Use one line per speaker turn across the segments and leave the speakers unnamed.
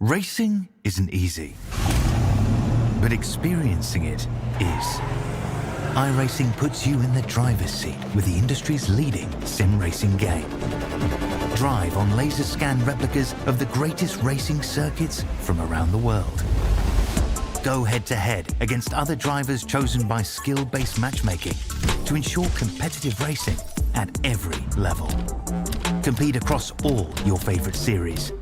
Racing isn't easy, but experiencing it is. iRacing puts you in the driver's seat with the industry's leading sim racing game. Drive on laser scan replicas of the greatest racing circuits from around the world. Go head-to-head against other drivers chosen by skill-based matchmaking to ensure competitive racing at every level. Compete across all your favorite series.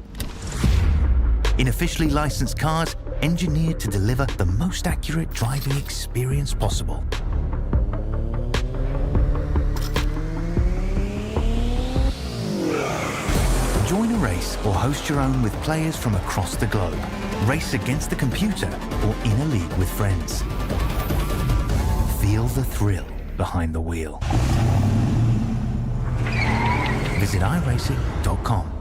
In officially licensed cars, engineered to deliver the most accurate driving experience possible. Join a race or host your own with players from across the globe. Race against the computer or in a league with friends. Feel the thrill behind the wheel. Visit iRacing.com.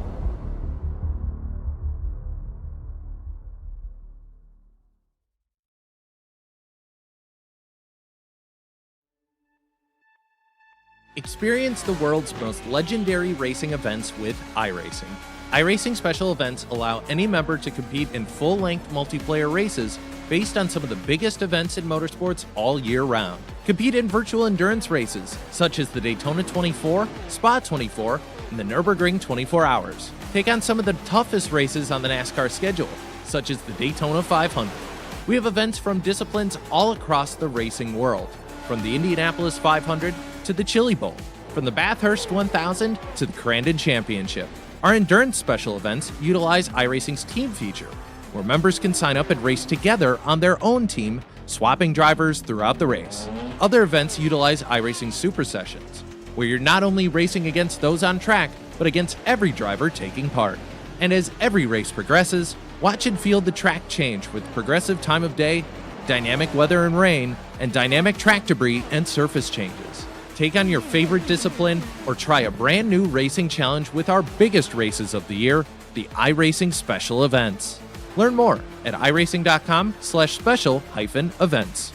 Experience the world's most legendary racing events with iRacing. iRacing special events allow any member to compete in full-length multiplayer races based on some of the biggest events in motorsports all year round. Compete in virtual endurance races, such as the Daytona 24, Spa 24, and the Nürburgring 24 Hours. Take on some of the toughest races on the NASCAR schedule, such as the Daytona 500. We have events from disciplines all across the racing world, from the Indianapolis 500 to the Chili Bowl, from the Bathurst 1000 to the Crandon Championship. Our endurance special events utilize iRacing's team feature, where members can sign up and race together on their own team, swapping drivers throughout the race. Other events utilize iRacing Super Sessions, where you're not only racing against those on track, but against every driver taking part. And as every race progresses, watch and feel the track change with progressive time of day, dynamic weather and rain, and dynamic track debris and surface changes. Take on your favorite discipline or try a brand new racing challenge with our biggest races of the year, the iRacing Special Events. Learn more at iRacing.com/special-events.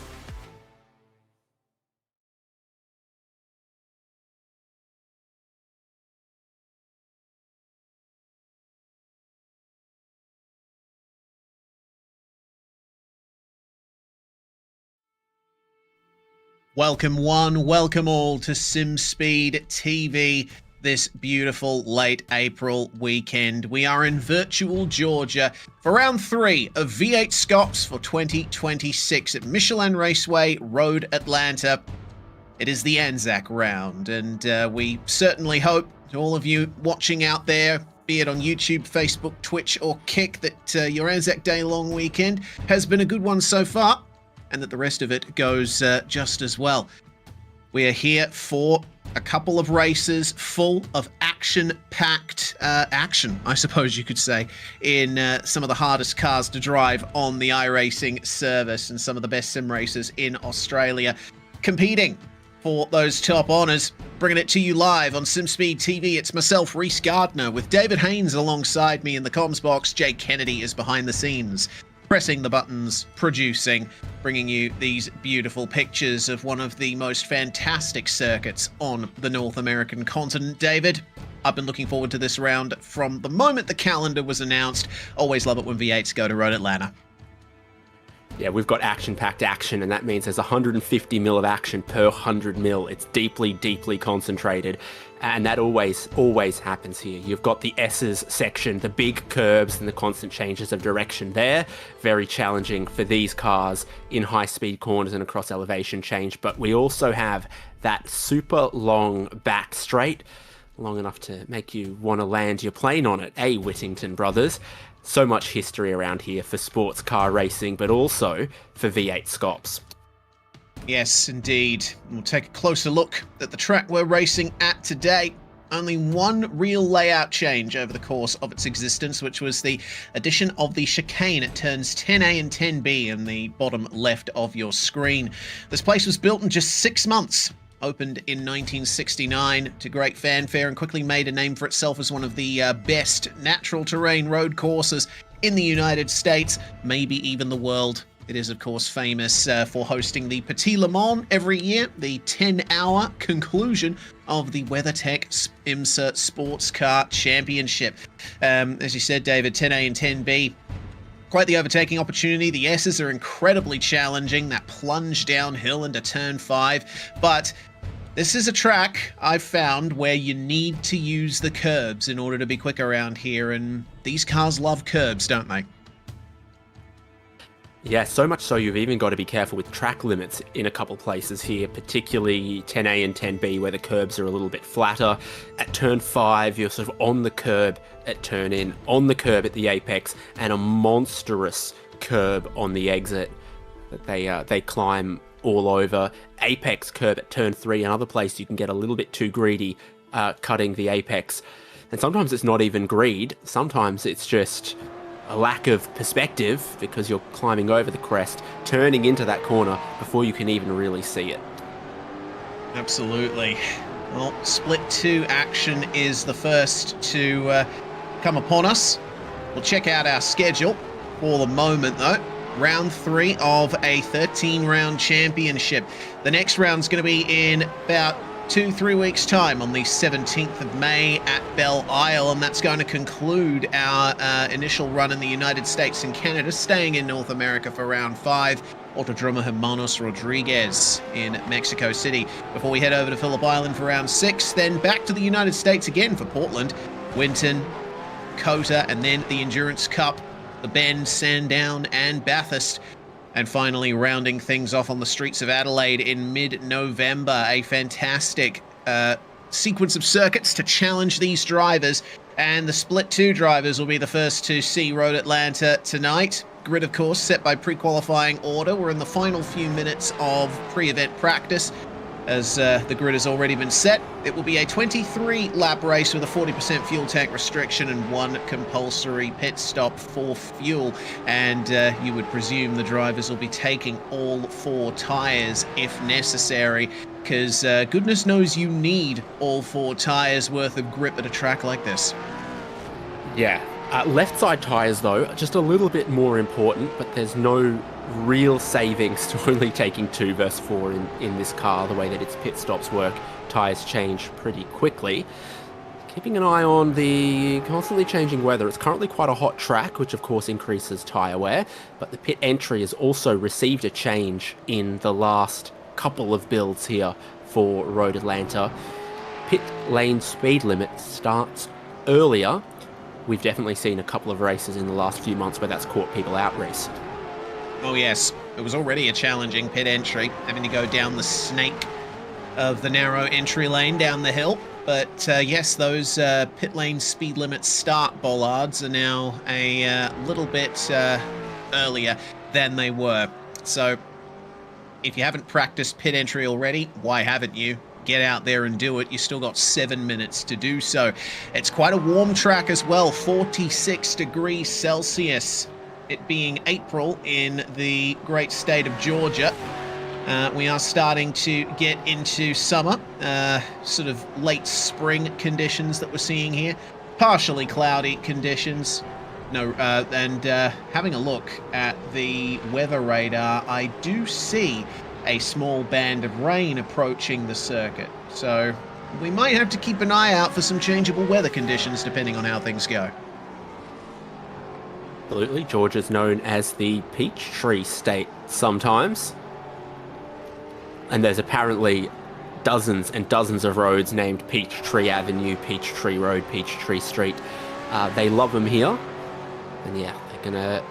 Welcome one, welcome all to SimSpeed TV this beautiful late April weekend. We are in virtual Georgia for round 3 of V8SCOPS for 2026 at Michelin Raceway Road, Atlanta. It is the Anzac round, and we certainly hope to all of you watching out there, be it on YouTube, Facebook, Twitch, or Kick, that your Anzac Day long weekend has been a good one so far, and that the rest of it goes just as well. We are here for a couple of races full of action-packed action, I suppose you could say, in some of the hardest cars to drive on the iRacing service and some of the best sim racers in Australia competing for those top honours. Bringing it to you live on SimSpeed TV, it's myself, Reese Gardner, with David Haynes alongside me in the comms box. Jay Kennedy is behind the scenes, pressing the buttons, producing, bringing you these beautiful pictures of one of the most fantastic circuits on the North American continent. David, I've been looking forward to this round from the moment the calendar was announced. Always love it when V8s go to Road Atlanta.
Yeah, we've got action-packed action, and that means there's 150 mil of action per 100 mil. It's deeply, deeply concentrated, and that always happens here. You've got the S's section, the big curves and the constant changes of direction there. Very challenging for these cars in high-speed corners and across elevation change, but we also have that super long back straight, long enough to make you want to land your plane on it, Whittington brothers. So much history around here for sports car racing, but also for V8SCOPS.
Yes, indeed. We'll take a closer look at the track we're racing at today. Only one real layout change over the course of its existence, which was the addition of the chicane at turns 10A and 10B in the bottom left of your screen. This place was built in just 6 months. Opened in 1969 to great fanfare and quickly made a name for itself as one of the best natural terrain road courses in the United States, maybe even the world. It is, of course, famous for hosting the Petit Le Mans every year, the 10-hour conclusion of the WeatherTech IMSA Sports Car Championship. As you said, David, 10A and 10B Quite the overtaking opportunity. The S's are incredibly challenging, that plunge downhill into turn 5. But this is a track I've found where you need to use the curbs in order to be quick around here, and these cars love curbs, don't they?
Yeah, so much so you've even got to be careful with track limits in a couple places here, particularly 10A and 10B where the curbs are a little bit flatter. At turn 5, you're sort of on the curb at turn in, on the curb at the apex, and a monstrous curb on the exit that they climb all over. Apex curb at turn 3, another place you can get a little bit too greedy cutting the apex. And sometimes it's not even greed, sometimes it's just a lack of perspective because you're climbing over the crest, turning into that corner before you can even really see it.
Absolutely. Well, split 2 action is the first to come upon us. We'll check out our schedule for the moment, though. Round 3 of a 13-round championship. The next round's going to be in about 2-3 weeks' time on the 17th of May at Belle Isle, and that's going to conclude our initial run in the United States and Canada, staying in North America for round 5. Autodromo Hermanos Rodriguez in Mexico City before we head over to Phillip Island for round 6, then back to the United States again for Portland, Winton, Kota, and then the Endurance Cup, the Bend, Sandown, and Bathurst. And finally, rounding things off on the streets of Adelaide in mid-November, a fantastic sequence of circuits to challenge these drivers. And the Split 2 drivers will be the first to see Road Atlanta tonight. Grid, of course, set by pre-qualifying order. We're in the final few minutes of pre-event practice. As the grid has already been set, it will be a 23-lap race with a 40% fuel tank restriction and 1 compulsory pit stop for fuel. And you would presume the drivers will be taking all 4 tyres if necessary, because goodness knows you need all 4 tyres worth of grip at a track like this.
Yeah. Left side tyres, though, just a little bit more important, but there's no real savings to only taking 2 versus 4 in this car, the way that its pit stops work. Tyres change pretty quickly. Keeping an eye on the constantly changing weather. It's currently quite a hot track, which of course increases tyre wear, but the pit entry has also received a change in the last couple of builds here for Road Atlanta. Pit lane speed limit starts earlier. We've definitely seen a couple of races in the last few months where that's caught people out race.
Oh yes, it was already a challenging pit entry, having to go down the snake of the narrow entry lane down the hill. But yes, those pit lane speed limit start bollards are now a little bit earlier than they were. So if you haven't practiced pit entry already, why haven't you? Get out there and do it. You still got 7 minutes to do so. It's quite a warm track as well, 46 degrees Celsius. It being April in the great state of Georgia. We are starting to get into summer, sort of late spring conditions that we're seeing here. Partially cloudy conditions. And having a look at the weather radar, I do see a small band of rain approaching the circuit. So we might have to keep an eye out for some changeable weather conditions depending on how things go.
Absolutely. Georgia's known as the Peachtree State sometimes. And there's apparently dozens and dozens of roads named Peachtree Avenue, Peachtree Road, Peachtree Street. They love them here. And yeah, they're gonna...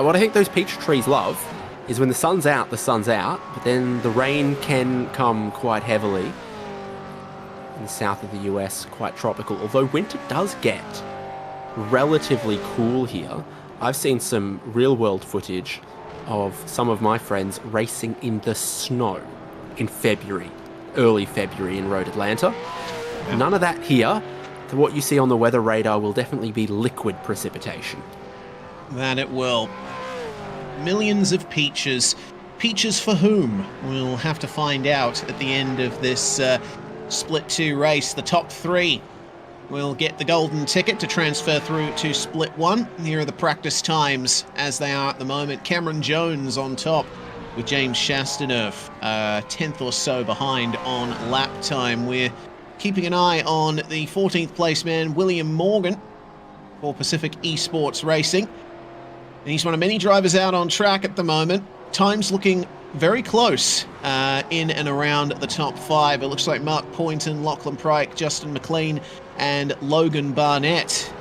what I think those peach trees love is when the sun's out, but then the rain can come quite heavily. In the south of the US, quite tropical. Although winter does get relatively cool here. I've seen some real-world footage of some of my friends racing in the snow in February, early February in Road Atlanta. None of that here. What you see on the weather radar will definitely be liquid precipitation.
That it will. Millions of peaches. Peaches for whom? We'll have to find out at the end of this Split 2 race. The top 3 will get the golden ticket to transfer through to Split 1. Here are the practice times as they are at the moment. Cameron Jones on top with James Chastaneuf, 10th or so behind on lap time. We're keeping an eye on the 14th place man, William Morgan, for Pacific Esports Racing. And he's one of many drivers out on track at the moment. Time's looking very close in and around the top 5. It looks like Mark Poynton, Lachlan Pryke, Justin McLean, and Logan Barnett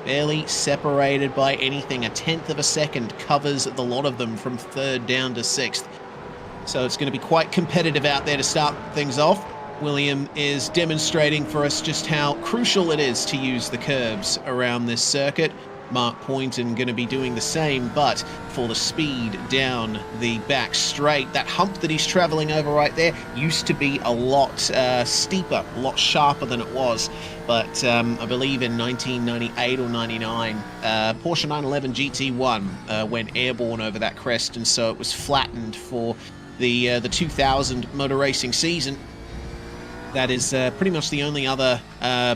barely separated by anything. A tenth of a second covers the lot of them from 3rd down to 6th. So it's going to be quite competitive out there to start things off. William is demonstrating for us just how crucial it is to use the curves around this circuit. Mark Poynton going to be doing the same, but for the speed down the back straight. That hump that he's traveling over right there used to be a lot steeper, a lot sharper than it was. But I believe in 1998 or 99, Porsche 911 GT1 went airborne over that crest, and so it was flattened for the 2000 motor racing season. That is pretty much the only other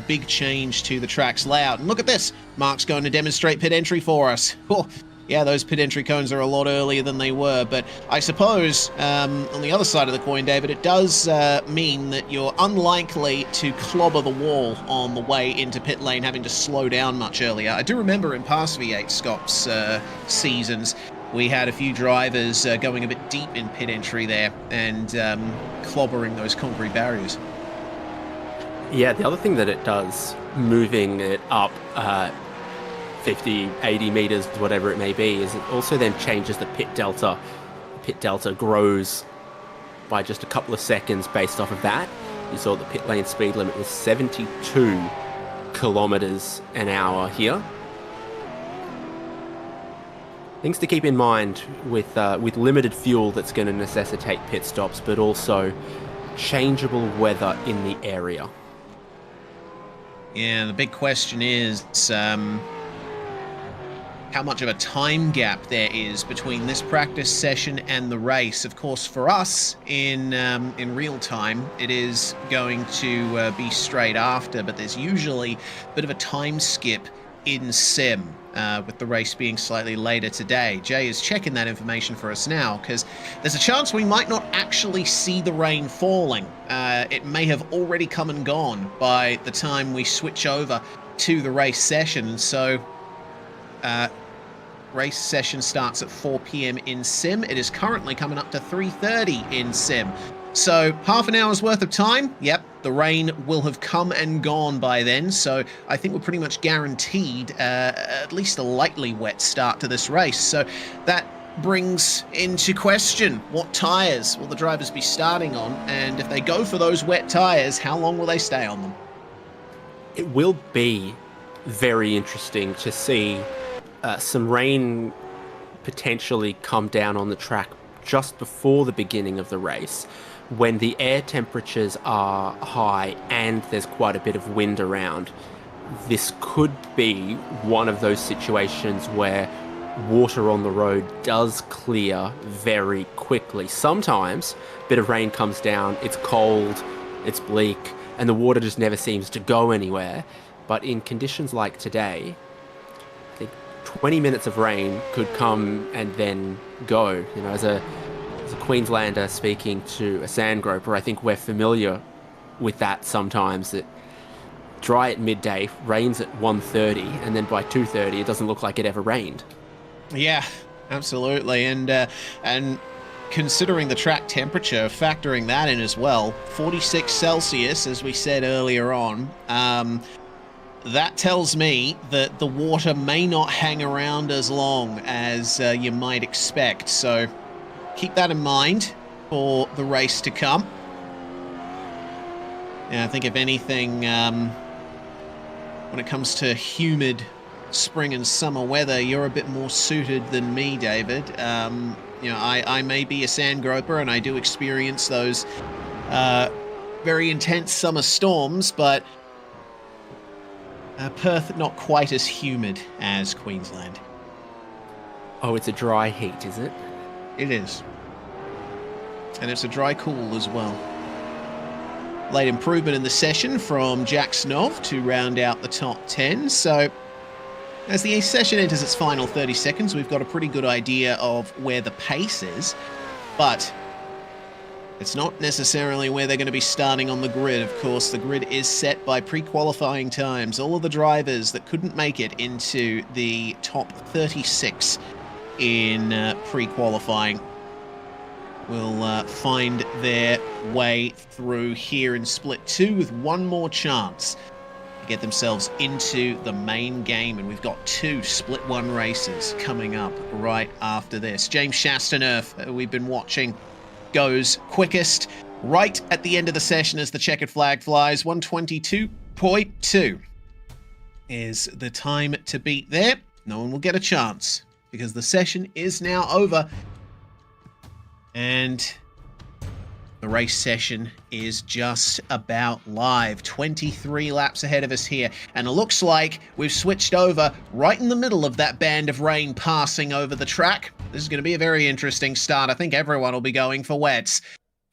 big change to the track's layout. And look at this. Mark's going to demonstrate pit entry for us. Oh, yeah, those pit entry cones are a lot earlier than they were. But I suppose on the other side of the coin, David, it does mean that you're unlikely to clobber the wall on the way into pit lane, having to slow down much earlier. I do remember in past V8SCOPS seasons, we had a few drivers going a bit deep in pit entry there and clobbering those concrete barriers.
Yeah, the other thing that it does, moving it up 50, 80 meters, whatever it may be, is it also then changes the pit delta. The pit delta grows by just a couple of seconds based off of that. You saw the pit lane speed limit was 72 kilometers an hour here. Things to keep in mind with limited fuel that's going to necessitate pit stops, but also changeable weather in the area.
Yeah, the big question is how much of a time gap there is between this practice session and the race. Of course, for us in real time, it is going to be straight after, but there's usually a bit of a time skip in sim, with the race being slightly later today. Jay is checking that information for us now, because there's a chance we might not actually see the rain falling. It may have already come and gone by the time we switch over to the race session. So race session starts at 4 p.m. in sim. It is currently coming up to 3:30 in sim. So half an hour's worth of time. Yep, the rain will have come and gone by then. So I think we're pretty much guaranteed at least a lightly wet start to this race. So that brings into question, what tyres will the drivers be starting on? And if they go for those wet tyres, how long will they stay on them?
It will be very interesting to see some rain potentially come down on the track just before the beginning of the race, when the air temperatures are high and there's quite a bit of wind around. This could be one of those situations where water on the road does clear very quickly. Sometimes a bit of rain comes down, it's cold, it's bleak, and the water just never seems to go anywhere. But in conditions like today, I think 20 minutes of rain could come and then go. You know, as a Queenslander speaking to a sand groper, I think we're familiar with that sometimes, that dry at midday, rains at 1:30, and then by 2:30 it doesn't look like it ever rained.
Yeah, absolutely. And considering the track temperature, factoring that in as well, 46 Celsius, as we said earlier on, that tells me that the water may not hang around as long as you might expect. So keep that in mind for the race to come. Yeah, I think if anything, when it comes to humid spring and summer weather, you're a bit more suited than me, David. You know, I may be a sand groper and I do experience those very intense summer storms, but Perth not quite as humid as Queensland.
Oh, it's a dry heat, is it?
It is. And it's a dry cool as well. Late improvement in the session from Jack Snov to round out the top 10. So as the session enters its final 30 seconds, we've got a pretty good idea of where the pace is, but it's not necessarily where they're going to be starting on the grid. Of course, the grid is set by pre-qualifying times. All of the drivers that couldn't make it into the top 36 in pre-qualifying will find their way through here in Split 2 with one more chance to get themselves into the main game. And we've got 2 Split 1 races coming up right after this. James Chastaneuf, we've been watching, goes quickest right at the end of the session as the checkered flag flies. 122.2 is the time to beat there. No one will get a chance because the session is now over. And the race session is just about live. 23 laps ahead of us here. And it looks like we've switched over right in the middle of that band of rain passing over the track. This is going to be a very interesting start. I think everyone will be going for wets.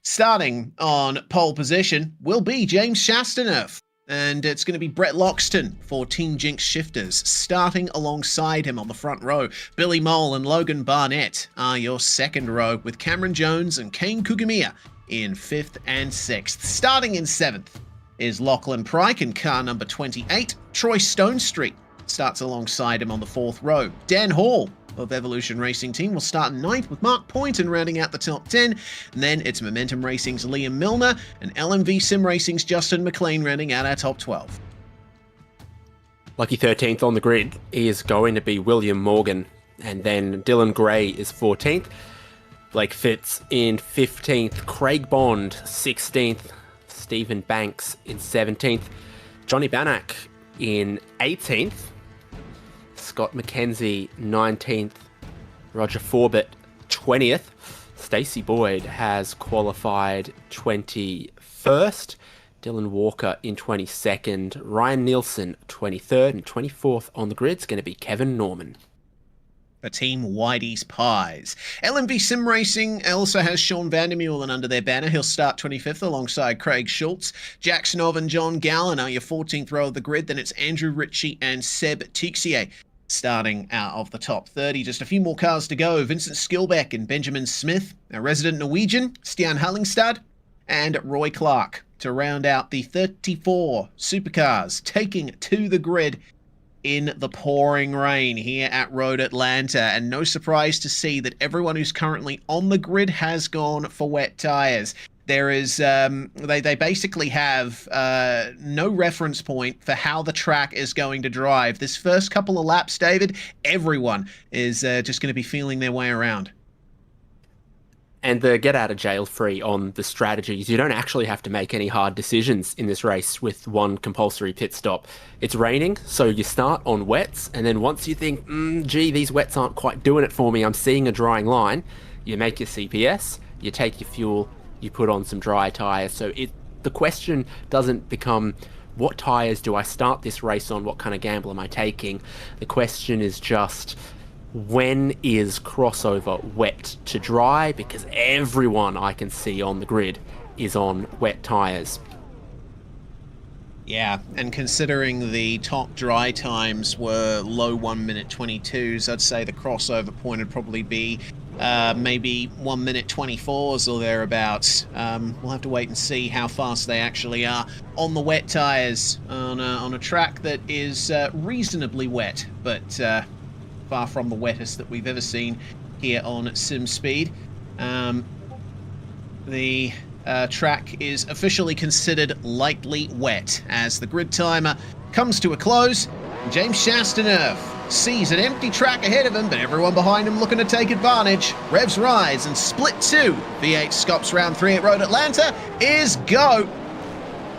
Starting on pole position will be James Chastaneuf. And it's going to be Brett Loxton for Team Jinx Shifters. Starting alongside him on the front row, Billy Mole and Logan Barnett are your second row, with Cameron Jones and Kane Kugamiya in 5th and 6th. Starting in 7th is Lachlan Pryke in car number 28. Troy Stonestreet starts alongside him on the 4th row. Dan Hall of Evolution Racing Team will start in 9th, with Mark Poynton rounding out the top 10. And then it's Momentum Racing's Liam Milner and LMV Sim Racing's Justin McLean rounding out our top 12.
Lucky 13th on the grid is going to be William Morgan. And then Dylan Gray is 14th. Blake Fitz in 15th. Craig Bond 16th. Stephen Banks in 17th. Johnny Bannock in 18th. Scott McKenzie, 19th. Roger Forbett, 20th. Stacey Boyd has qualified 21st. Dylan Walker in 22nd. Ryan Nielsen, 23rd. And 24th on the grid is going to be Kevin Norman.
For Team Whitey's Pies. LMV Sim Racing also has Sean Vandermeulen under their banner. He'll start 25th alongside Craig Schultz. Jack Snov and John Gallen are your 14th row of the grid. Then it's Andrew Ritchie and Seb Tixier starting out of the top 30. Just a few more cars to go. Vincent Skilbeck and Benjamin Smith, our resident Norwegian, Stian Hallingstad, and Roy Clark to round out the 34 supercars taking to the grid in the pouring rain here at Road Atlanta. And no surprise to see that everyone who's currently on the grid has gone for wet tyres. There is, they basically have no reference point for how the track is going to drive. This first couple of laps, David, everyone is just going to be feeling their way around.
And the get out of jail free on the strategies. You don't actually have to make any hard decisions in this race with one compulsory pit stop. It's raining, so you start on wets, and then once you think, gee, these wets aren't quite doing it for me, I'm seeing a drying line, you make your CPS, you take your fuel, you put on some dry tyres. So the question doesn't become, what tyres do I start this race on? What kind of gamble am I taking? The question is just, when is crossover wet to dry? Because everyone I can see on the grid is on wet tyres.
Yeah, and considering the top dry times were low 1 minute 22s, I'd say the crossover point would probably be maybe 1 minute 24s or thereabouts. We'll have to wait and see how fast they actually are on the wet tyres on a track that is reasonably wet, but far from the wettest that we've ever seen here on SimSpeed. The track is officially considered lightly wet as the grid timer comes to a close. James Chastaneuf sees an empty track ahead of him, but everyone behind him looking to take advantage. Revs rise, and Split 2, V8SCOPS Round 3 at Road Atlanta is go.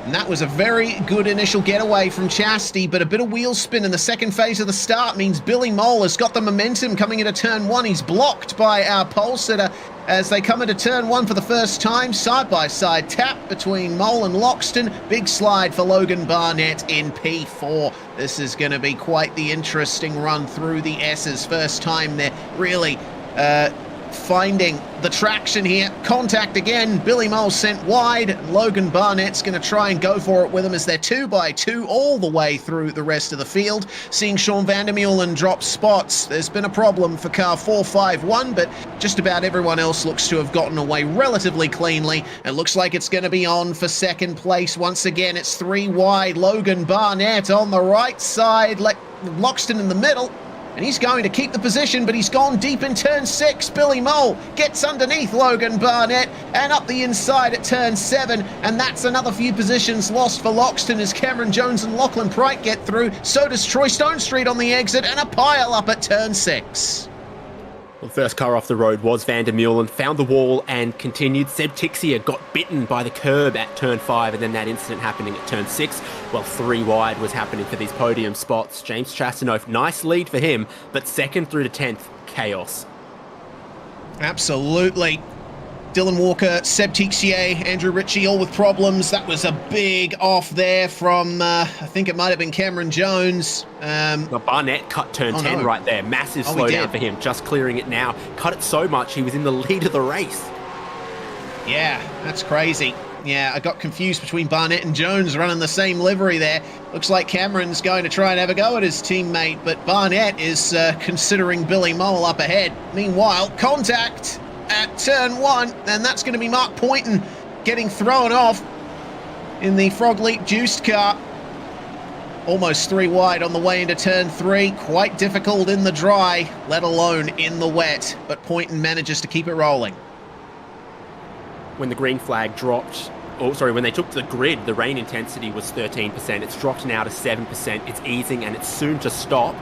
And that was a very good initial getaway from Chasty, but a bit of wheel spin in the second phase of the start means Billy Mole has got the momentum coming into turn 1. He's blocked by our pole sitter as they come into turn 1 for the first time. Side-by-side tap between Mole and Loxton. Big slide for Logan Barnett in P4. This is going to be quite the interesting run through the S's. First time they're really finding the traction here. Contact again. Billy Mole sent wide. Logan Barnett's going to try and go for it with him as they're 2x2 all the way through the rest of the field. Seeing Sean Vandermeulen drop spots. There's been a problem for car 451, but just about everyone else looks to have gotten away relatively cleanly. It looks like it's going to be on for second place. Once again, it's 3 wide. Logan Barnett on the right side. Loxton in the middle. and he's going to keep the position, but he's gone deep in turn 6. Billy Mole gets underneath Logan Barnett and up the inside at turn 7, and that's another few positions lost for Loxton as Cameron Jones and Lachlan Pryke get through. So does Troy Stonestreet on the exit, and a pile up at turn 6.
Well, the first car off the road was Van der Meulen, found the wall and continued. Seb Tixier got bitten by the curb at turn 5, and then that incident happening at turn 6. Well, 3 wide was happening for these podium spots. James Chastanoff, nice lead for him, but second through to 10th, chaos.
Absolutely. Dylan Walker, Seb Tixier, Andrew Ritchie, all with problems. That was a big off there from, I think it might have been Cameron Jones.
Well, Barnett cut turn 10 right there. Massive slowdown for him, just clearing it now. Cut it so much, he was in the lead of the race.
Yeah, that's crazy. Yeah, I got confused between Barnett and Jones running the same livery there. Looks like Cameron's going to try and have a go at his teammate, but Barnett is considering Billy Mole up ahead. Meanwhile, contact at turn 1, and that's going to be Mark Poynton getting thrown off in the Frog Leap juiced car. Almost 3 wide on the way into turn 3. Quite difficult in the dry, let alone in the wet, but Poynton manages to keep it rolling.
When the green flag dropped, when they took to the grid, the rain intensity was 13%. It's dropped now to 7%. It's easing and it's soon to stop,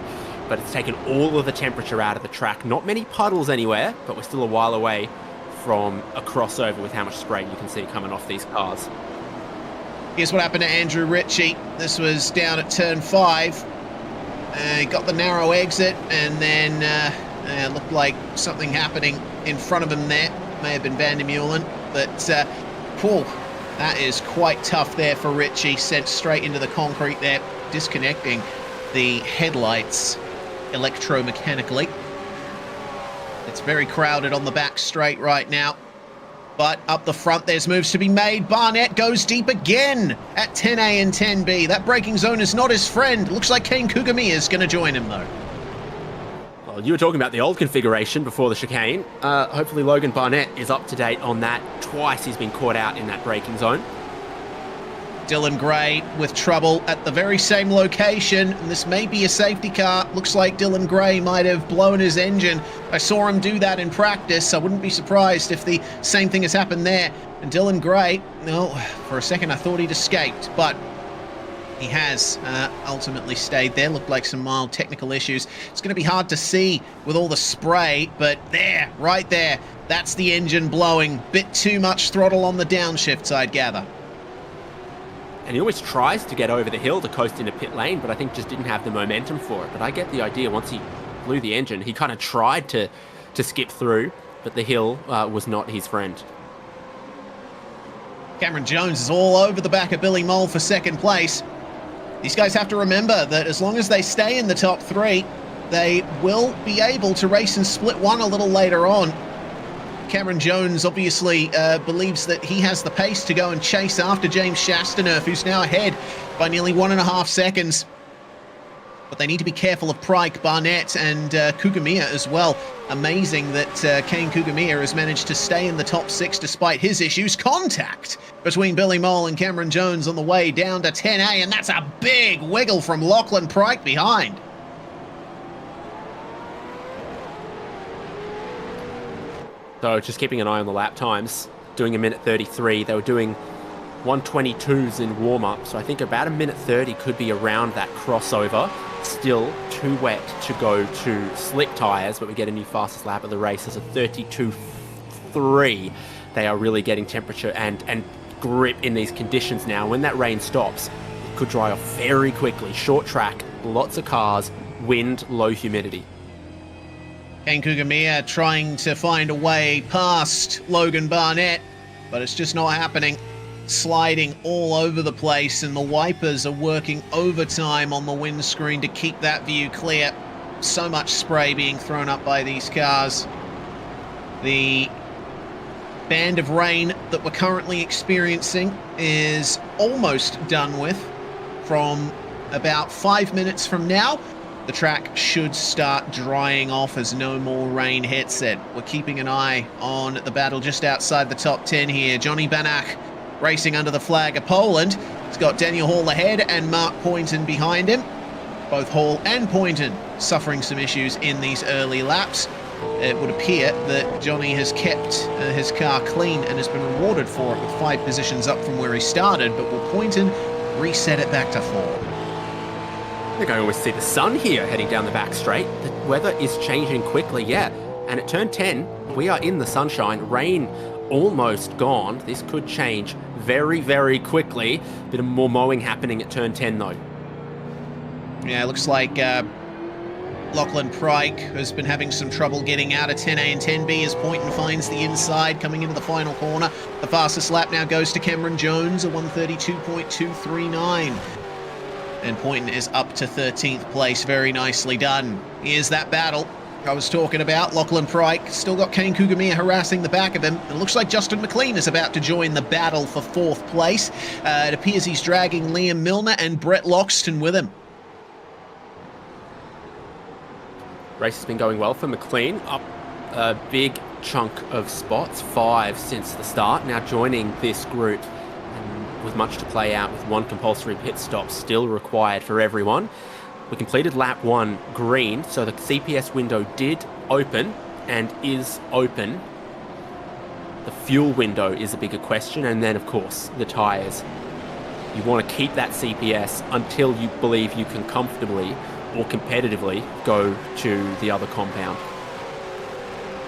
but it's taken all of the temperature out of the track. Not many puddles anywhere, but we're still a while away from a crossover with how much spray you can see coming off these cars.
Here's what happened to Andrew Ritchie. This was down at turn 5. He got the narrow exit, and then it looked like something happening in front of him there. May have been Van der Meulen, but that is quite tough there for Ritchie. Sent straight into the concrete there, disconnecting the headlights electromechanically. It's very crowded on the back straight right now, but up the front there's moves to be made. Barnett goes deep again at 10A and 10B. That braking zone is not his friend. Looks like Kane Kugamiya is going to join him though.
Well, you were talking about the old configuration before the chicane. Hopefully Logan Barnett is up to date on that. Twice he's been caught out in that braking zone.
Dylan Gray with trouble at the very same location, and this may be a safety car. Looks like Dylan Gray might have blown his engine. I saw him do that in practice. I wouldn't be surprised if the same thing has happened there. And Dylan Gray, no, for a second I thought he'd escaped, but he has ultimately stayed there. Looked like some mild technical issues. It's going to be hard to see with all the spray, but there, right there, that's the engine blowing. Bit too much throttle on the downshifts, I'd gather.
And he always tries to get over the hill to coast into pit lane, but I think just didn't have the momentum for it. But I get the idea, once he blew the engine, he kind of tried to skip through, but the hill was not his friend.
Cameron Jones is all over the back of Billy Mole for second place. These guys have to remember that as long as they stay in the top 3, they will be able to race and split one a little later on. Cameron Jones obviously believes that he has the pace to go and chase after James Chastanoff, who's now ahead by nearly 1.5 seconds. But they need to be careful of Pryke, Barnett, and Kugamiya as well. Amazing that Kane Kugamiya has managed to stay in the top 6 despite his issues. Contact between Billy Mole and Cameron Jones on the way down to 10A, and that's a big wiggle from Lachlan Pryke behind.
So just keeping an eye on the lap times, doing a minute 33. They were doing 122s in warm-up, so I think about a minute 30 could be around that crossover. Still too wet to go to slick tyres, but we get a new fastest lap of the race as a 32.3. They are really getting temperature and grip in these conditions now. When that rain stops, it could dry off very quickly. Short track, lots of cars, wind, low humidity.
Kane Kugamiya trying to find a way past Logan Barnett, but it's just not happening. Sliding all over the place, and the wipers are working overtime on the windscreen to keep that view clear. So much spray being thrown up by these cars. The band of rain that we're currently experiencing is almost done with. From about 5 minutes from now, the track should start drying off as no more rain hits it. We're keeping an eye on the battle just outside the top 10 here. Johnny Banach racing under the flag of Poland. He's got Daniel Hall ahead and Mark Poynton behind him. Both Hall and Poynton suffering some issues in these early laps. It would appear that Johnny has kept his car clean and has been rewarded for it with 5 positions up from where he started, but will Poynton reset it back to 4?
I think I almost see the sun here heading down the back straight. The weather is changing quickly, yeah. And at turn 10, we are in the sunshine. Rain almost gone. This could change very, very quickly. Bit of more mowing happening at turn 10, though.
Yeah, it looks like Lachlan Pryke has been having some trouble getting out of 10A and 10B as Poynton finds the inside coming into the final corner. The fastest lap now goes to Cameron Jones, a 1:32.239. And Poynton is up to 13th place. Very nicely done. Here's that battle I was talking about. Lachlan Pryke still got Kane Kugamia harassing the back of him. It looks like Justin McLean is about to join the battle for 4th place. It appears he's dragging Liam Milner and Brett Loxton with him.
Race has been going well for McLean, up a big chunk of spots, 5 since the start, now joining this group, and with much to play out, with 1 compulsory pit stop still required for everyone. We completed lap 1 green, so the CPS window did open and is open. The fuel window is a bigger question, and then of course the tyres. You want to keep that CPS until you believe you can comfortably or competitively go to the other compound.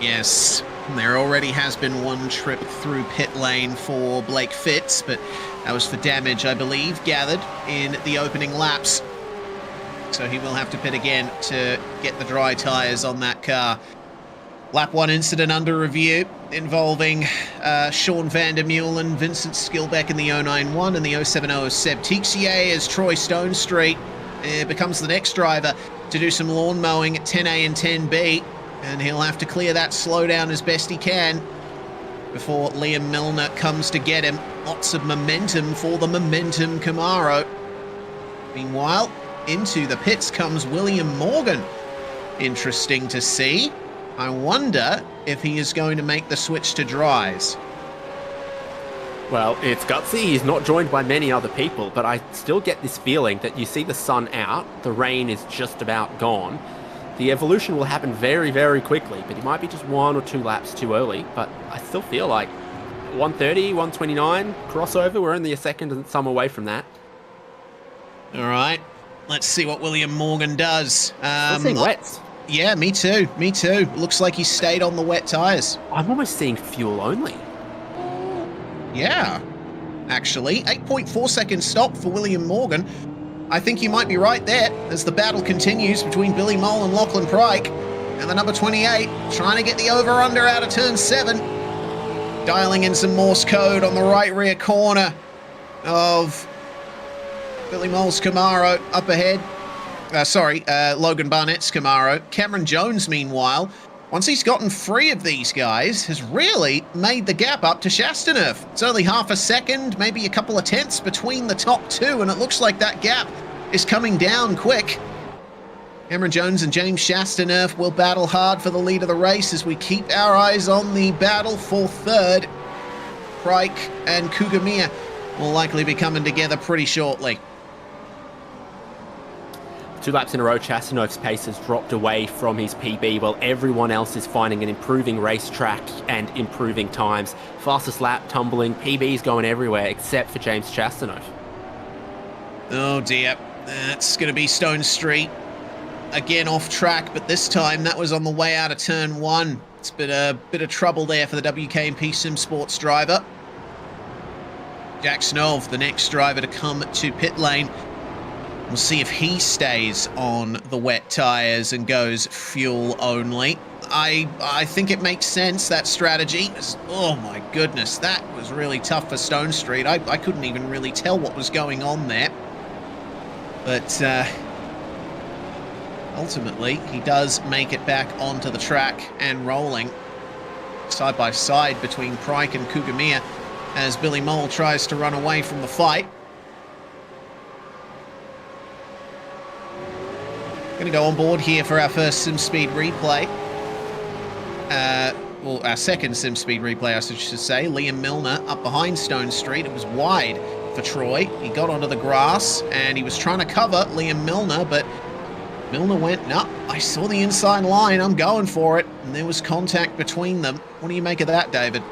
Yes, there already has been 1 trip through pit lane for Blake Fitz, but that was for damage, I believe, gathered in the opening laps. So he will have to pit again to get the dry tyres on that car. Lap 1 incident under review involving Sean Vandermeulen and Vincent Skilbeck in the 091 and the 070 of Seb Tixier as Troy Stonestreet becomes the next driver to do some lawn mowing at 10A and 10B, and he'll have to clear that slowdown as best he can before Liam Milner comes to get him. Lots of momentum for the Momentum Camaro. Meanwhile, into the pits comes William Morgan. Interesting to see. I wonder if he is going to make the switch to dries.
Well, it's gutsy. He's not joined by many other people, but I still get this feeling that you see the sun out, the rain is just about gone. The evolution will happen very, very quickly, but he might be just 1 or 2 laps too early, but I still feel like 130, 129, crossover, we're only a second and some away from that.
All right, let's see what William Morgan does.
I'm seeing wets.
Yeah, me too, me too. Looks like he stayed on the wet tyres.
I'm almost seeing fuel only.
Yeah, actually, 8.4 second stop for William Morgan. I think you might be right there as the battle continues between Billy Mole and Lachlan Pryke. And the number 28 trying to get the over-under out of turn 7. Dialing in some Morse code on the right rear corner of Billy Mole's Camaro up ahead. Logan Barnett's Camaro. Cameron Jones, meanwhile, once he's gotten free of these guys, has really made the gap up to Chastaneuf. It's only half a second, maybe a couple of tenths between the top 2, and it looks like that gap is coming down quick. Cameron Jones and James Chastaneuf will battle hard for the lead of the race as we keep our eyes on the battle for 3rd. Pryke and Kugamia will likely be coming together pretty shortly.
2 laps in a row, Chastaneuf's pace has dropped away from his PB while everyone else is finding an improving racetrack and improving times. Fastest lap, tumbling, PB's going everywhere except for James Chastaneuf.
Oh dear, that's going to be Stonestreet. Again off track, but this time that was on the way out of turn 1. It's been a bit of trouble there for the WKMP Sim Sports driver. Jack Snov, the next driver to come to pit lane. We'll see if he stays on the wet tyres and goes fuel only. I think it makes sense, that strategy. Oh my goodness, that was really tough for Stonestreet. I couldn't even really tell what was going on there. But ultimately, he does make it back onto the track and rolling side by side between Pryke and Kugamia as Billy Mole tries to run away from the fight. Going to go on board here for our first SimSpeed replay. Well, our second SimSpeed replay, I should say. Liam Milner up behind Stonestreet. It was wide for Troy. He got onto the grass and he was trying to cover Liam Milner, but Milner went, no, I saw the inside line, I'm going for it. And there was contact between them. What do you make of that, David?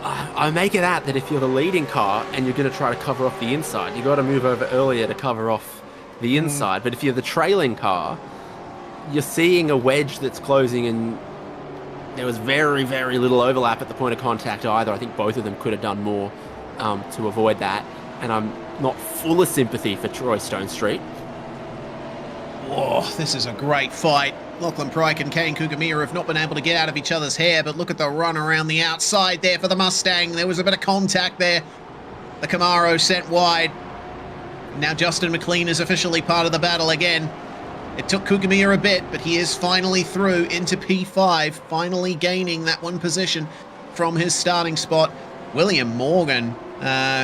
I make it out that if you're the leading car and you're going to try to cover off the inside, you got to move over earlier to cover off the inside. But if you're the trailing car, you're seeing a wedge that's closing, and there was very, very little overlap at the point of contact either. I think both of them could have done more to avoid that. And I'm not full of sympathy for Troy Stonestreet.
Oh, this is a great fight. Lachlan Pryke and Kane Kugamiya have not been able to get out of each other's hair, but look at the run around the outside there for the Mustang. There was a bit of contact there. The Camaro sent wide. Now Justin McLean is officially part of the battle again. It took Kugamiya a bit, but he is finally through into P5, finally gaining that one position from his starting spot. William Morgan,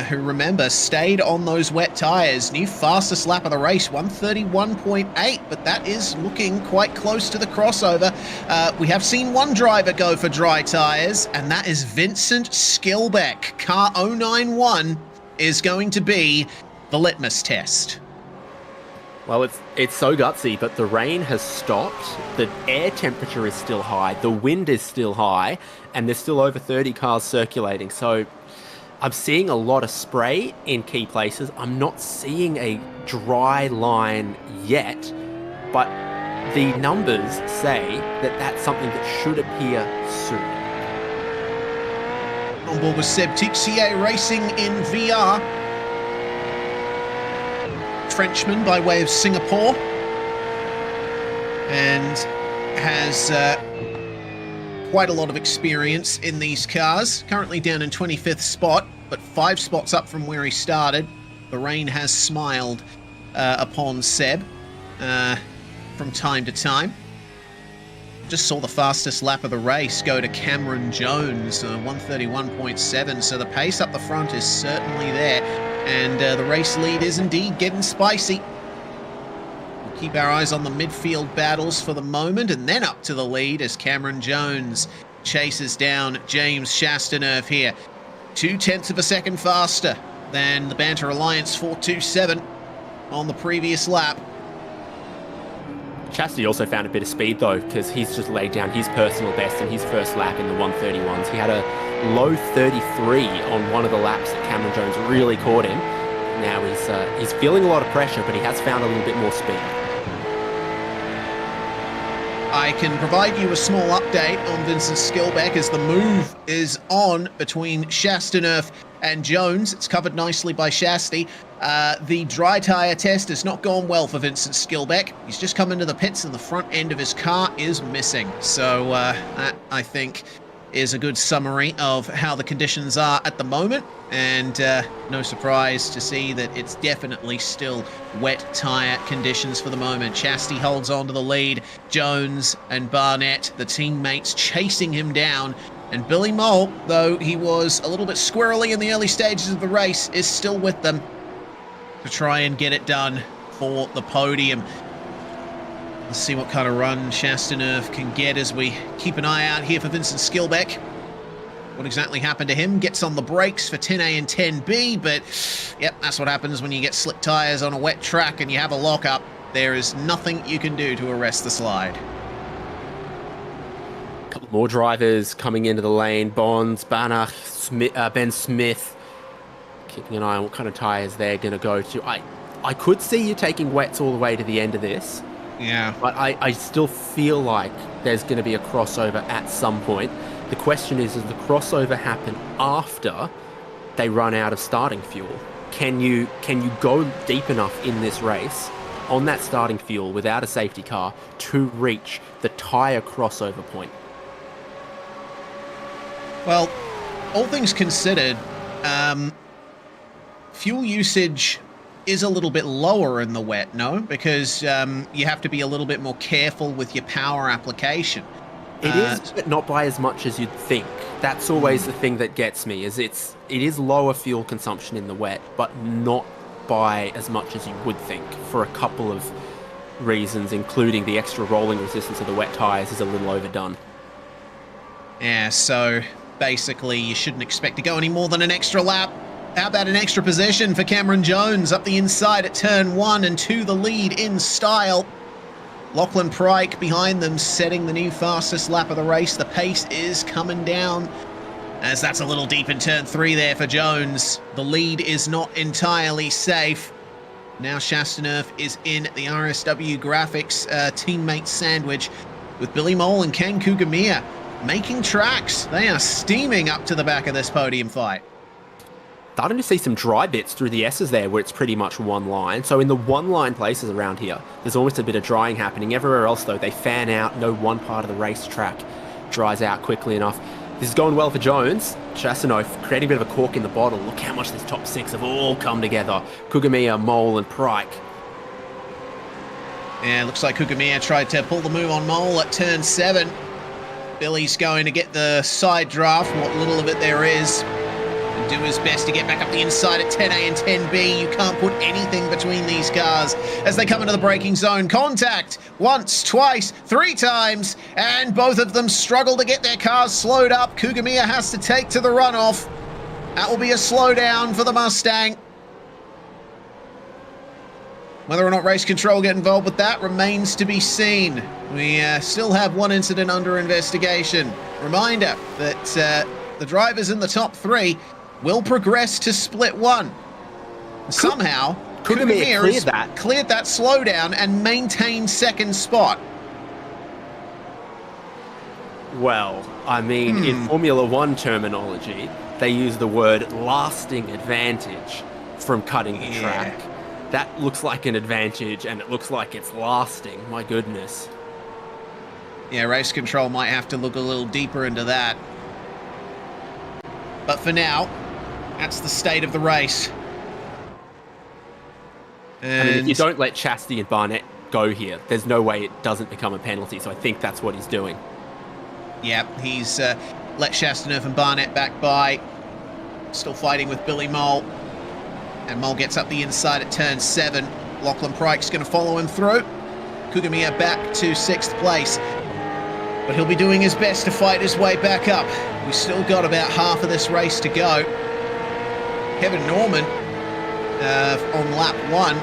who, remember, stayed on those wet tyres. New fastest lap of the race, 131.8, but that is looking quite close to the crossover. We have seen one driver go for dry tyres, and that is Vincent Skilbeck. Car 091 is going to be the litmus test.
Well, it's so gutsy, but the rain has stopped. The air temperature is still high. The wind is still high, and there's still over 30 cars circulating. So I'm seeing a lot of spray in key places. I'm not seeing a dry line yet, but the numbers say that that's something that should appear soon.
On board with Seb Tixier Racing in VR. Frenchman by way of Singapore, and has quite a lot of experience in these cars. Currently down in 25th spot, but 5 spots up from where he started. The rain has smiled upon Seb from time to time. Just saw the fastest lap of the race go to Cameron Jones, 131.7, so the pace up the front is certainly there. And the race lead is indeed getting spicy. We'll keep our eyes on the midfield battles for the moment, and then up to the lead as Cameron Jones chases down James Chastaneuf here. 0.2 of a second faster than the Banter Alliance 427 on the previous lap.
Chastity also found a bit of speed though, because he's just laid down his personal best in his first lap in the 131s. He had a low 33 on one of the laps that Cameron Jones really caught him. Now he's feeling a lot of pressure, but he has found a little bit more speed.
I can provide you a small update on Vincent Skilbeck as the move is on between Chastaneuf and Jones. It's covered nicely by Shasty. The dry tyre test has not gone well for Vincent Skilbeck. He's just come into the pits and the front end of his car is missing. So that, I think, is a good summary of how the conditions are at the moment. And no surprise to see that it's definitely still wet tyre conditions for the moment. Chastity holds on to the lead. Jones and Barnett, the teammates, chasing him down. And Billy Mole, though he was a little bit squirrely in the early stages of the race, is still with them to try and get it done for the podium. Let's see what kind of run Chastaneuf can get as we keep an eye out here for Vincent Skilbeck. What exactly happened to him? Gets on the brakes for 10A and 10B, but yep, that's what happens when you get slick tyres on a wet track and you have a lockup. There is nothing you can do to arrest the slide.
A couple more drivers coming into the lane. Bonds, Banach, Ben Smith. Keeping an eye on what kind of tyres they're going to go to. I could see you taking wets all the way to the end of this.
Yeah.
But I still feel like there's going to be a crossover at some point. The question is, does the crossover happen after they run out of starting fuel? Can you go deep enough in this race on that starting fuel without a safety car to reach the tyre crossover point?
Well, all things considered, fuel usage is a little bit lower in the wet, no? Because you have to be a little bit more careful with your power application.
It is, but not by as much as you'd think. That's always the thing that gets me, is it is lower fuel consumption in the wet, but not by as much as you would think, for a couple of reasons, including the extra rolling resistance of the wet tyres is a little overdone.
Yeah, so basically you shouldn't expect to go any more than an extra lap How about an extra position for Cameron Jones up the inside at turn 1 and to the lead in style. Lachlan Pryke behind them, setting the new fastest lap of the race. The pace is coming down, as that's a little deep in turn 3 there for Jones. The lead is not entirely safe. Now Chastaneuf is in the RSW Graphics teammate sandwich with Billy Mole and Ken Kugamiya making tracks. They are steaming up to the back of this podium fight.
Starting to see some dry bits through the S's there where it's pretty much one line. So in the one line places around here, there's almost a bit of drying happening. Everywhere else though, they fan out. No one part of the racetrack dries out quickly enough. This is going well for Jones. Chastaneuf creating a bit of a cork in the bottle. Look how much this top 6 have all come together. Kugamiya, Mole and Pryke.
Yeah, looks like Kugamiya tried to pull the move on Mole at turn 7. Billy's going to get the side draft, what little of it there is, and do his best to get back up the inside at 10A and 10B. You can't put anything between these cars as they come into the braking zone. Contact once, twice, 3 times, and both of them struggle to get their cars slowed up. Kugamiya has to take to the runoff. That will be a slowdown for the Mustang. Whether or not race control get involved with that remains to be seen. We still have one incident under investigation. Reminder that the drivers in the top 3 will progress to split 1. Somehow, Kugamiya cleared that slowdown and maintained second spot.
Well, I mean, in Formula 1 terminology, they use the word lasting advantage from cutting the track. That looks like an advantage, and it looks like it's lasting. My goodness.
Yeah, race control might have to look a little deeper into that. But for now, that's the state of the race. And
I mean, if you don't let Chastity and Barnett go here, there's no way it doesn't become a penalty, so I think that's what he's doing.
Yeah, he's let Chastaneuf and Barnett back by. Still fighting with Billy Mole. And Mole gets up the inside at turn 7. Lachlan Pryke's going to follow him through. Kugamiya back to 6th place. But he'll be doing his best to fight his way back up. We've still got about half of this race to go. Kevin Norman on lap 1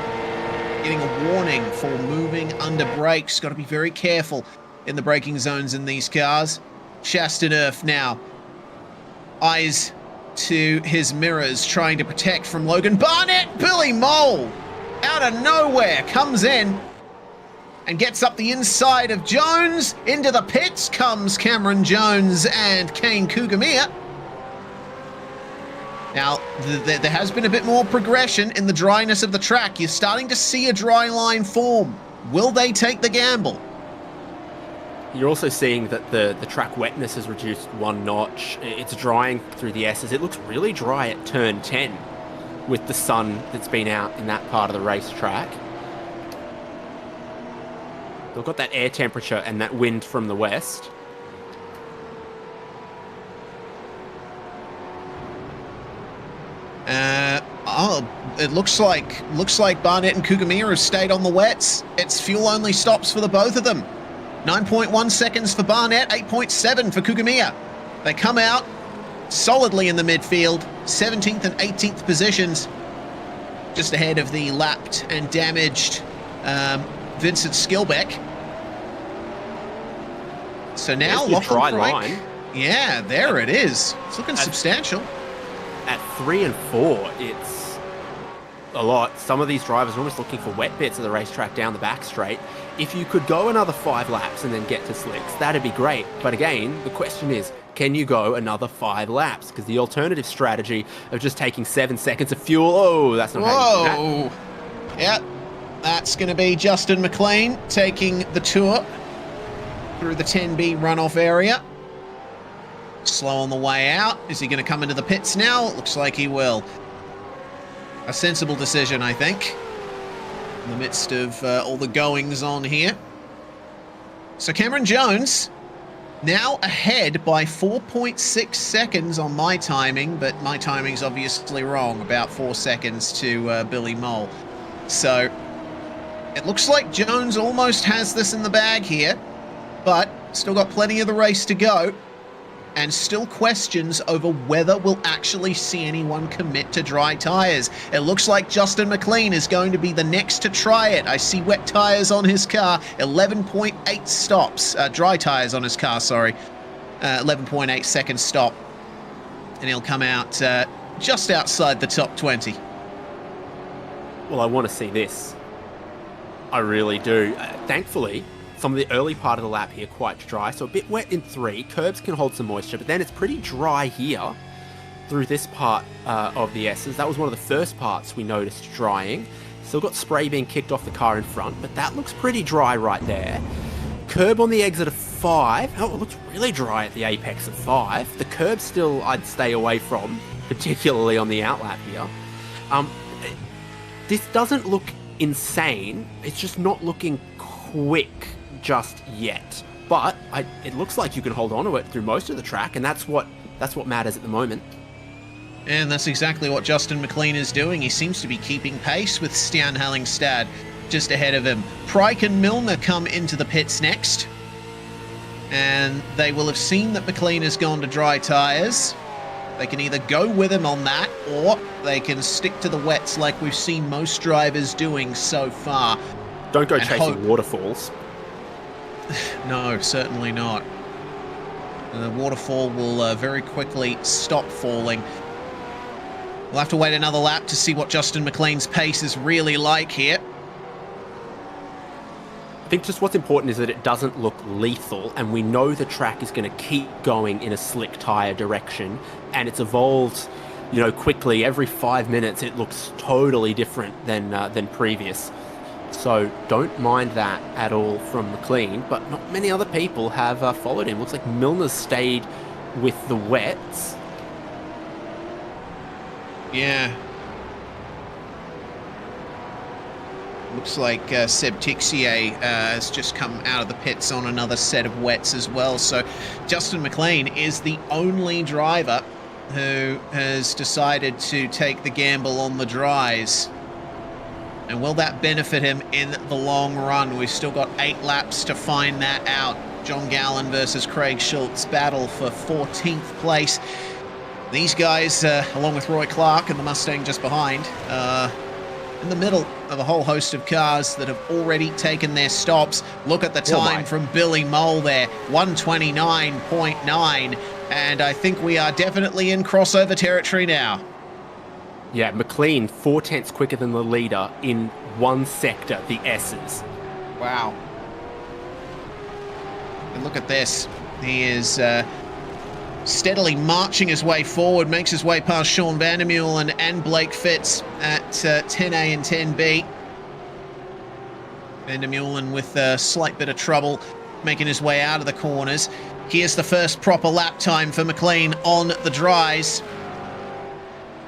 getting a warning for moving under brakes. Got to be very careful in the braking zones in these cars. Chastaneuf now. Eyes to his mirrors, trying to protect from Logan Barnett. Billy Mole, out of nowhere, comes in and gets up the inside of Jones. Into the pits comes Cameron Jones and Kane Kugamiya. Now, there has been a bit more progression in the dryness of the track. You're starting to see a dry line form. Will they take the gamble?
You're also seeing that the track wetness has reduced 1 notch. It's drying through the S's. It looks really dry at turn 10 with the sun that's been out in that part of the racetrack. They've got that air temperature and that wind from the west.
It looks like Barnett and Kugamiya have stayed on the wets. It's fuel-only stops for the both of them. 9.1 seconds for Barnett, 8.7 for Kugamiya. They come out solidly in the midfield, 17th and 18th positions, just ahead of the lapped and damaged Vincent Skilbeck. So now
Lachlan Pryke,
yeah, there it is. It's looking substantial.
At 3 and 4, it's a lot. Some of these drivers are almost looking for wet bits of the racetrack down the back straight. If you could go another 5 laps and then get to slicks, that'd be great. But again, the question is, can you go another 5 laps? Because the alternative strategy of just taking 7 seconds of fuel, oh, that's not how you do that.
Yeah, that's going to be Justin McLean taking the tour through the 10B runoff area. Slow on the way out. Is he going to come into the pits now? It looks like he will. A sensible decision, I think, in the midst of all the goings on here. So Cameron Jones now ahead by 4.6 seconds on my timing, but my timing's obviously wrong, about 4 seconds to Billy Mole. So it looks like Jones almost has this in the bag here, but still got plenty of the race to go. and still questions over whether we'll actually see anyone commit to dry tyres. It looks like Justin McLean is going to be the next to try it. I see wet tyres on his car, 11.8 stops, dry tyres on his car, sorry, 11.8 second stop. And he'll come out just outside the top 20.
Well, I want to see this. I really do. Thankfully, some of the early part of the lap here quite dry, so a bit wet in 3. Curbs can hold some moisture, but then it's pretty dry here through this part of the S's. That was one of the first parts we noticed drying. Still got spray being kicked off the car in front, but that looks pretty dry right there. Curb on the exit of 5. Oh, it looks really dry at the apex of 5. The curb still I'd stay away from, particularly on the outlap here. This doesn't look insane. It's just not looking quick just yet. But it looks like you can hold on to it through most of the track, and that's what matters at the moment.
And that's exactly what Justin McLean is doing. He seems to be keeping pace with Stian Hallingstad just ahead of him. Pryke and Milner come into the pits next. And they will have seen that McLean has gone to dry tyres. They can either go with him on that, or they can stick to the wets like we've seen most drivers doing so far.
Don't go chasing waterfalls.
No, certainly not. The waterfall will very quickly stop falling. We'll have to wait another lap to see what Justin McLean's pace is really like here.
I think just what's important is that it doesn't look lethal, and we know the track is going to keep going in a slick tyre direction, and it's evolved, quickly. Every 5 minutes it looks totally different than previous. So don't mind that at all from McLean, but not many other people have followed him. Looks like Milner's stayed with the wets.
Yeah. Looks like Seb Tixier has just come out of the pits on another set of wets as well. So Justin McLean is the only driver who has decided to take the gamble on the dries. And will that benefit him in the long run? We've still got 8 laps to find that out. John Gallen versus Craig Schultz battle for 14th place. These guys, along with Roy Clark and the Mustang just behind, in the middle of a whole host of cars that have already taken their stops. Look at the time from Billy Mole there, 129.9. And I think we are definitely in crossover territory now.
Yeah, McLean 0.4 quicker than the leader in one sector, the S's.
Wow. And look at this. He is steadily marching his way forward, makes his way past Sean Vandermeulen and Blake Fitz at 10A and 10B. Vandermeulen with a slight bit of trouble making his way out of the corners. Here's the first proper lap time for McLean on the dries.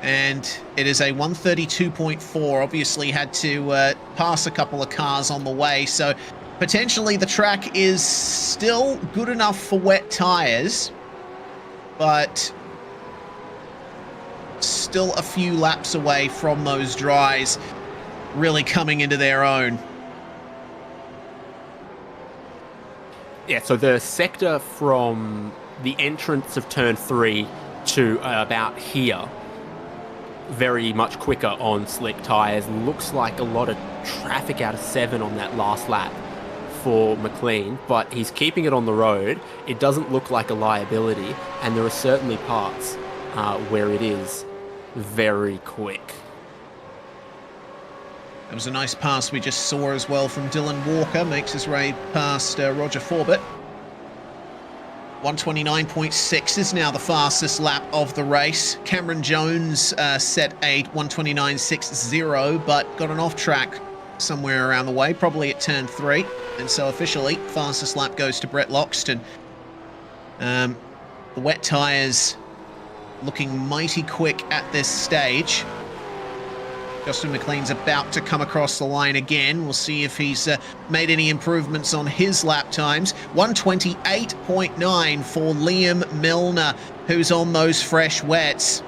And it is a 132.4. Obviously had to pass a couple of cars on the way. So potentially the track is still good enough for wet tyres, but still a few laps away from those dries really coming into their own.
Yeah, so the sector from the entrance of turn 3 to about here, very much quicker on slick tyres. Looks like a lot of traffic out of 7 on that last lap for McLean, but he's keeping it on the road. It doesn't look like a liability, and there are certainly parts where it is very quick.
That was a nice pass we just saw as well from Dylan Walker. Makes his way past Roger Forbett. 129.6 is now the fastest lap of the race. Cameron Jones set a 129.60, but got an off track somewhere around the way, probably at turn 3. And so officially, fastest lap goes to Brett Loxton. The wet tyres looking mighty quick at this stage. Justin McLean's about to come across the line again. We'll see if he's made any improvements on his lap times. 128.9 for Liam Milner, who's on those fresh wets.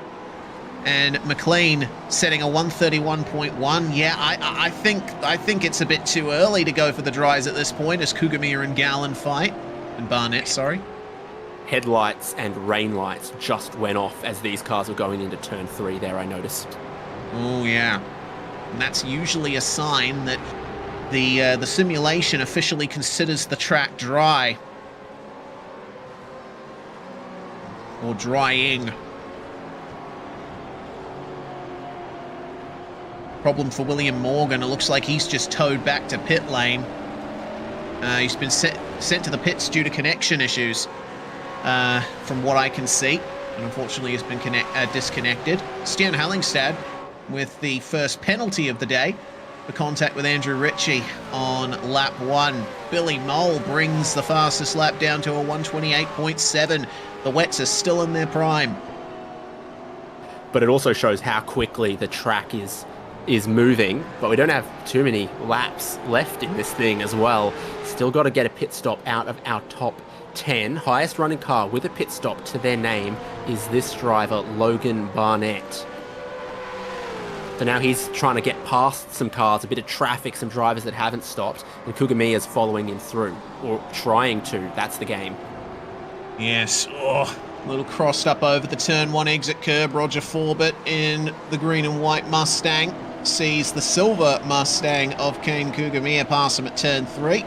And McLean setting a 131.1. Yeah, I think it's a bit too early to go for the dries at this point as Cougarmere and Gallen fight. And Barnett, sorry.
headlights and rain lights just went off as these cars were going into turn 3 there, I noticed.
Oh, yeah. And that's usually a sign that the simulation officially considers the track dry. Or drying. Problem for William Morgan. It looks like he's just towed back to pit lane. He's been sent to the pits due to connection issues, from what I can see. And unfortunately has been disconnected. Stian Hallingstad with the first penalty of the day for contact with Andrew Ritchie on lap 1. Billy Mole brings the fastest lap down to a 128.7. The wets are still in their prime.
But it also shows how quickly the track is moving, but we don't have too many laps left in this thing as well. Still got to get a pit stop out of our top 10. Highest running car with a pit stop to their name is this driver, Logan Barnett. So now he's trying to get past some cars, a bit of traffic, some drivers that haven't stopped, and Kugamiya's following him through, or trying to. That's the game.
Yes. Oh, a little crossed up over the turn 1 exit curb. Roger Forbett in the green and white Mustang sees the silver Mustang of Kane Kugamiya pass him at turn 3.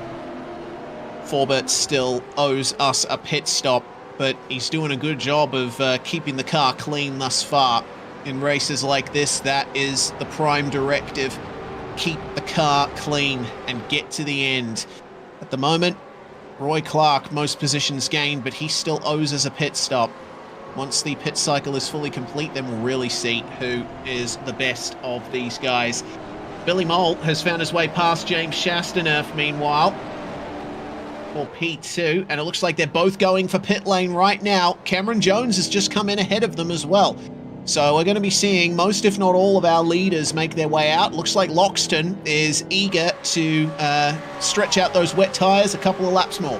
Forbett still owes us a pit stop, but he's doing a good job of keeping the car clean thus far. In races like this, that is the prime directive. Keep the car clean and get to the end. At the moment, Roy Clark, most positions gained, but he still owes us a pit stop. Once the pit cycle is fully complete, then we'll really see who is the best of these guys. Billy Mole has found his way past James Chastaneuf, meanwhile, for P2, and it looks like they're both going for pit lane right now. Cameron Jones has just come in ahead of them as well. So we're going to be seeing most, if not all, of our leaders make their way out. Looks like Loxton is eager to stretch out those wet tyres a couple of laps more.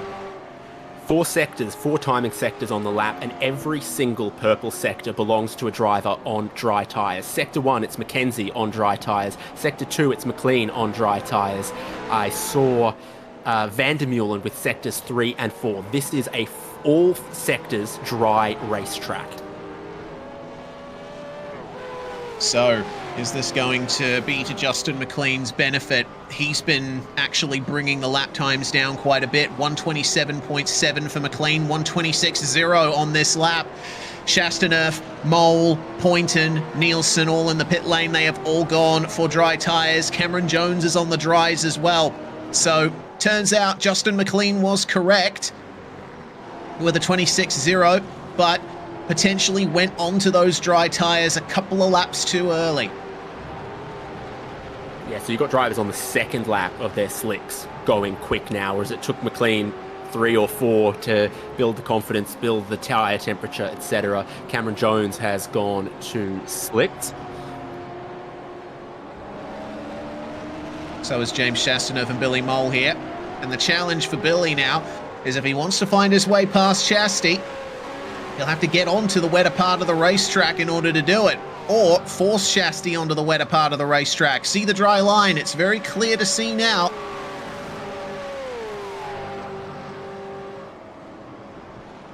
4 sectors, 4 timing sectors on the lap, and every single purple sector belongs to a driver on dry tyres. Sector 1, it's Mackenzie on dry tyres. Sector 2, it's McLean on dry tyres. I saw Vandermeulen with sectors 3 and 4. This is a all sectors dry racetrack. So, is this going to be to Justin McLean's benefit? He's been actually bringing the lap times down quite a bit. 127.7 for McLean, 126.0 on this lap. Chastaneuf, Mole, Poynton, Nielsen all in the pit lane. They have all gone for dry tyres. Cameron Jones is on the dries as well. So, turns out Justin McLean was correct with a 26.0, but potentially went onto those dry tyres a couple of laps too early. Yeah, so you've got drivers on the second lap of their slicks going quick now, whereas it took McLean 3 or 4 to build the confidence, build the tyre temperature, etc. Cameron Jones has gone to slicks. So is James Chastaneuf and Billy Mole here. And the challenge for Billy now is if he wants to find his way past Chasty, he'll have to get onto the wetter part of the racetrack in order to do it, or force Chasty onto the wetter part of the racetrack. See the dry line, it's very clear to see now.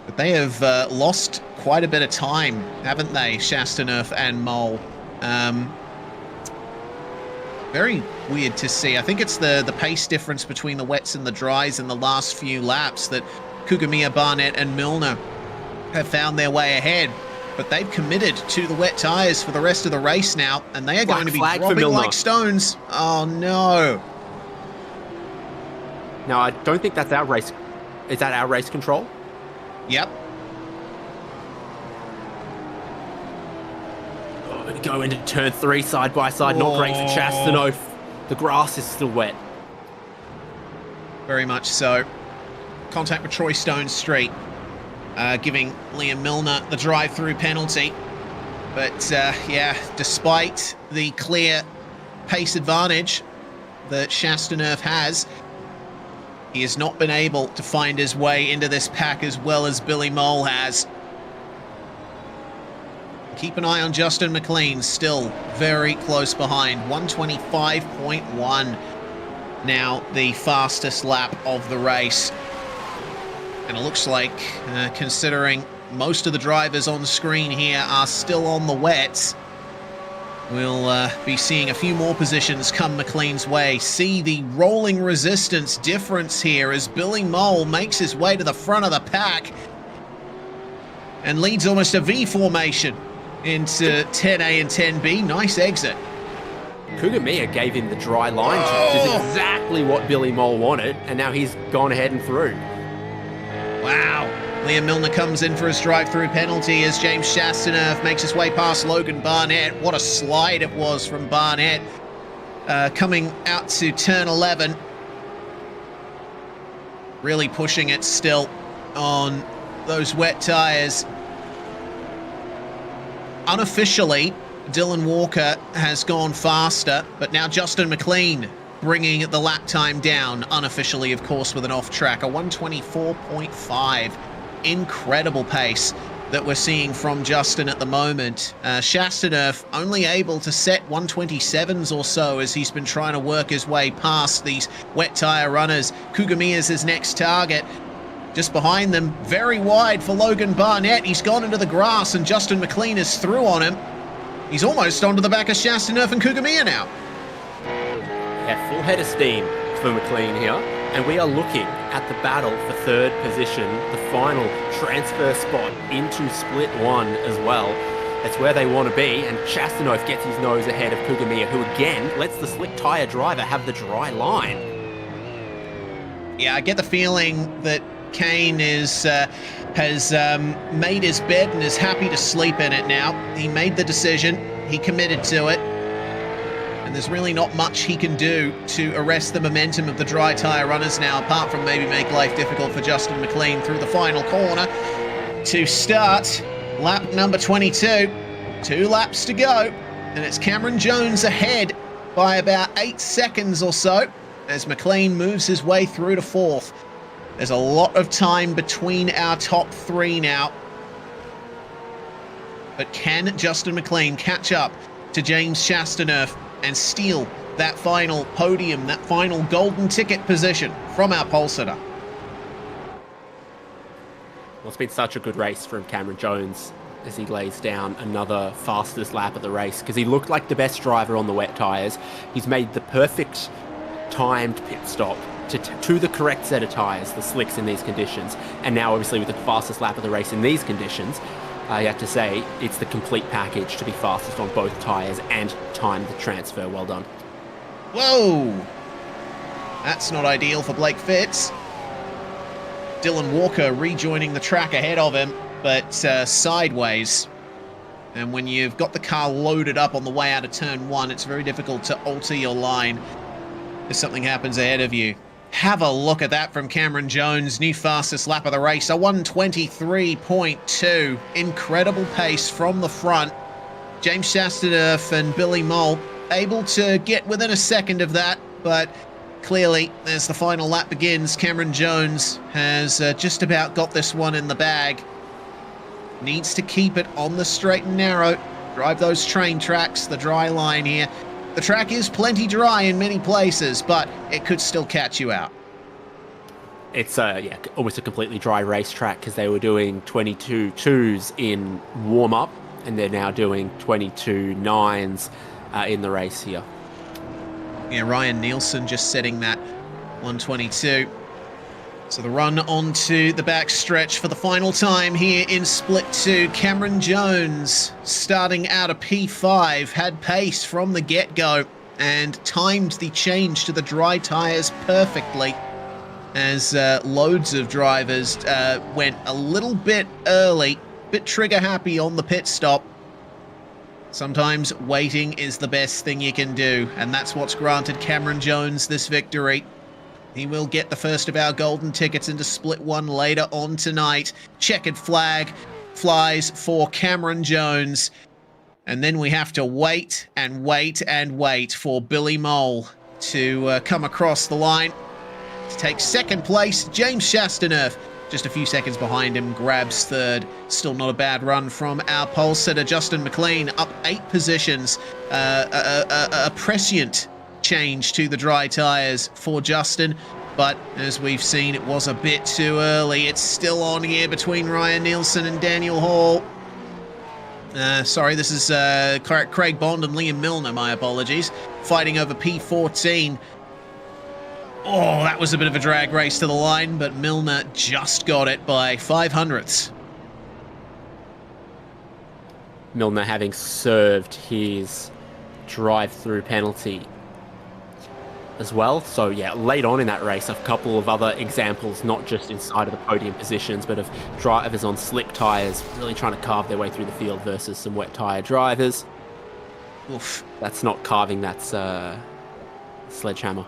But they have lost quite a bit of time, haven't they, Chastaneuf and Mole? Very weird to see. I think it's the pace difference between the wets and the dries in the last few laps that Kugamiya, Barnett and Milner have found their way ahead, but they've committed to the wet tyres for the rest of the race now, and they are going to be dropping like stones. Oh no. No, I don't think that's our race. Is that our race control? Yep. Oh, we're going to go into turn 3 side by side. Not great for Chastaneuf. The grass is still wet. Very much so. Contact with Troy Stone Street. Giving Liam Milner the drive-through penalty. But, yeah, despite the clear pace advantage that Chastaneuf has, he has not been able to find his way into this pack as well as Billy Mole has. Keep an eye on Justin McLean, still very close behind. 125.1. Now the fastest lap of the race.
And it looks like, considering most of the drivers on screen here are still on the wets, we'll be seeing a few more positions come McLean's way. See the rolling resistance difference here as Billy Mole makes his way to the front of the pack and leads almost a V formation into 10A and 10B. Nice exit.
Kugamiya gave him the dry line, which is exactly what Billy Mole wanted, and now he's gone ahead and through.
Wow. Liam Milner comes in for his drive-through penalty as James Chastaneuf makes his way past Logan Barnett. What a slide it was from Barnett coming out to turn 11. Really pushing it still on those wet tyres. Unofficially, Dylan Walker has gone faster, but now Justin McLean bringing the lap time down, unofficially, of course, with an off-track, a 124.5. Incredible pace that we're seeing from Justin at the moment. Chastaneuf only able to set 127s or so as he's been trying to work his way past these wet tyre runners. Kugamiya's his next target. Just behind them, very wide for Logan Barnett. He's gone into the grass and Justin McLean is through on him. He's almost onto the back of Chastaneuf and Kugamiya now.
Yeah, full head of steam for McLean here. And we are looking at the battle for third position, the final transfer spot into split one as well. That's where they want to be, and Chastaneuf gets his nose ahead of Kugamiya, who again lets the slick tyre driver have the dry line.
Yeah, I get the feeling that Kane has made his bed and is happy to sleep in it now. He made the decision, he committed to it, and there's really not much he can do to arrest the momentum of the dry tyre runners now, apart from maybe make life difficult for Justin McLean through the final corner to start lap number 22. 2 laps to go, and it's Cameron Jones ahead by about 8 seconds or so as McLean moves his way through to 4th. There's a lot of time between our top 3 now. But can Justin McLean catch up to James Chastaneuf and steal that final podium, that final golden ticket position from our pole sitter?
Well, it's been such a good race from Cameron Jones as he lays down another fastest lap of the race, because he looked like the best driver on the wet tyres. He's made the perfect timed pit stop to the correct set of tyres, the slicks in these conditions, and now obviously with the fastest lap of the race in these conditions, you have to say it's the complete package to be fastest on both tyres and time the transfer. Well done.
Whoa! That's not ideal for Blake Fitz. Dylan Walker rejoining the track ahead of him, but sideways. And when you've got the car loaded up on the way out of turn 1, it's very difficult to alter your line if something happens ahead of you. Have a look at that from Cameron Jones, new fastest lap of the race, a 123.2. Incredible pace from the front. James Chastaneuf and Billy Mole able to get within a second of that, but clearly, as the final lap begins, Cameron Jones has just about got this one in the bag. Needs to keep it on the straight and narrow, drive those train tracks, the dry line here. The track is plenty dry in many places, but it could still catch you out.
It's almost a completely dry racetrack, because they were doing 22.2s in warm-up, and they're now doing 22.9s in the race here.
Yeah, Ryan Nielsen just setting that 122. So the run onto the back stretch for the final time here in Split 2. Cameron Jones, starting out of P5, had pace from the get-go and timed the change to the dry tyres perfectly, as loads of drivers went a little bit early, bit trigger-happy on the pit stop. Sometimes waiting is the best thing you can do, and that's what's granted Cameron Jones this victory. He will get the first of our golden tickets into Split 1 later on tonight. Checkered flag flies for Cameron Jones. And then we have to wait and wait and wait for Billy Mole to come across the line. To take second place, James Chastaneuf, just a few seconds behind him, grabs third. Still not a bad run from our pole sitter, Justin McLean, up 8 positions. A prescient change to the dry tyres for Justin. But as we've seen, it was a bit too early. It's still on here between Ryan Nielsen and Daniel Hall. Sorry, this is Craig Bond and Liam Milner, my apologies. Fighting over P14. Oh, that was a bit of a drag race to the line, but Milner just got it by 500ths.
Milner having served his drive-through penalty as well. So yeah, late on in that race, a couple of other examples, not just inside of the podium positions, but of drivers on slick tyres really trying to carve their way through the field versus some wet tyre drivers.
Oof.
That's not carving, that's sledgehammer.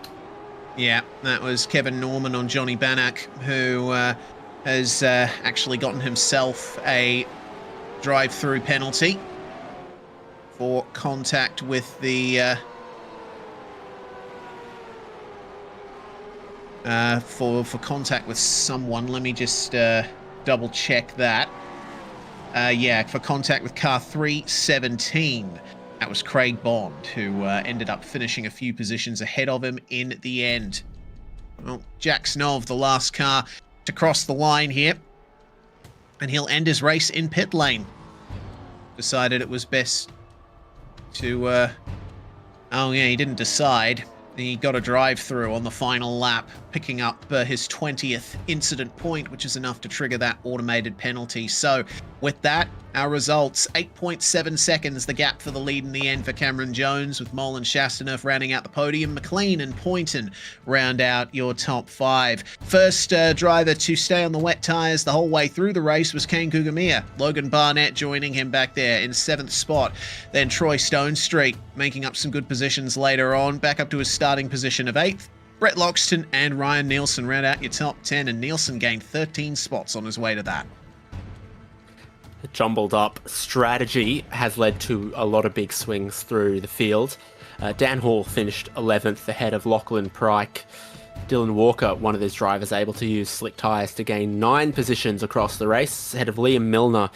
Yeah, that was Kevin Norman on Johnny Bannock, who has actually gotten himself a drive-through penalty for contact with the for contact with someone. Let me just double check that. Yeah, for contact with car 317. That was Craig Bond, who ended up finishing a few positions ahead of him in the end. Well, Jack Snov, the last car to cross the line here, and he'll end his race in pit lane. Decided it was best to oh yeah, he didn't decide. He got a drive-through on the final lap, picking up his 20th incident point, which is enough to trigger that automated penalty. So with that, our results, 8.7 seconds, the gap for the lead in the end for Cameron Jones, with Mole and Chastaneuf rounding out the podium. McLean and Poynton round out your top 5. First driver to stay on the wet tyres the whole way through the race was Kane Gugamiya. Logan Barnett joining him back there in 7th spot. Then Troy Stonestreet making up some good positions later on, back up to his starting position of 8th. Brett Loxton and Ryan Nielsen round out your top 10, and Nielsen gained 13 spots on his way to that.
The jumbled up strategy has led to a lot of big swings through the field. Dan Hall finished 11th ahead of Lachlan Pryke. Dylan Walker, one of those drivers, able to use slick tyres to gain 9 positions across the race, ahead of Liam Milner,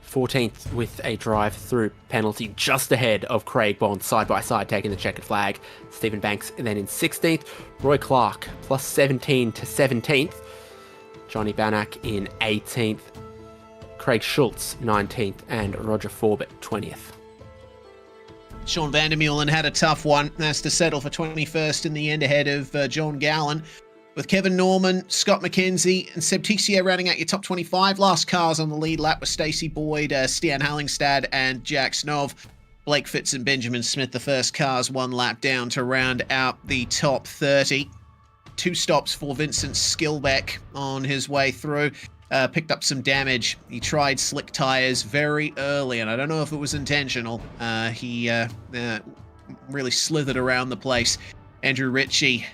14th with a drive-through penalty, just ahead of Craig Bond, side by side, taking the checkered flag. Stephen Banks then in 16th. Roy Clark plus 17 to 17th. Johnny Bannock in 18th. Craig Schultz 19th, and Roger Forbett 20th.
Sean Vandermeulen had a tough one. Has to settle for 21st in the end ahead of John Gallen. With Kevin Norman, Scott McKenzie, and Seb Tixier rounding out your top 25. Last cars on the lead lap were Stacey Boyd, Stian Hallingstad, and Jack Snov. Blake Fitz and Benjamin Smith, the first cars, one lap down to round out the top 30. 2 stops for Vincent Skilbeck on his way through. Picked up some damage. He tried slick tyres very early, and I don't know if it was intentional. He really slithered around the place. Andrew Ritchie,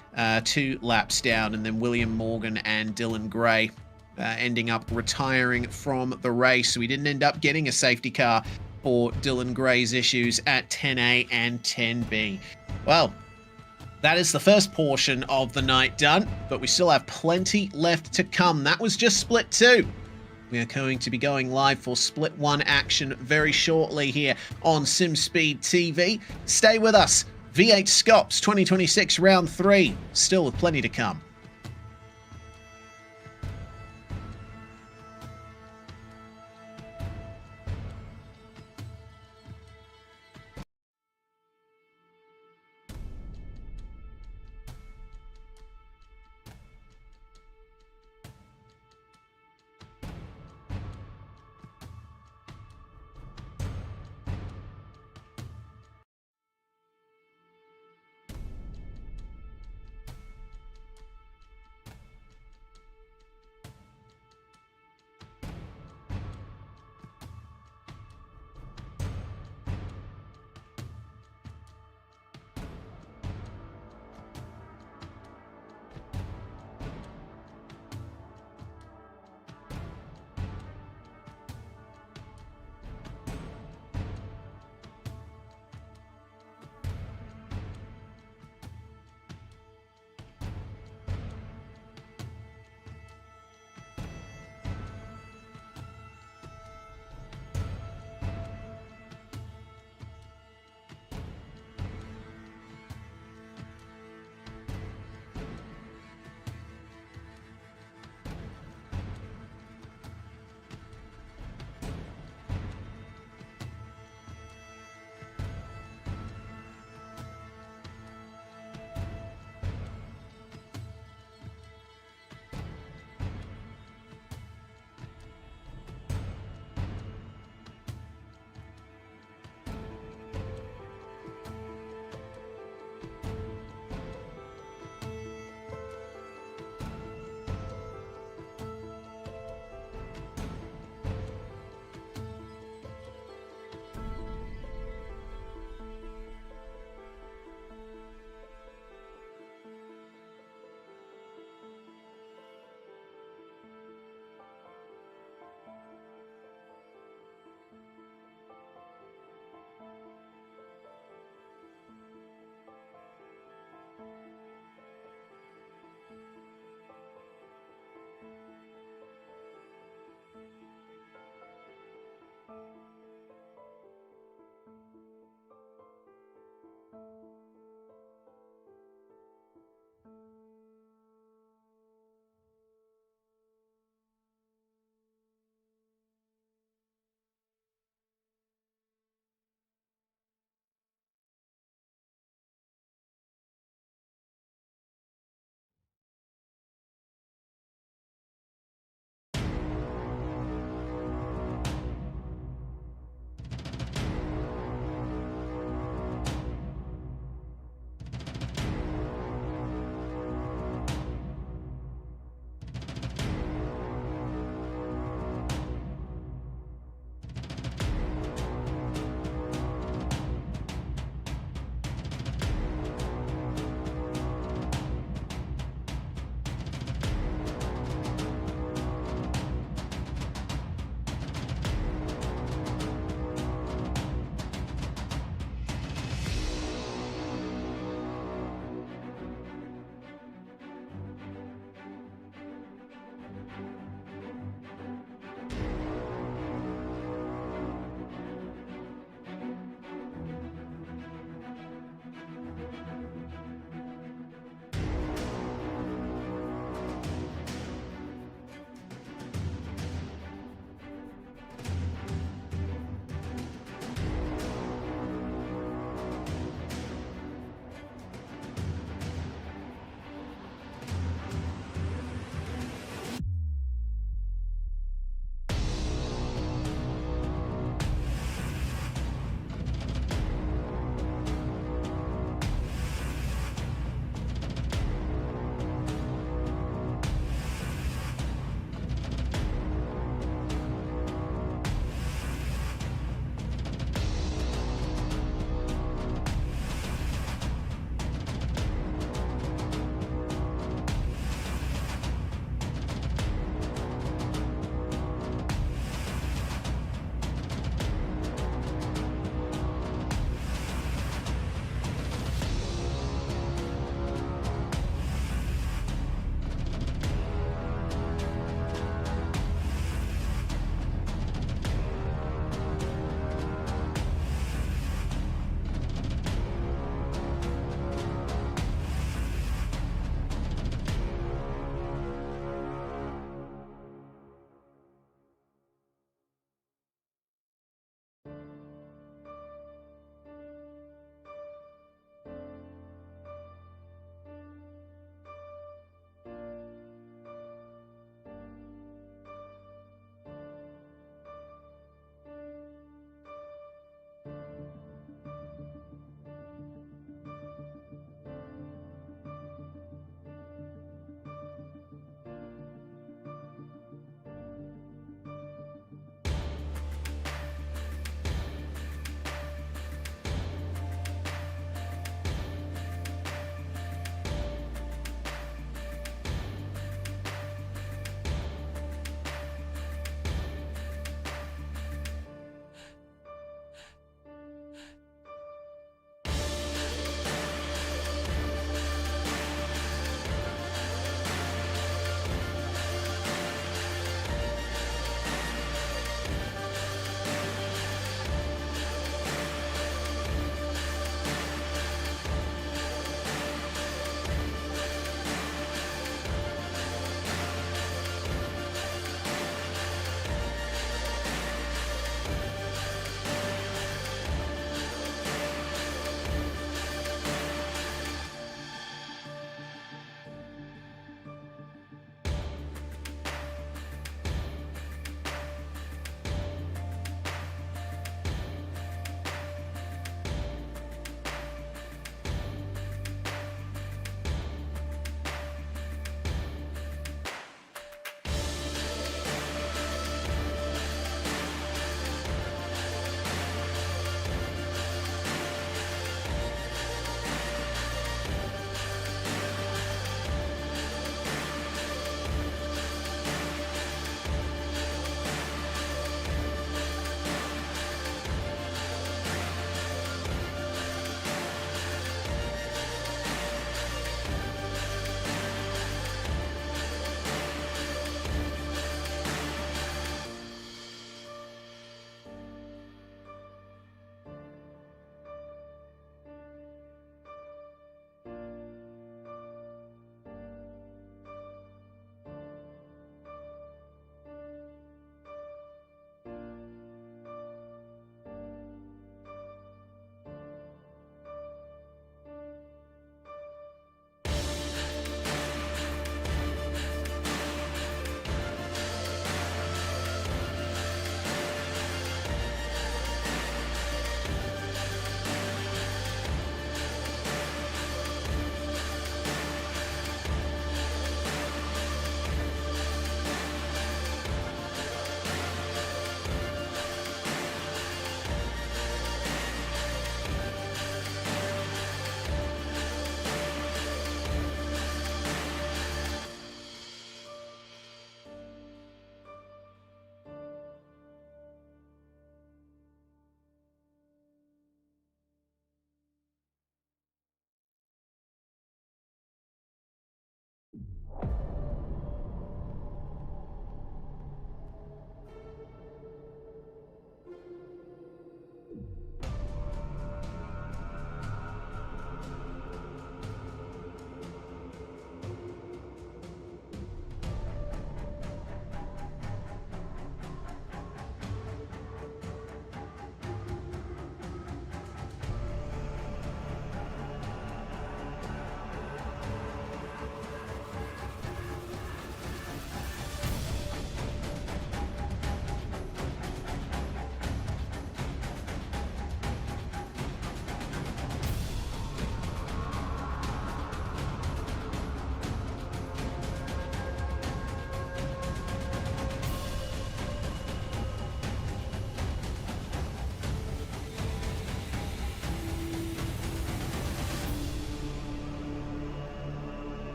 2 laps down, and then William Morgan and Dylan Gray ending up retiring from the race. So we didn't end up getting a safety car for Dylan Gray's issues at 10A and 10B. Well, that is the first portion of the night done, but we still have plenty left to come. That was just Split 2. We are going to be going live for Split 1 action very shortly here on SimSpeed TV. Stay with us. V8SCOPS 2026 Round 3, still with plenty to come.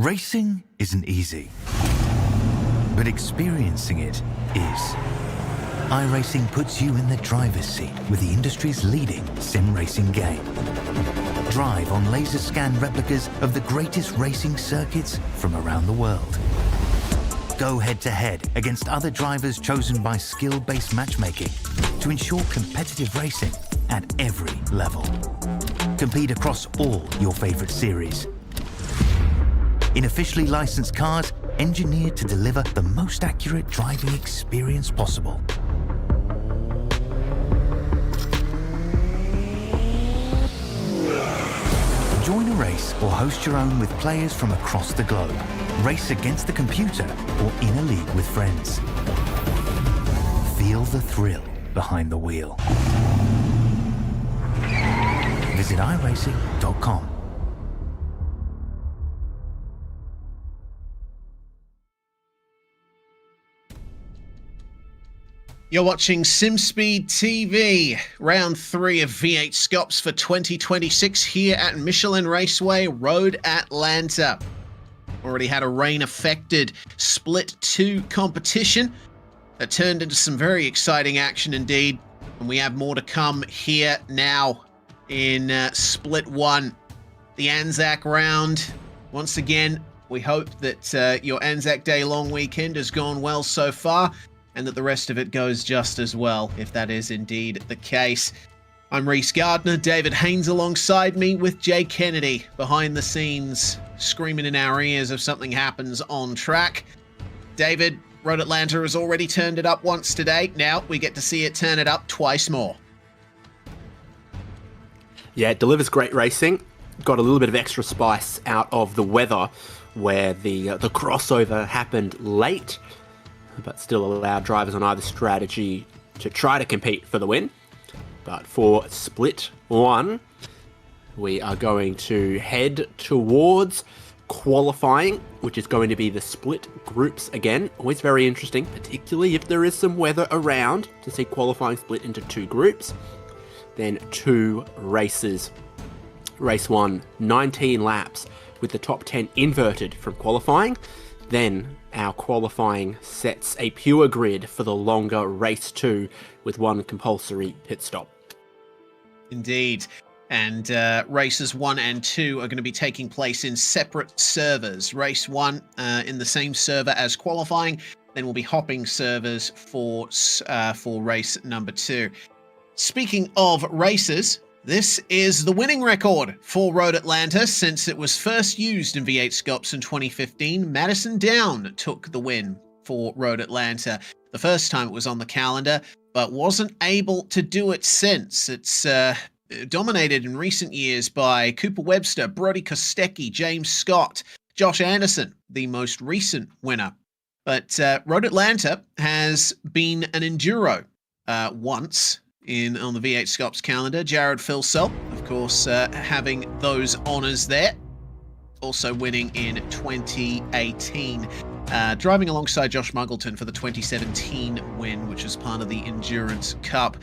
Racing isn't easy, but experiencing it is. iRacing puts you in the driver's seat with the industry's leading sim racing game. Drive on laser scan replicas of the greatest racing circuits from around the world. Go head to head against other drivers chosen by skill-based matchmaking to ensure competitive racing at every level. Compete across all your favorite series. In officially licensed cars, engineered to deliver the most accurate driving experience possible. Join a race or host your own with players from across the globe. Race against the computer or in a league with friends. Feel the thrill behind the wheel. Visit iRacing.com.
You're watching SimSpeed TV, round 3 of V8SCOPS for 2026 here at Michelin Raceway, Road Atlanta. Already had a rain-affected Split 2 competition that turned into some very exciting action indeed. And we have more to come here now in Split 1. The Anzac round. Once again, we hope that your Anzac Day long weekend has gone well so far, and that the rest of it goes just as well, if that is indeed the case. I'm Reese Gardner, David Haynes alongside me with Jay Kennedy behind the scenes, screaming in our ears if something happens on track. David, Road Atlanta has already turned it up once today. Now we get to see it turn it up twice more.
Yeah, it delivers great racing. Got a little bit of extra spice out of the weather where the crossover happened late, but still allowed drivers on either strategy to try to compete for the win. But for Split 1, we are going to head towards qualifying, which is going to be the split groups again. Always very interesting, particularly if there is some weather around, to see qualifying split into 2 groups. Then 2 races. Race 1, 19 laps with the top 10 inverted from qualifying. Then our qualifying sets a pure grid for the longer race 2 with 1 compulsory pit stop.
Indeed. And races 1 and 2 are going to be taking place in separate servers. Race 1 in the same server as qualifying, then we'll be hopping servers for race number 2. Speaking of races, this is the winning record for Road Atlanta since it was first used in V8SCOPS in 2015. Madison Down took the win for Road Atlanta the first time it was on the calendar, but wasn't able to do it since. It's dominated in recent years by Cooper Webster, Brody Kostecki, James Scott, Josh Anderson, the most recent winner. But Road Atlanta has been an enduro once on the V8SCOPS calendar. Jared Filsell, of course, having those honours there. Also winning in 2018. Driving alongside Josh Muggleton for the 2017 win, which was part of the Endurance Cup.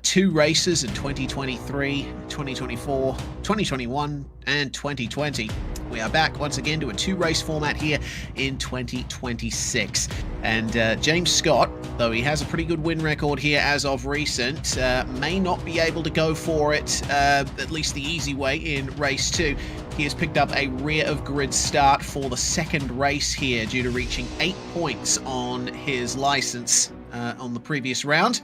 2 races in 2023, 2024, 2021, and 2020. We are back once again to a 2-race format here in 2026. And James Scott, though he has a pretty good win record here as of recent, may not be able to go for it, at least the easy way, in race 2. He has picked up a rear of grid start for the second race here due to reaching 8 points on his license on the previous round.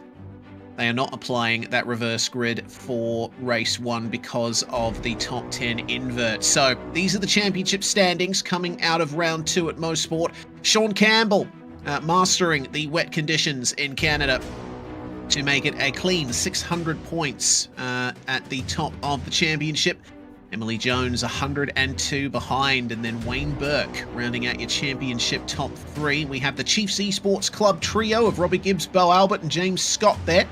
They are not applying that reverse grid for race 1 because of the top 10 invert. So these are the championship standings coming out of round 2 at Mosport. Sean Campbell mastering the wet conditions in Canada to make it a clean 600 points at the top of the championship. Emily Jones 102 behind, and then Wayne Burke rounding out your championship top 3. We have the Chiefs Esports Club trio of Robbie Gibbs, Bo Albert, and James Scott there.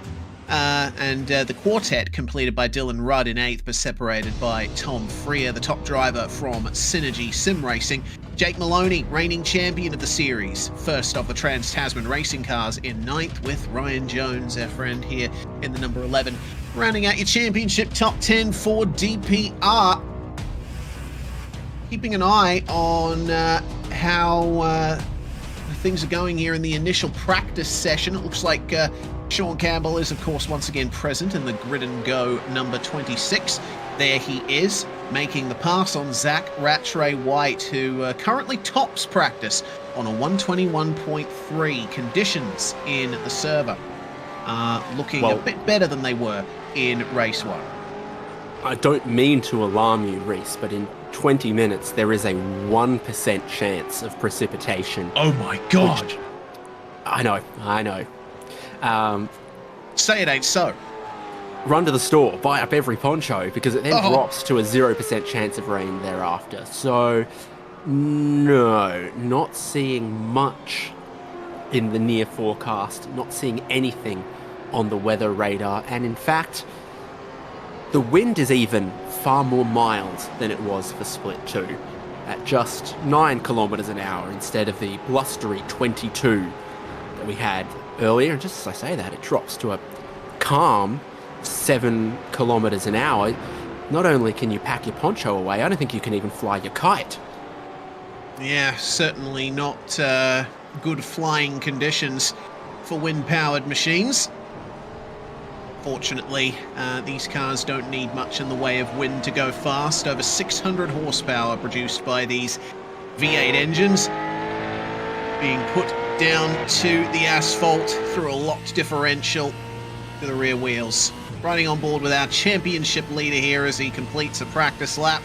And the quartet completed by Dylan Rudd in 8th, but separated by Tom Freer, the top driver from Synergy Sim Racing. Jake Maloney, reigning champion of the series, first of the Trans-Tasman racing cars in 9th, with Ryan Jones, our friend here, in the number 11. Rounding out your championship top 10 for DPR. keeping an eye on how things are going here in the initial practice session. It looks like Sean Campbell is, of course, once again present in the grid and go number 26. There he is, making the pass on Zach Rattray White, who currently tops practice on a 121.3. Conditions in the server looking a bit better than they were in race 1.
I don't mean to alarm you, Reese, but in 20 minutes there is a 1% chance of precipitation.
Oh my god!
Which, I know.
Say it ain't so.
Run to the store, buy up every poncho, because it then drops to a 0% chance of rain thereafter. So, no, not seeing much in the near forecast, not seeing anything on the weather radar, and in fact, the wind is even far more mild than it was for Split 2, at just 9 kilometers an hour instead of the blustery 22 that we had earlier. And just as I say that, it drops to a calm 7 kilometers an hour. Not only can you pack your poncho away, I don't think you can even fly your kite.
Yeah, certainly not good flying conditions for wind-powered machines. Fortunately, these cars don't need much in the way of wind to go fast. Over 600 horsepower produced by these V8 engines, being put down to the asphalt through a locked differential to the rear wheels. Riding on board with our championship leader here as he completes a practice lap.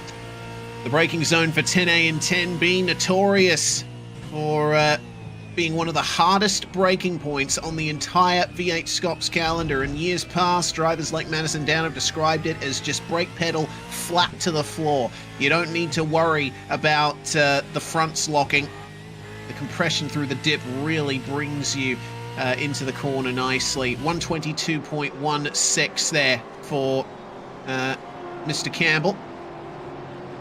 The braking zone for 10A and 10B, notorious for being one of the hardest braking points on the entire V8SCOPS calendar. In years past, drivers like Madison Down have described it as just brake pedal flat to the floor. You don't need to worry about the fronts locking. The compression through the dip really brings you into the corner nicely. 122.16 there for Mr. Campbell.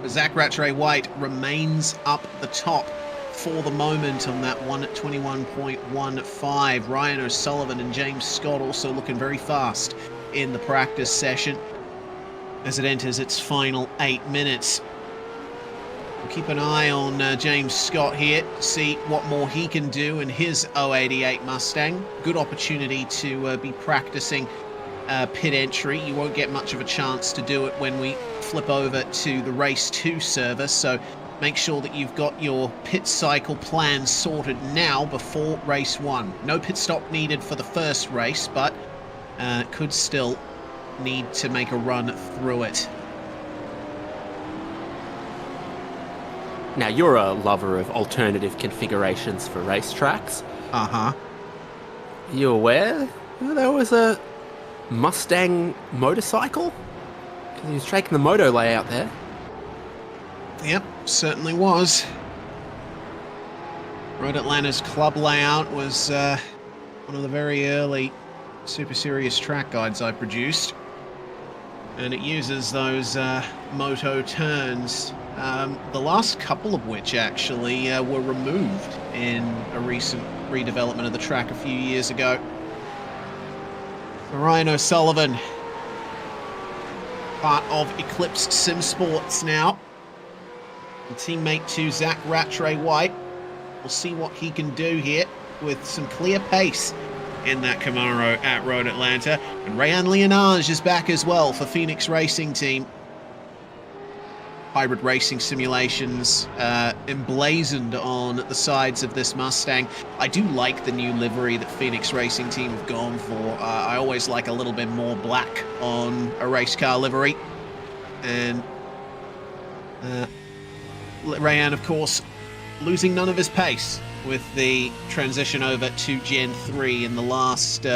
Zach Rattray White remains up the top for the moment on that 121.15. Ryan O'Sullivan and James Scott also looking very fast in the practice session as it enters its final 8 minutes. We'll keep an eye on James Scott here, see what more he can do in his 088 Mustang. Good opportunity to be practicing pit entry. You won't get much of a chance to do it when we flip over to the Race 2 server, so make sure that you've got your pit cycle plan sorted now before Race 1. No pit stop needed for the first race, but could still need to make a run through it.
Now, you're a lover of alternative configurations for racetracks.
Uh-huh.
You aware there was a Mustang motorcycle? Because he was taking the moto layout there.
Yep, certainly was. Road Atlanta's club layout was one of the very early Super Serious track guides I produced. And it uses those moto turns, the last couple of which actually were removed in a recent redevelopment of the track a few years ago. Ryan O'Sullivan, part of Eclipse Sim Sports now. And teammate to Zach Rattray White. We'll see what he can do here with some clear pace in that Camaro at Road Atlanta. And Rayan Leonage is back as well for Phoenix Racing Team. Hybrid racing simulations emblazoned on the sides of this Mustang. I do like the new livery that Phoenix Racing Team have gone for. I always like a little bit more black on a race car livery. And Rayan, of course, losing none of his pace with the transition over to Gen 3 in the last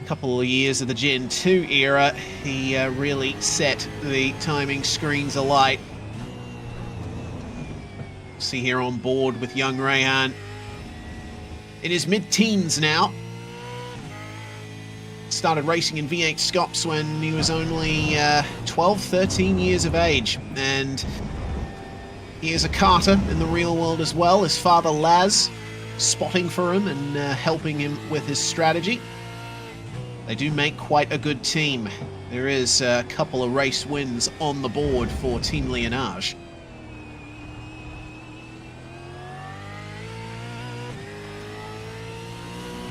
couple of years of the Gen 2 era. He really set the timing screens alight. See here on board with young Rayan in his mid-teens now. Started racing in V8SCOPS when he was only 12, 13 years of age, and he is a karter in the real world as well. His father Laz spotting for him and helping him with his strategy. They do make quite a good team. There is a couple of race wins on the board for Team Lienage.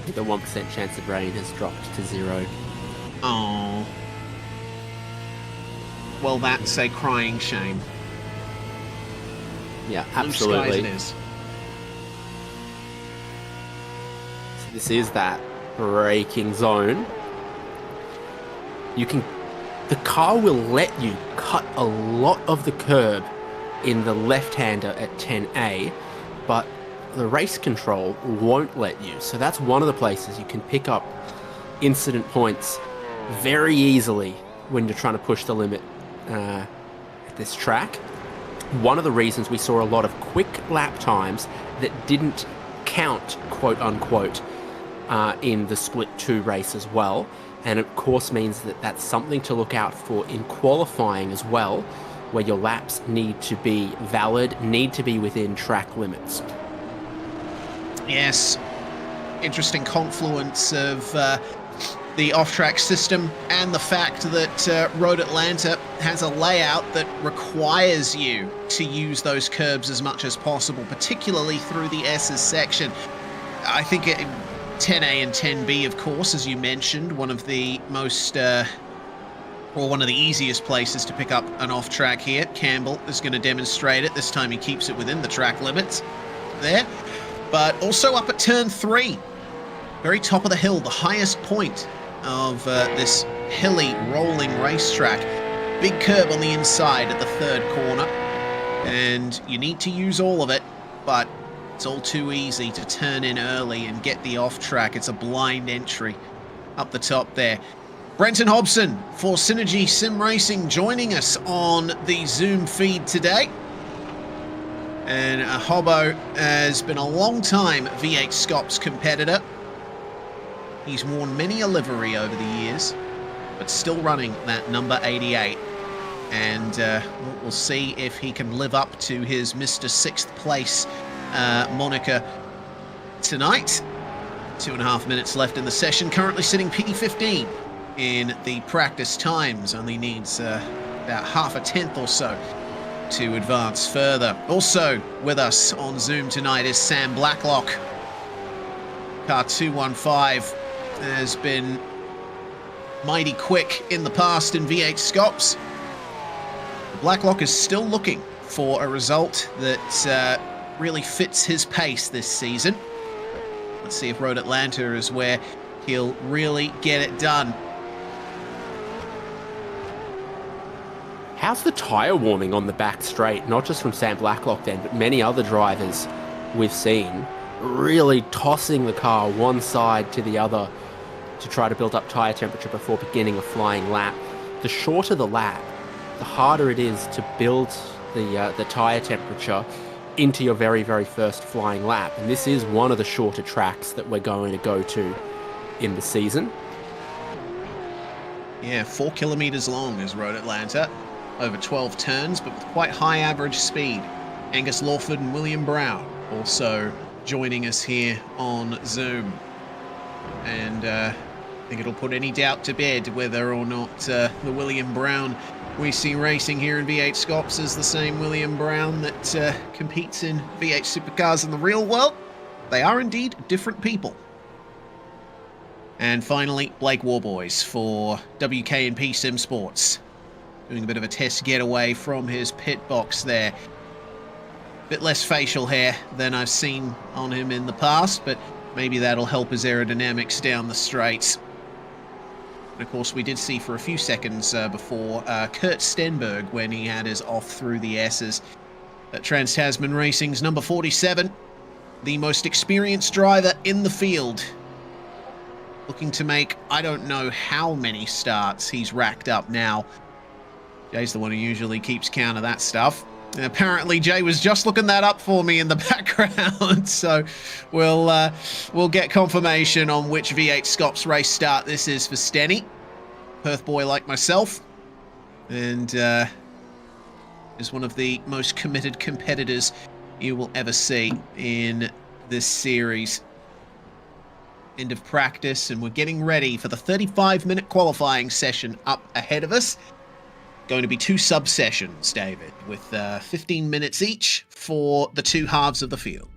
The 1% chance of rain has dropped to 0.
Oh. Well, that's a crying shame.
Yeah,
Blue skies it
absolutely.
is.
So this is that braking zone. The car will let you cut a lot of the curb in the left-hander at 10A, but the race control won't let you. So that's one of the places you can pick up incident points very easily when you're trying to push the limit at this track. One of the reasons we saw a lot of quick lap times that didn't count, quote unquote, in the split 2 race as well. And of course means that that's something to look out for in qualifying as well, where your laps need to be valid, need to be within track limits.
Yes. Interesting confluence of the off-track system and the fact that Road Atlanta has a layout that requires you to use those curbs as much as possible, particularly through the S's section. I think 10A and 10B, of course, as you mentioned, one of the most, or one of the easiest places to pick up an off-track here. Campbell is going to demonstrate it. This time he keeps it within the track limits there. But also up at turn 3, very top of the hill, the highest point of this hilly, rolling racetrack. Big curb on the inside at the 3rd corner, and you need to use all of it, but it's all too easy to turn in early and get the off-track. It's a blind entry up the top there. Brenton Hobson for Synergy Sim Racing joining us on the Zoom feed today. And Hobbo has been a long-time V8SCOPS competitor. He's worn many a livery over the years, but still running that number 88. And we'll see if he can live up to his Mr. 6th place moniker tonight. 2.5 minutes left in the session. Currently sitting P15 in the practice times. Only needs about half a tenth or so to advance further. Also with us on Zoom tonight is Sam Blacklock. Car 215 has been mighty quick in the past in V8SCOPS. Blacklock is still looking for a result that really fits his pace this season. Let's see if Road Atlanta is where he'll really get it done.
How's the tyre warming on the back straight? Not just from Sam Blacklock then, but many other drivers we've seen really tossing the car one side to the other to try to build up tyre temperature before beginning a flying lap. The shorter the lap, the harder it is to build the tyre temperature into your very, very first flying lap. And this is one of the shorter tracks that we're going to go to in the season.
Yeah, 4 kilometers long is Road Atlanta. Over 12 turns, but with quite high average speed. Angus Lawford and William Brown also joining us here on Zoom. And I think it'll put any doubt to bed whether or not the William Brown we see racing here in V8SCOPS is the same William Brown that competes in V8 Supercars in the real world. They are indeed different people. And finally, Blake Warboys for WK&P Sim Sports. Doing a bit of a test getaway from his pit box there. Bit less facial hair than I've seen on him in the past, but maybe that'll help his aerodynamics down the straights. And of course, we did see for a few seconds before Kurt Stenberg when he had his off through the S's. At Trans-Tasman Racing's number 47, the most experienced driver in the field. Looking to make, I don't know how many starts he's racked up now. Jay's the one who usually keeps count of that stuff. And apparently Jay was just looking that up for me in the background, so we'll get confirmation on which V8SCOPS race start this is for Stenny, Perth boy like myself, and is one of the most committed competitors you will ever see in this series. end of practice, and we're getting ready for the 35-minute qualifying session up ahead of us. Going to be 2 sub-sessions, David, with 15 minutes each for the 2 halves of the field.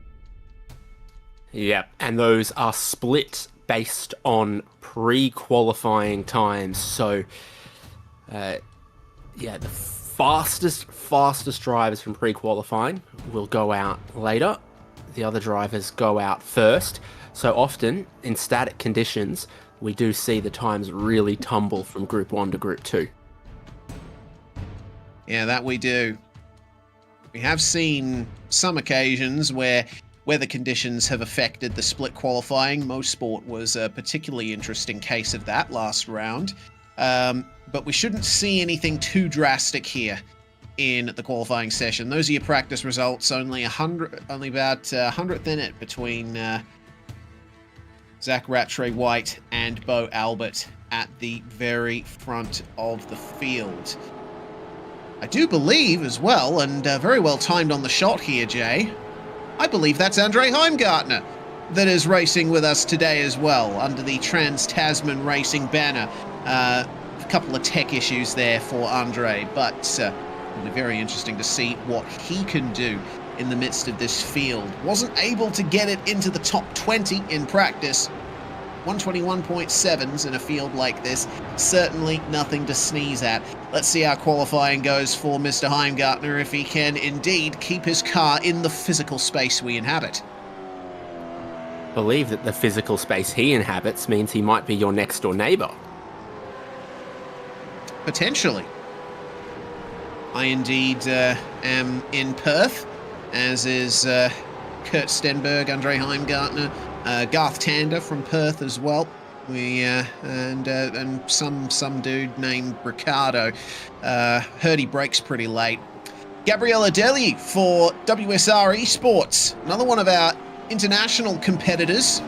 Yeah, and those are split based on pre-qualifying times. So, the fastest drivers from pre-qualifying will go out later. The other drivers go out first. So often, in static conditions, we do see the times really tumble from Group 1 to Group 2.
Yeah, that we do. We have seen some occasions where weather conditions have affected the split qualifying. Mosport was a particularly interesting case of that last round. But we shouldn't see anything too drastic here in the qualifying session. Those are your practice results. Only about 100th in it between Zach Rattray-White and Bo Albert at the very front of the field. I do believe as well, and very well timed on the shot here, Jay, I believe that's Andre Heimgartner that is racing with us today as well, under the Trans-Tasman Racing banner. A couple of tech issues there for Andre, but it'll be very interesting to see what he can do in the midst of this field. Wasn't able to get it into the top 20 in practice. 121.7s in a field like this, certainly nothing to sneeze at. Let's see how qualifying goes for Mr. Heimgartner, if he can indeed keep his car in the physical space we inhabit.
Believe that the physical space he inhabits means he might be your next door neighbour.
Potentially. I indeed am in Perth, as is Kurt Stenberg, Andre Heimgartner, Garth Tander from Perth as well. And some dude named Ricardo. Heard he breaks pretty late. Gabriel Adeli for WSR Esports, another one of our international competitors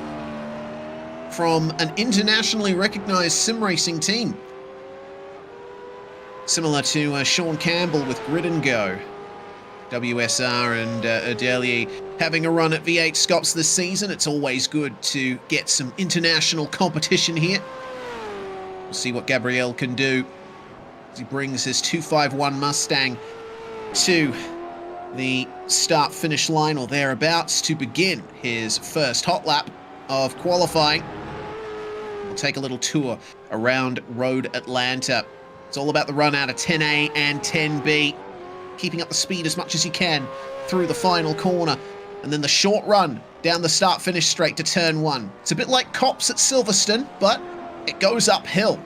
from an internationally recognised sim racing team. Similar to Sean Campbell with Grid and Go. WSR and Adeli having a run at V8SCOPS this season. It's always good to get some international competition here. We'll see what Gabriel can do as he brings his 251 Mustang to the start-finish line or thereabouts to begin his first hot lap of qualifying. We'll take a little tour around Road Atlanta. It's all about the run out of 10A and 10B. Keeping up the speed as much as you can through the final corner, and then the short run down the start-finish straight to turn 1. It's a bit like Cops at Silverstone, but it goes uphill.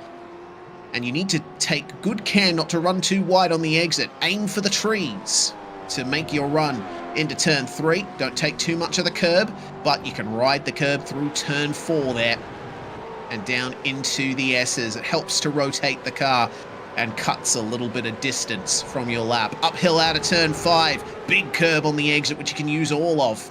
And you need to take good care not to run too wide on the exit. Aim for the trees to make your run into turn 3. Don't take too much of the curb, but you can ride the curb through turn 4 there and down into the S's. It helps to rotate the car and cuts a little bit of distance from your lap. Uphill out of turn 5, big curb on the exit, which you can use all of.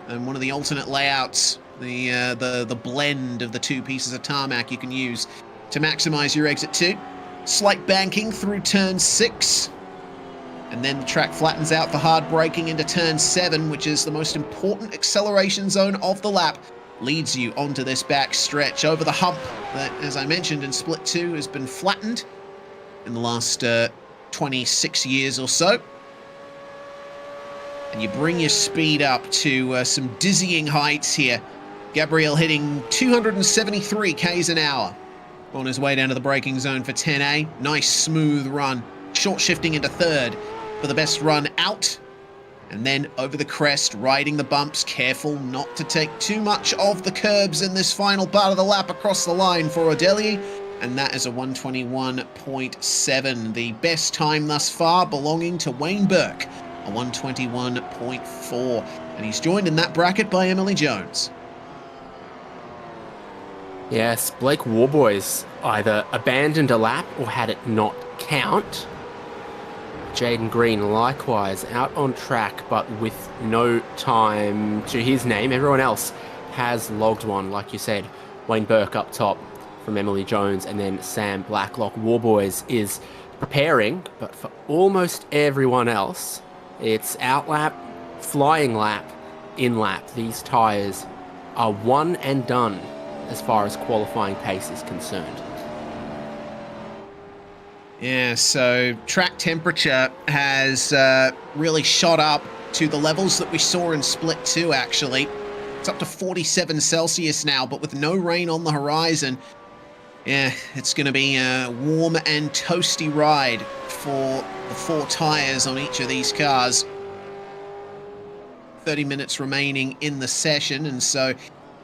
And one of the alternate layouts, the blend of the 2 pieces of tarmac you can use to maximize your exit 2. Slight banking through turn 6. And then the track flattens out for hard braking into turn 7, which is the most important acceleration zone of the lap. Leads you onto this back stretch over the hump that, as I mentioned in Split 2, has been flattened in the last 26 years or so. And you bring your speed up to some dizzying heights here. Gabriel hitting 273 k's an hour on his way down to the braking zone for 10A. Nice smooth run. Short shifting into third for the best run out. And then over the crest, riding the bumps, careful not to take too much of the curbs in this final part of the lap across the line for Adeli. And that is a 121.7, the best time thus far belonging to Wayne Burke, a 121.4. And he's joined in that bracket by Emily Jones.
Yes, Blake Warboys either abandoned a lap or had it not count. Jaden Green likewise out on track, but with no time to his name. Everyone else has logged one, like you said. Wayne Burke up top from Emily Jones, and then Sam Blacklock. Warboys is preparing, but for almost everyone else, it's out lap, flying lap, in lap. These tyres are one and done as far as qualifying pace is concerned.
Yeah, so track temperature has really shot up to the levels that we saw in Split 2, actually. It's up to 47 Celsius now, but with no rain on the horizon. Yeah, it's going to be a warm and toasty ride for the 4 tires on each of these cars. 30 minutes remaining in the session, and so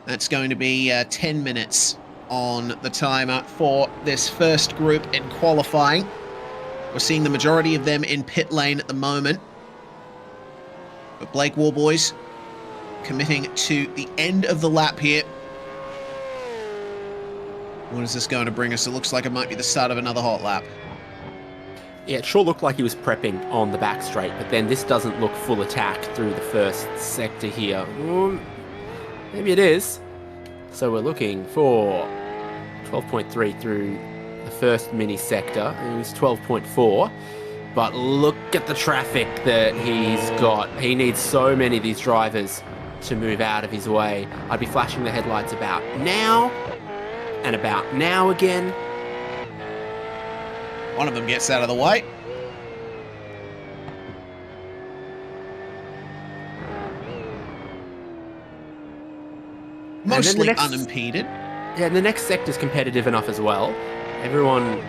that's going to be 10 minutes on the timer for this first group in qualifying. We're seeing the majority of them in pit lane at the moment. But Blake Warboys committing to the end of the lap here. What is this going to bring us? It looks like it might be the start of another hot lap.
Yeah, it sure looked like he was prepping on the back straight, but then this doesn't look full attack through the first sector here. Maybe it is. So we're looking for 12.3 through the first mini sector. It was 12.4. But look at the traffic that he's got. He needs so many of these drivers to move out of his way. I'd be flashing the headlights about now and about now again.
One of them gets out of the way. Mostly unimpeded.
Yeah, and the next sector's competitive enough as well. Everyone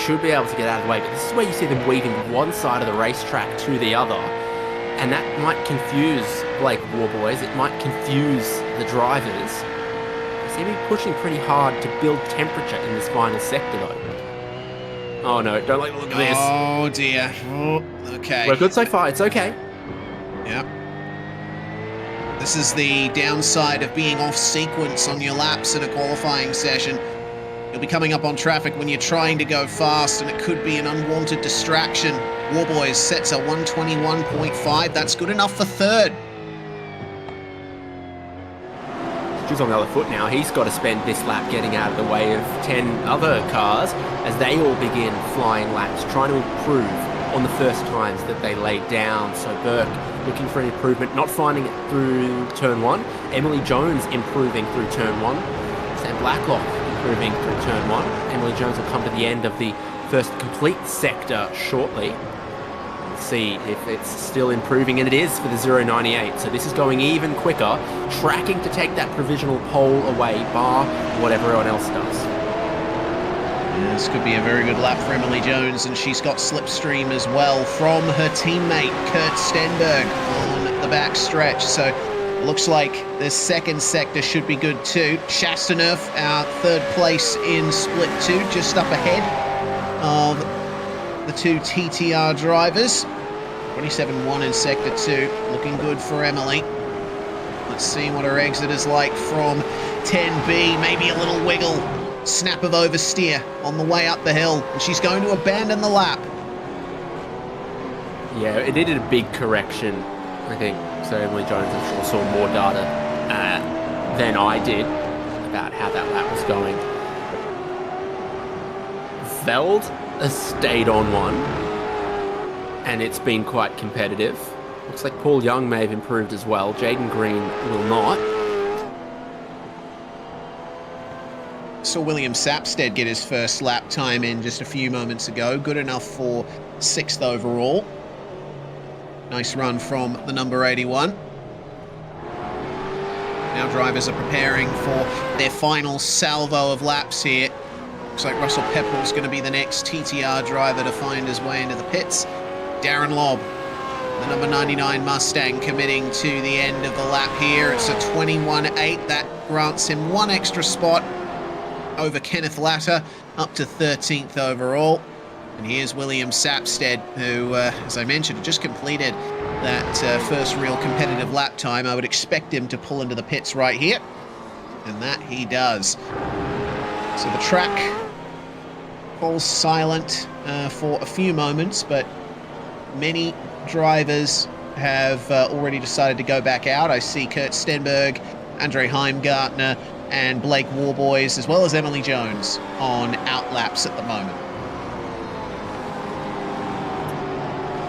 should be able to get out of the way, but this is where you see them weaving one side of the racetrack to the other, and that might confuse Blake Warboys. It might confuse the drivers. They seem to be pushing pretty hard to build temperature in this final sector, though. Oh no, don't like the look of this.
Oh dear. Oh, okay.
We're good so far, it's okay.
Yep. This is the downside of being off sequence on your laps in a qualifying session. You'll be coming up on traffic when you're trying to go fast, and it could be an unwanted distraction. Warboys sets a 121.5. That's good enough for third.
Stu's on the other foot now. He's got to spend this lap getting out of the way of 10 other cars as they all begin flying laps, trying to improve on the first times that they laid down. So Burke looking for an improvement, not finding it through turn 1. Emily Jones improving through turn 1. Sam Blacklock improving through turn 1. Emily Jones will come to the end of the first complete sector shortly. We'll see if it's still improving, and it is for the 0.98. So this is going even quicker, tracking to take that provisional pole away, bar what everyone else does.
This could be a very good lap for Emily Jones, and she's got slipstream as well from her teammate Kurt Stenberg on the back stretch. So looks like the second sector should be good too. Chastaneuf, our third place in Split 2, just up ahead of the 2 TTR drivers. 27.1 in Sector 2, looking good for Emily. Let's see what her exit is like from 10B, maybe a little wiggle. Snap of oversteer on the way up the hill, and she's going to abandon the lap.
Yeah, it needed a big correction, I think. So Emily Jones, I'm sure, saw more data than I did about how that lap was going. Veld has stayed on one, and it's been quite competitive. Looks like Paul Young may have improved as well. Jaden Green will not.
Saw William Sapstead get his first lap time in just a few moments ago. Good enough for 6th overall. Nice run from the number 81. Now drivers are preparing for their final salvo of laps here. Looks like Russell Pepperell's going to be the next TTR driver to find his way into the pits. Darren Lobb, the number 99 Mustang, committing to the end of the lap here. It's a 21.8. That grants him one extra spot over Kenneth Latter, up to 13th overall. And here's William Sapstead, who, as I mentioned, just completed that first real competitive lap time. I would expect him to pull into the pits right here, and that he does. So the track falls silent for a few moments, but many drivers have already decided to go back out. I see Kurt Stenberg, Andre Heimgartner, and Blake Warboys, as well as Emily Jones, on outlaps at the moment.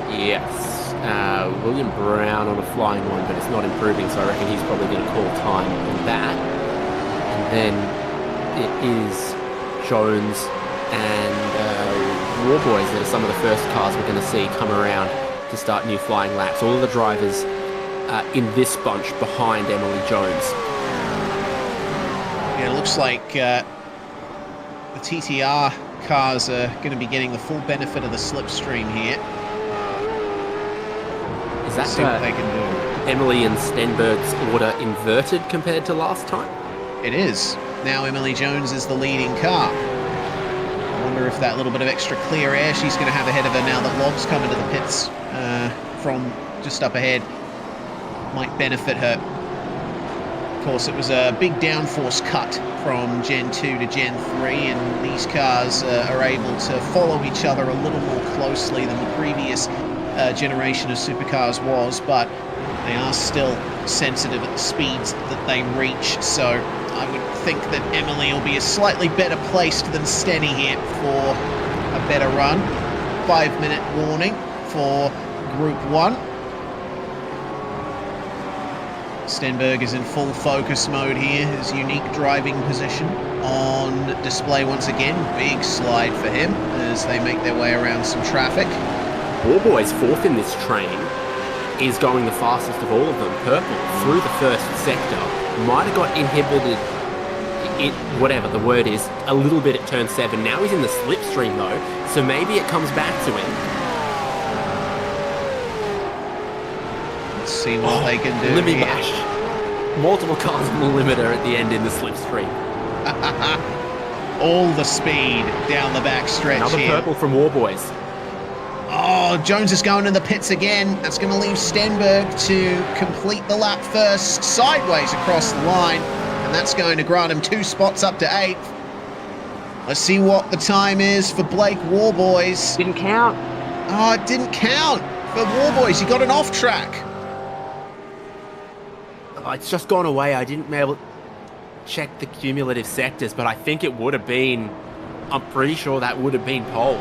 Yes. William Brown on a flying one, but it's not improving, so I reckon he's probably going to call time on that. And then it is Jones and Warboys that are some of the first cars we're going to see come around to start new flying laps. All of the drivers in this bunch behind Emily Jones.
Yeah, it looks like the TTR cars are going to be getting the full benefit of the slipstream here.
Is that
See what they can do.
Emily and Stenberg's order inverted compared to last time?
It is. Now Emily Jones is the leading car. I wonder if that little bit of extra clear air she's going to have ahead of her now that Lobb's come into the pits from just up ahead might benefit her. Of course, it was a big downforce cut from Gen 2 to Gen 3, and these cars are able to follow each other a little more closely than the previous generation of supercars was, but they are still sensitive at the speeds that they reach, so I would think that Emily will be a slightly better placed than Stenny here for a better run. 5-minute warning for Group 1. Stenberg is in full focus mode here, his unique driving position on display once again. Big slide for him as they make their way around some traffic.
Warboys fourth in this train is going the fastest of all of them. Purple through the first sector. Might have got inhibited, whatever the word is, a little bit at turn 7. Now he's in the slipstream though, so maybe it comes back to him.
Let's see what they can do.
Limby bash. Multiple cars on the limiter at the end in the slipstream.
All the speed down the back stretch.
Another
here.
purple from Warboys.
Oh, Jones is going in the pits again. That's going to leave Stenberg to complete the lap first, sideways across the line, and that's going to grant him 2 spots up to 8th. Let's see what the time is for Blake Warboys.
Didn't count.
Oh, it didn't count for Warboys. He got an off track.
Oh, it's just gone away. I didn't be able to check the cumulative sectors, but I think it would have been, I'm pretty sure that would have been pole.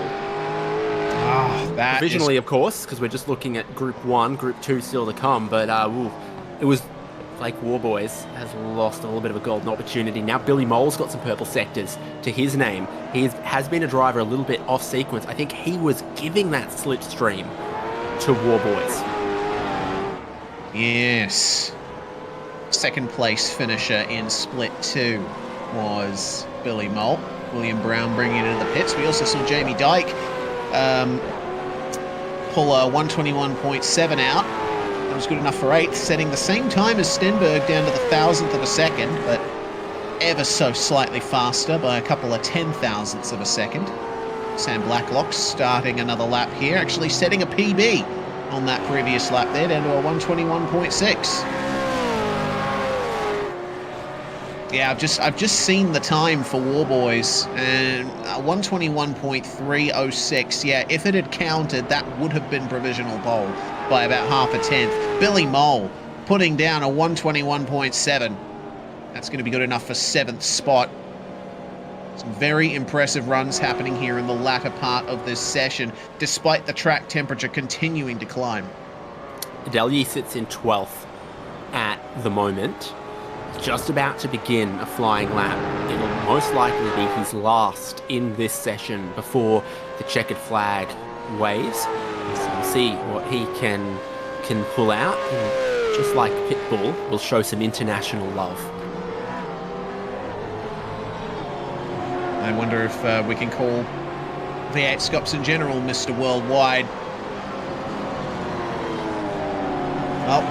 Oh, that
Provisionally, of course, because we're just looking at Group 1, Group 2 still to come, but it was like Warboys has lost a little bit of a golden opportunity. Now Billy Mole's got some purple sectors to his name. He has been a driver a little bit off sequence. I think he was giving that slipstream to Warboys.
Yes. Second place finisher in Split 2 was Billy Mole. William Brown bringing it into the pits. We also saw Jamie Dyke pull a 121.7 out. That was good enough for 8th, setting the same time as Stenberg down to the 1,000th of a second, but ever so slightly faster by a couple of 10,000ths of a second. Sam Blacklock starting another lap here, actually setting a PB on that previous lap there, down to a 121.6. Yeah, I've just seen the time for Warboys, and 121.306. Yeah, if it had counted, that would have been provisional pole by about half a tenth. Billy Mole putting down a 121.7. That's going to be good enough for 7th spot. Some very impressive runs happening here in the latter part of this session, despite the track temperature continuing to climb.
Delye sits in 12th at the moment. Just about to begin a flying lap. It'll most likely be his last in this session before the checkered flag waves. So we'll see what he can pull out. And just like Pitbull, will show some international love.
I wonder if we can call V8SCOPS in general Mr. Worldwide. Well,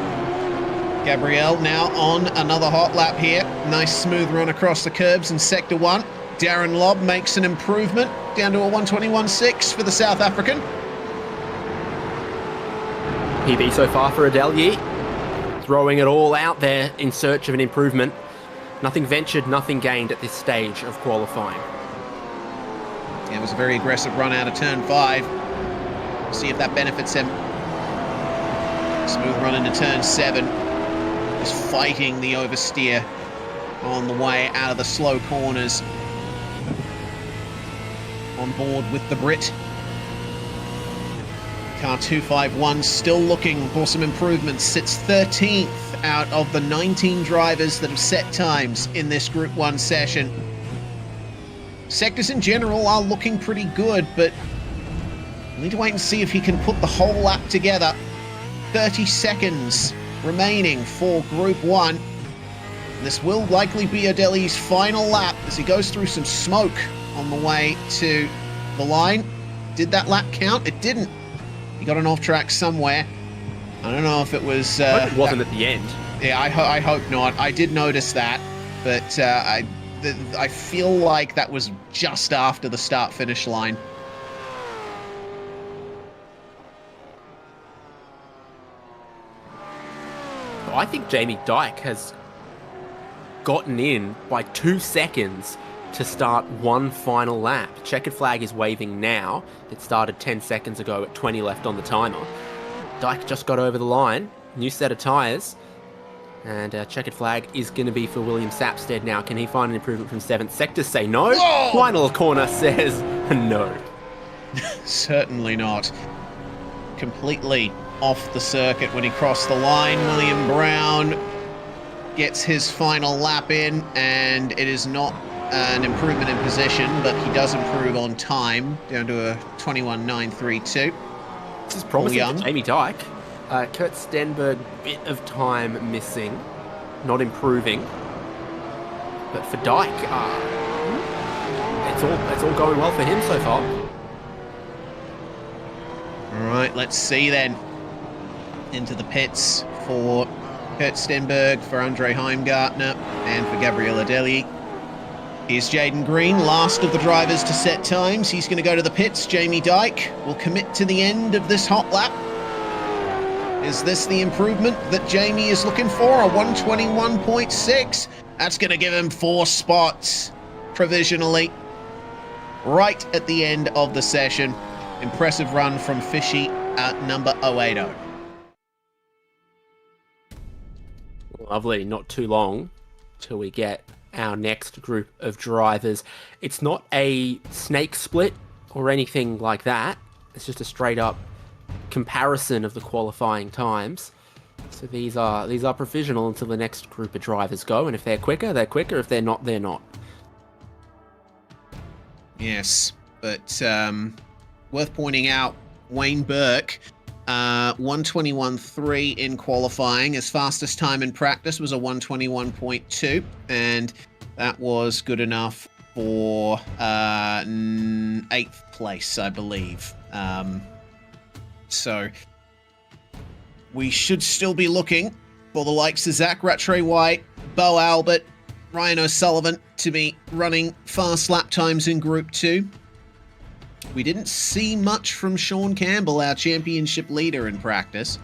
Gabrielle now on another hot lap here. Nice smooth run across the curbs in Sector 1. Darren Lobb makes an improvement down to a 121.6 for the South African.
PB so far for Delye. Throwing it all out there in search of an improvement. Nothing ventured, nothing gained at this stage of qualifying.
Yeah, it was a very aggressive run out of turn 5. See if that benefits him. Smooth run into turn 7. Just fighting the oversteer on the way out of the slow corners. On board with the Brit. Car 251 still looking for some improvements. Sits 13th out of the 19 drivers that have set times in this Group 1 session. Sectors in general are looking pretty good, but we need to wait and see if he can put the whole lap together. 30 seconds remaining for Group 1. This will likely be Adeli's final lap as he goes through some smoke on the way to the line. Did that lap count? It didn't. He got an off track somewhere. I don't know if it was...
it wasn't at the end.
Yeah, I hope not. I did notice that, but I feel like that was just after the start-finish line.
I think Jamie Dyke has gotten in by 2 seconds to start one final lap. Checkered flag is waving now. It started 10 seconds ago at 20 left on the timer. Dyke just got over the line. New set of tyres. And checkered flag is going to be for William Sapstead now. Can he find an improvement from 7th? Sectors say no.
Whoa!
Final corner says no.
Certainly not. Completely off the circuit when he crossed the line. William Brown gets his final lap in, and it is not an improvement in position, but he does improve on time, down to a 21.932.
This is promising for Jamie Dyke. Kurt Stenberg, bit of time missing, not improving. But for Dyke, it's all going well for him so far.
All right, let's see then. Into the pits for Kurt Stenberg, for Andre Heimgartner, and for Gabriel Adeli. Here's Jaden Green, last of the drivers to set times. He's going to go to the pits. Jamie Dyke will commit to the end of this hot lap. Is this the improvement that Jamie is looking for? A 121.6. That's going to give him 4 spots provisionally right at the end of the session. Impressive run from Fishy at number 080.
Lovely, not too long till we get our next group of drivers. It's not a snake split or anything like that. It's just a straight up comparison of the qualifying times. So these are provisional until the next group of drivers go, and if they're quicker, they're quicker. If they're not, they're not.
Yes, but worth pointing out, Wayne Burke, 121.3 in qualifying. His fastest time in practice was a 121.2, and that was good enough for 8th place, I believe. So we should still be looking for the likes of Zach Rattray-White, Bo Albert, Ryan O'Sullivan to be running fast lap times in Group 2. We didn't see much from Sean Campbell, our championship leader, in practice.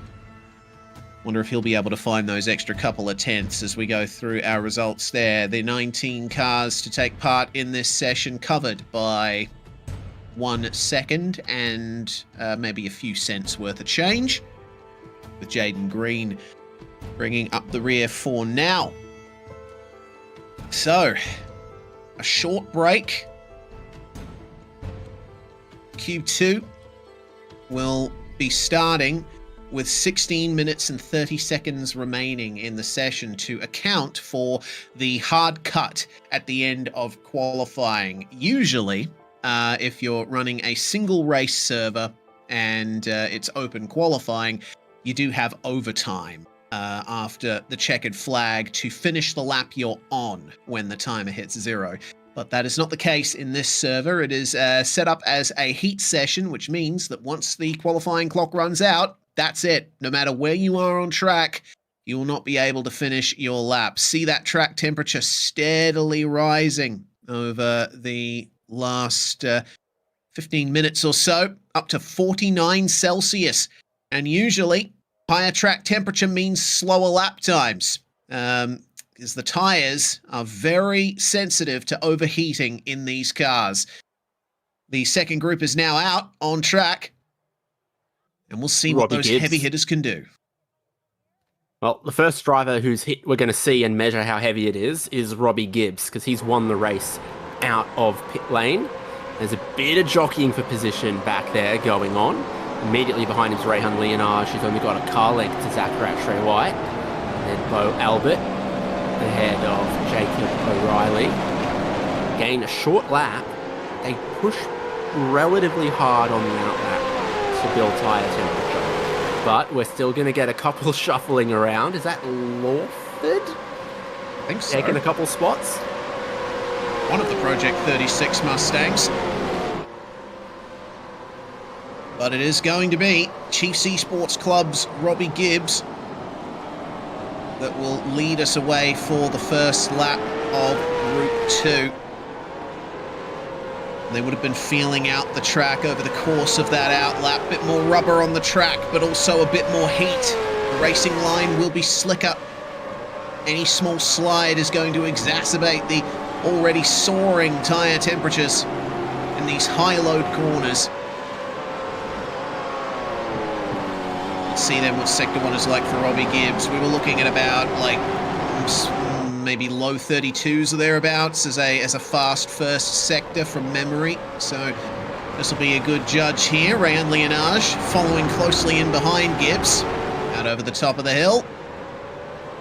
Wonder if he'll be able to find those extra couple of tenths as we go through our results there. The 19 cars to take part in this session covered by 1 second and maybe a few cents worth of change, with Jaden Green bringing up the rear for now. So, a short break. Q2 will be starting with 16 minutes and 30 seconds remaining in the session to account for the hard cut at the end of qualifying. Usually, if you're running a single race server and it's open qualifying, you do have overtime after the checkered flag to finish the lap you're on when the timer hits 0. But that is not the case in this server. It is set up as a heat session, which means that once the qualifying clock runs out, that's it. No matter where you are on track, you will not be able to finish your lap. See that track temperature steadily rising over the last 15 minutes or so, up to 49 Celsius. And usually, higher track temperature means slower lap times, because the tyres are very sensitive to overheating in these cars. The second group is now out on track, and we'll see what those heavy hitters can do.
Well, the first driver who's hit we're going to see and measure how heavy it is Robbie Gibbs, because he's won the race out of pit lane. There's a bit of jockeying for position back there going on. Immediately behind him is Rayhan Leonage, who's only got a car length to Zach Rattray White. And then Bo Albert, ahead of Jacob O'Reilly. Gain a short lap. They push relatively hard on the outlap to build tyre temperature. But we're still going to get a couple shuffling around. Is that Lawford?
I think so.
Taking a couple spots.
One of the Project 36 Mustangs. But it is going to be Chiefs Esports Club's Robbie Gibbs that will lead us away for the first lap of Route 2. They would have been feeling out the track over the course of that outlap. A bit more rubber on the track, but also a bit more heat. The racing line will be slicker. Any small slide is going to exacerbate the already soaring tyre temperatures in these high-load corners. Let's see then what Sector 1 is like for Robbie Gibbs. We were looking at about maybe low 32s or thereabouts as a fast first sector from memory. So this will be a good judge here. Rayhan Leonage following closely in behind Gibbs out over the top of the hill.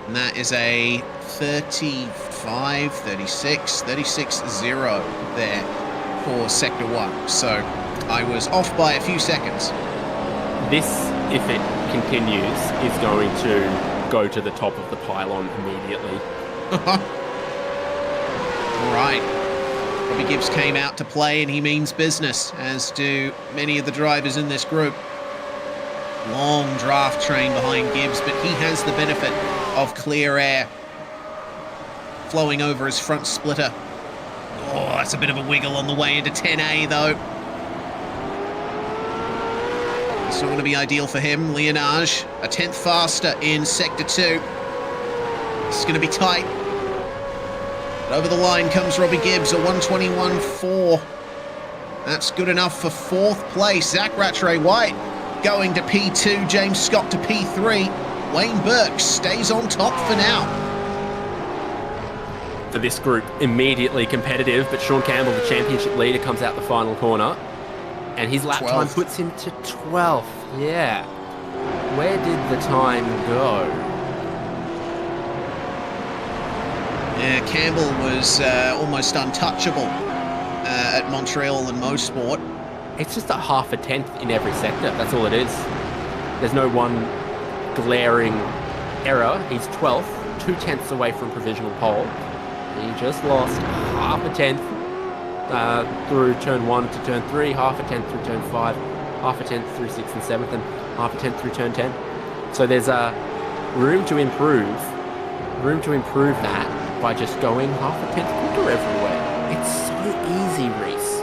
And that is a 35, 36, 36-0 there for Sector 1. So I was off by a few seconds.
This, if it continues, is going to go to the top of the pylon immediately.
All right. Robbie Gibbs came out to play and he means business, as do many of the drivers in this group. Long draft train behind Gibbs, but he has the benefit of clear air flowing over his front splitter. Oh, that's a bit of a wiggle on the way into 10A though. It's not going to be ideal for him. Leonage, a 10th faster in Sector 2. It's going to be tight. But over the line comes Robbie Gibbs, a 121.4. That's good enough for 4th place. Zach Rattray White going to P2, James Scott to P3. Wayne Burke stays on top for now.
For this group, immediately competitive, but Sean Campbell, the championship leader, comes out the final corner. And his lap time puts him to 12th. Yeah. Where did the time go?
Yeah, Campbell was almost untouchable at Montreal and Mosport.
It's just a half a tenth in every sector. That's all it is. There's no one glaring error. He's 12th, 2 tenths away from provisional pole. He just lost half a tenth through turn 1 to turn 3, half a tenth through turn 5, half a tenth through 6th and 7th, and half a tenth through turn 10. So there's room to improve that by just going half a tenth quicker everywhere. It's so easy, Reese.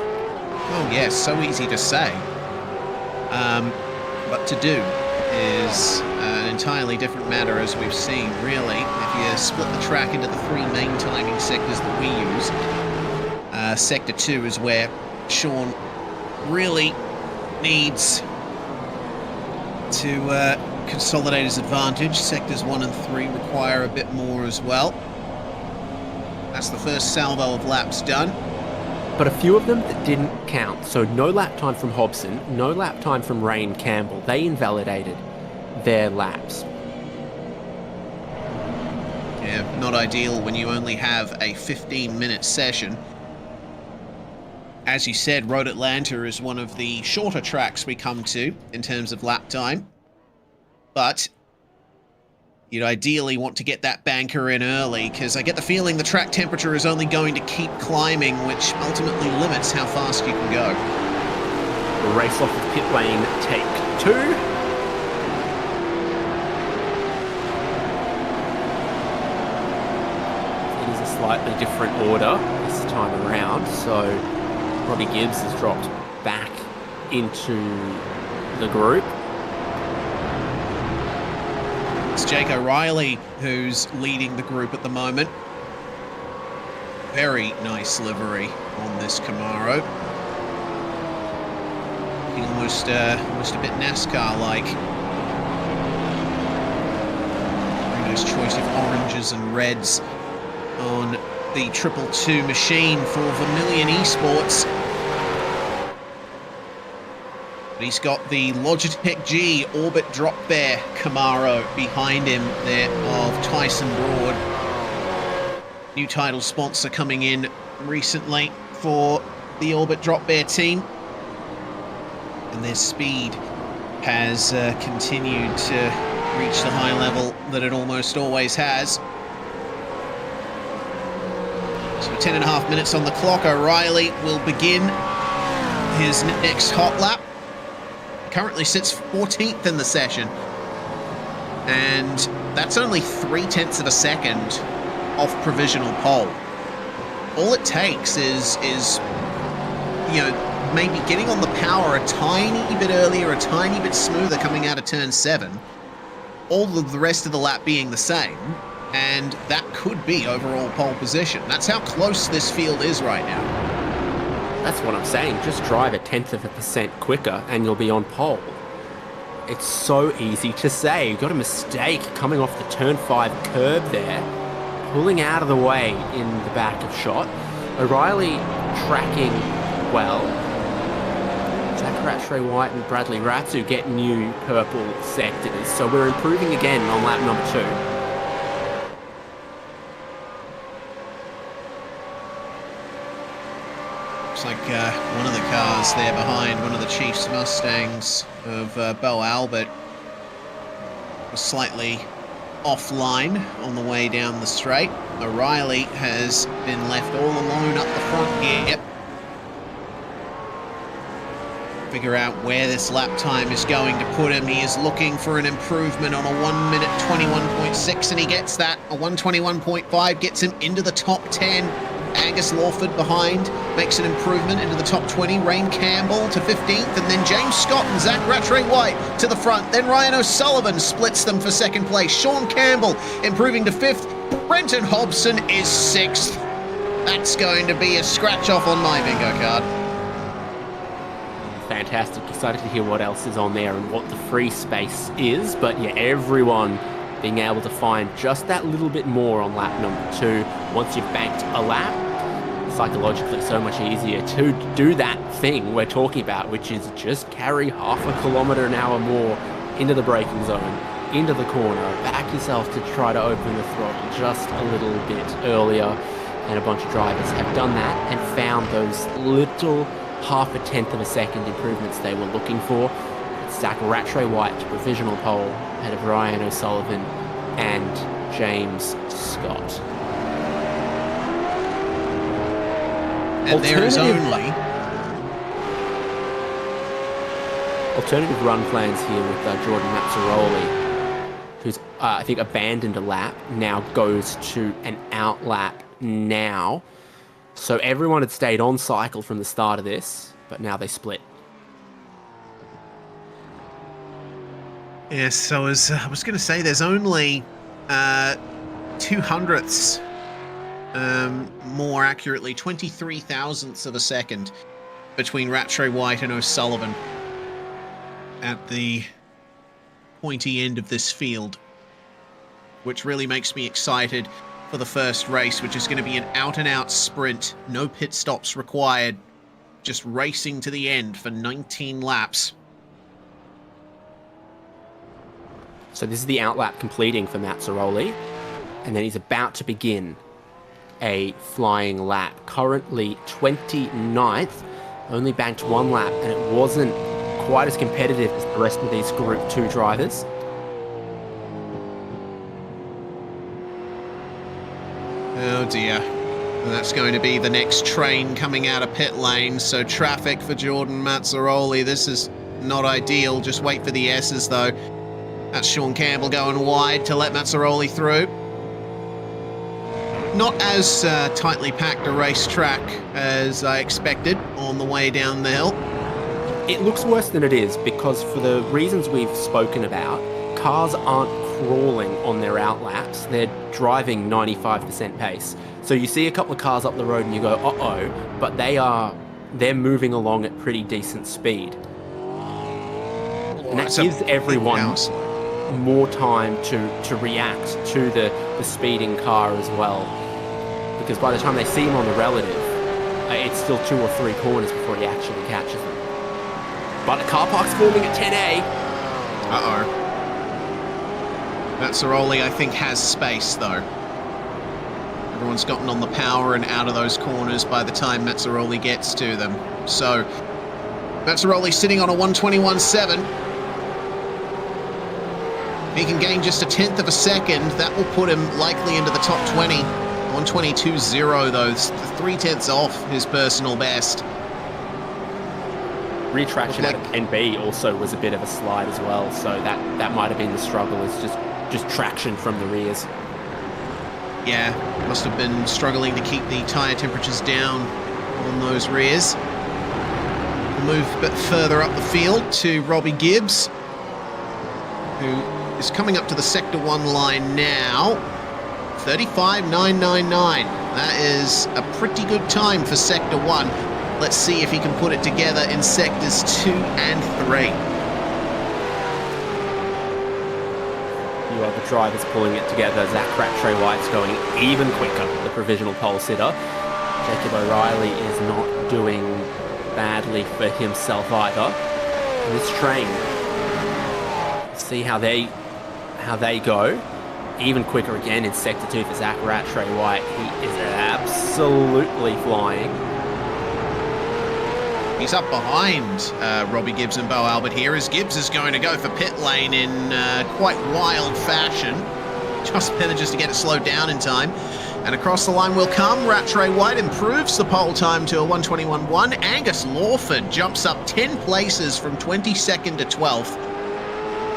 Oh yes, so easy to say. But to do is an entirely different matter, as we've seen, really. If you split the track into the 3 main timing sectors that we use, Sector 2 is where Sean really needs to consolidate his advantage. Sectors 1 and 3 require a bit more as well. That's the first salvo of laps done.
But a few of them that didn't count. So no lap time from Hobson, no lap time from Rayhan Campbell. They invalidated their laps.
Yeah, not ideal when you only have a 15-minute session. As you said, Road Atlanta is one of the shorter tracks we come to in terms of lap time. But you'd ideally want to get that banker in early, because I get the feeling the track temperature is only going to keep climbing, which ultimately limits how fast you can go.
Race off of pit lane, take 2. It is a slightly different order this time around, so Robbie Gibbs has dropped back into the group.
It's Jake O'Reilly who's leading the group at the moment. Very nice livery on this Camaro. Looking almost a bit NASCAR-like. Very nice choice of oranges and reds on the 222 machine for Vermilion Esports. But he's got the Logitech G Orbit Drop Bear Camaro behind him there of Tyson Broad. New title sponsor coming in recently for the Orbit Drop Bear team. And their speed has continued to reach the high level that it almost always has. So 10.5 minutes on the clock. O'Reilly will begin his next hot lap. Currently sits 14th in the session. And that's only 0.3 of a second off provisional pole. All it takes is you know, maybe getting on the power a tiny bit earlier, a tiny bit smoother coming out of turn 7. All of the rest of the lap being the same, and that could be overall pole position. That's how close this field is right now.
That's what I'm saying. Just drive 0.1% quicker and you'll be on pole. It's so easy to say. You got a mistake coming off the turn 5 curb there, pulling out of the way in the back of shot. O'Reilly tracking well. Zach Rattray White and Bradley Ratsu get new purple sectors, so we're improving again on lap number 2.
Looks like one of the cars there behind, one of the Chiefs Mustangs of Bo Albert, was slightly offline on the way down the straight. O'Reilly has been left all alone up the front here. Figure out where this lap time is going to put him. He is looking for an improvement on a 1 minute 21.6, and he gets that. A 121.5 gets him into the top 10. Angus Lawford behind makes an improvement into the top 20. Rain Campbell to 15th, and then James Scott and Zach Rattray White to the front. Then Ryan O'Sullivan splits them for second place. Sean Campbell improving to 5th. Brenton Hobson is 6th. That's going to be a scratch off on my bingo card.
Fantastic. Excited to hear what else is on there and what the free space is. But yeah, everyone being able to find just that little bit more on lap number 2. Once you've banked a lap, psychologically so much easier to do that thing we're talking about, which is just carry half a kilometre an hour more into the braking zone, into the corner, back yourself to try to open the throttle just a little bit earlier. And a bunch of drivers have done that and found those little 0.1 of a second improvements they were looking for. Zach Rattray White to provisional pole ahead of Ryan O'Sullivan and James Scott.
And there is only
alternative run plans here with Jordan Mazzaroli, who's I think abandoned a lap, now goes to an out lap now. So everyone had stayed on cycle from the start of this, but now they split.
Yes, so I was going to say there's only 0.02 more accurately, 23 thousandths of a second between Rattray White and O'Sullivan at the pointy end of this field, which really makes me excited for the first race, which is going to be an out-and-out sprint, no pit stops required, just racing to the end for 19 laps.
So this is the outlap completing for Mazzaroli, and then he's about to begin a flying lap. Currently 29th, only banked 1 lap, and it wasn't quite as competitive as the rest of these Group 2 drivers.
Oh dear. And that's going to be the next train coming out of pit lane, so traffic for Jordan Mazzaroli. This is not ideal. Just wait for the S's though. That's Sean Campbell going wide to let Mazzaroli through. Not as tightly packed a racetrack as I expected on the way down the hill.
It looks worse than it is because for the reasons we've spoken about, cars aren't crawling on their outlaps. They're driving 95% pace. So you see a couple of cars up the road and you go, uh-oh, but they're moving along at pretty decent speed. And that gives everyone more time to react to the speeding car as well. Because by the time they see him on the relative, it's still 2 or 3 corners before he actually catches them. but a car park's forming at 10A.
Uh-oh. Mazzaroli, I think, has space, though. Everyone's gotten on the power and out of those corners by the time Mazzaroli gets to them. So, Mazzaroli sitting on a 121.7. If he can gain just a tenth of a second, that will put him likely into the top 20. 122.0, though, 3/10 off his personal best.
Retraction at NB also was a bit of a slide as well, so that might have been the struggle, is just traction from the rears.
Yeah, must have been struggling to keep the tyre temperatures down on those rears. We'll move a bit further up the field to Robbie Gibbs, who is coming up to the Sector 1 line now. 35.999. That is a pretty good time for Sector 1. Let's see if he can put it together in Sectors 2 and 3.
You are the drivers pulling it together. Zach Rattray White's going even quicker, the provisional pole sitter. Jacob O'Reilly is not doing badly for himself either. And this train, see how they go. Even quicker again in Sector 2 for Zach Rattray White. He is absolutely flying.
He's up behind Robbie Gibbs and Bo Albert here, as Gibbs is going to go for pit lane in quite wild fashion. Just manages to get it slowed down in time. And across the line will come. Rattray White improves the pole time to a 121.1. Angus Lawford jumps up 10 places from 22nd to 12th.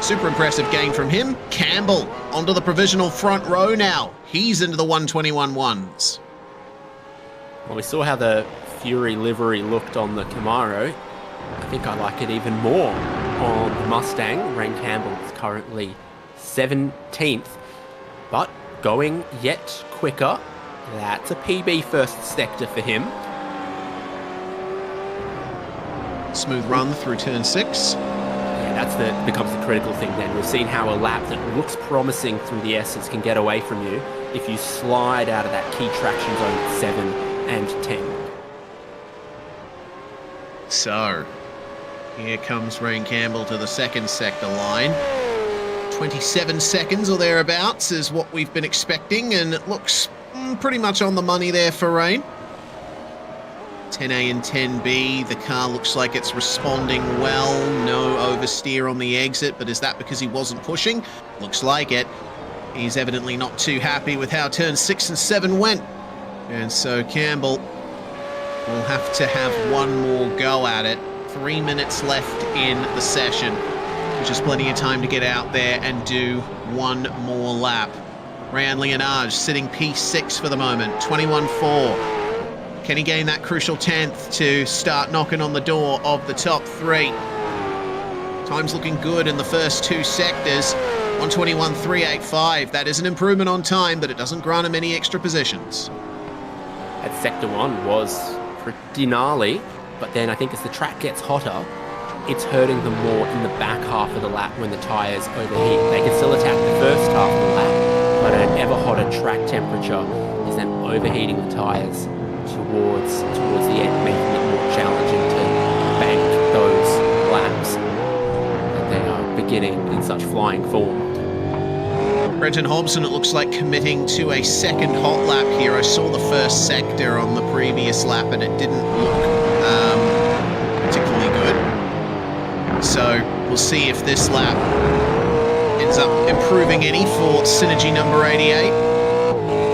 Super impressive gain from him. Campbell onto the provisional front row now. He's into the 121.1s.
Well, we saw how the Fury livery looked on the Camaro. I think I like it even more on the Mustang. Rain Campbell is currently 17th, but going yet quicker. That's a PB first sector for him.
Smooth run through turn 6.
Yeah, becomes the critical thing then. We've seen how a lap that looks promising through the S's can get away from you if you slide out of that key traction zone at 7 and 10.
So, here comes Rain Campbell to the second sector line. 27 seconds or thereabouts is what we've been expecting, and it looks pretty much on the money there for Rain. 10A and 10B, the car looks like it's responding well. No oversteer on the exit, but is that because he wasn't pushing? Looks like it. He's evidently not too happy with how turn 6 and 7 went. And so Campbell will have to have one more go at it. 3 minutes left in the session, which is plenty of time to get out there and do one more lap. Rayan Leonage sitting P6 for the moment, 21.4. Can he gain that crucial 10th to start knocking on the door of the top 3? Time's looking good in the first 2 sectors. 121.385. That is an improvement on time, but it doesn't grant him any extra positions.
At Sector 1 was pretty gnarly, but then I think as the track gets hotter, it's hurting them more in the back half of the lap when the tyres overheat. They can still attack the first half of the lap, but an ever hotter track temperature is then overheating the tyres towards the end, making it more challenging to bank those laps. And they are beginning in such flying form.
Brenton Hobson, it looks like, committing to a second hot lap here. I saw the first sector on the previous lap and it didn't look particularly good. So we'll see if this lap ends up improving any for Synergy number 88.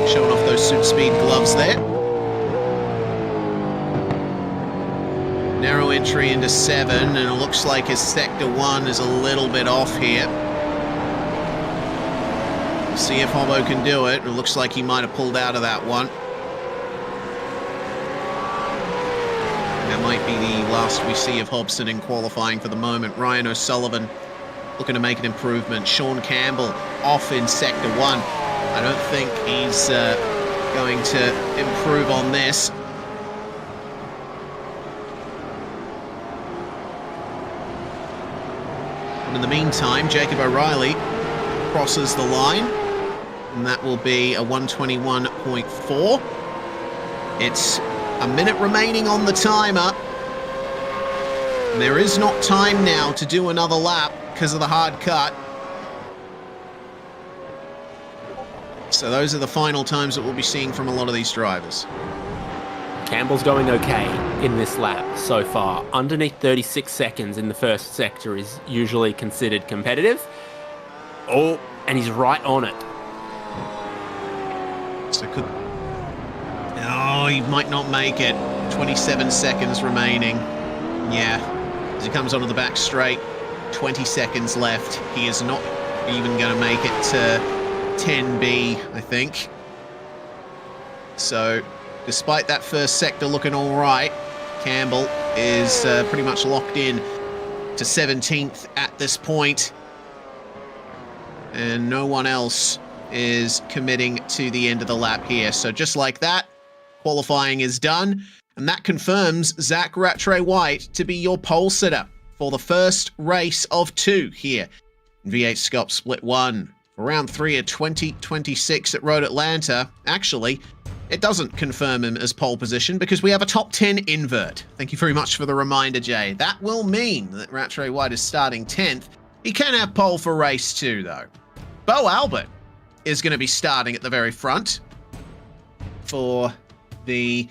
Showing off those suit speed gloves there. Narrow entry into 7, and it looks like his Sector 1 is a little bit off here. See if Hobbo can do it. It looks like he might have pulled out of that one. That might be the last we see of Hobson in qualifying for the moment. Ryan O'Sullivan looking to make an improvement. Sean Campbell off in Sector 1. I don't think he's going to improve on this. And in the meantime, Jacob O'Reilly crosses the line. And that will be a 121.4. It's a minute remaining on the timer. There is not time now to do another lap because of the hard cut. So those are the final times that we'll be seeing from a lot of these drivers.
Campbell's going okay in this lap so far. Underneath 36 seconds in the first sector is usually considered competitive. Oh, and he's right on it.
So could... Oh, he might not make it. 27 seconds remaining. Yeah, as he comes onto the back straight, 20 seconds left. He is not even going to make it to 10B, I think. So, despite that first sector looking all right, Campbell is pretty much locked in to 17th at this point. And no one else is committing to the end of the lap here. So just like that, qualifying is done. And that confirms Zach Rattray-White to be your pole sitter for the first race of 2 here in V8SCOPS Split 1. For round 3 of 2026 at Road Atlanta. Actually, it doesn't confirm him as pole position because we have a top 10 invert. Thank you very much for the reminder, Jay. That will mean that Rattray-White is starting 10th. He can have pole for race 2, though. Bo Albert is going to be starting at the very front for the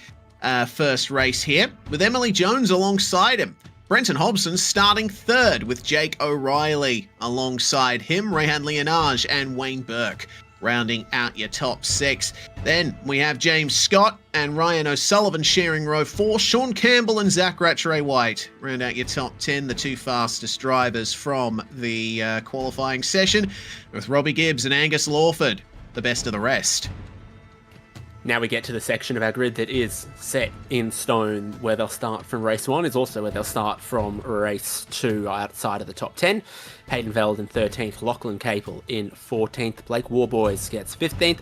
first race here, with Emily Jones alongside him. Brenton Hobson starting 3rd with Jake O'Reilly alongside him, Rehan Leonage and Wayne Burke rounding out your top 6. Then we have James Scott and Ryan O'Sullivan sharing row 4. Sean Campbell and Zach Rattray-White round out your top 10, the 2 fastest drivers from the qualifying session, with Robbie Gibbs and Angus Lawford the best of the rest.
Now we get to the section of our grid that is set in stone. Where they'll start from race 1 is also where they'll start from race 2 outside of the top 10. Hayden Veld in 13th, Lachlan Capel in 14th, Blake Warboys gets 15th,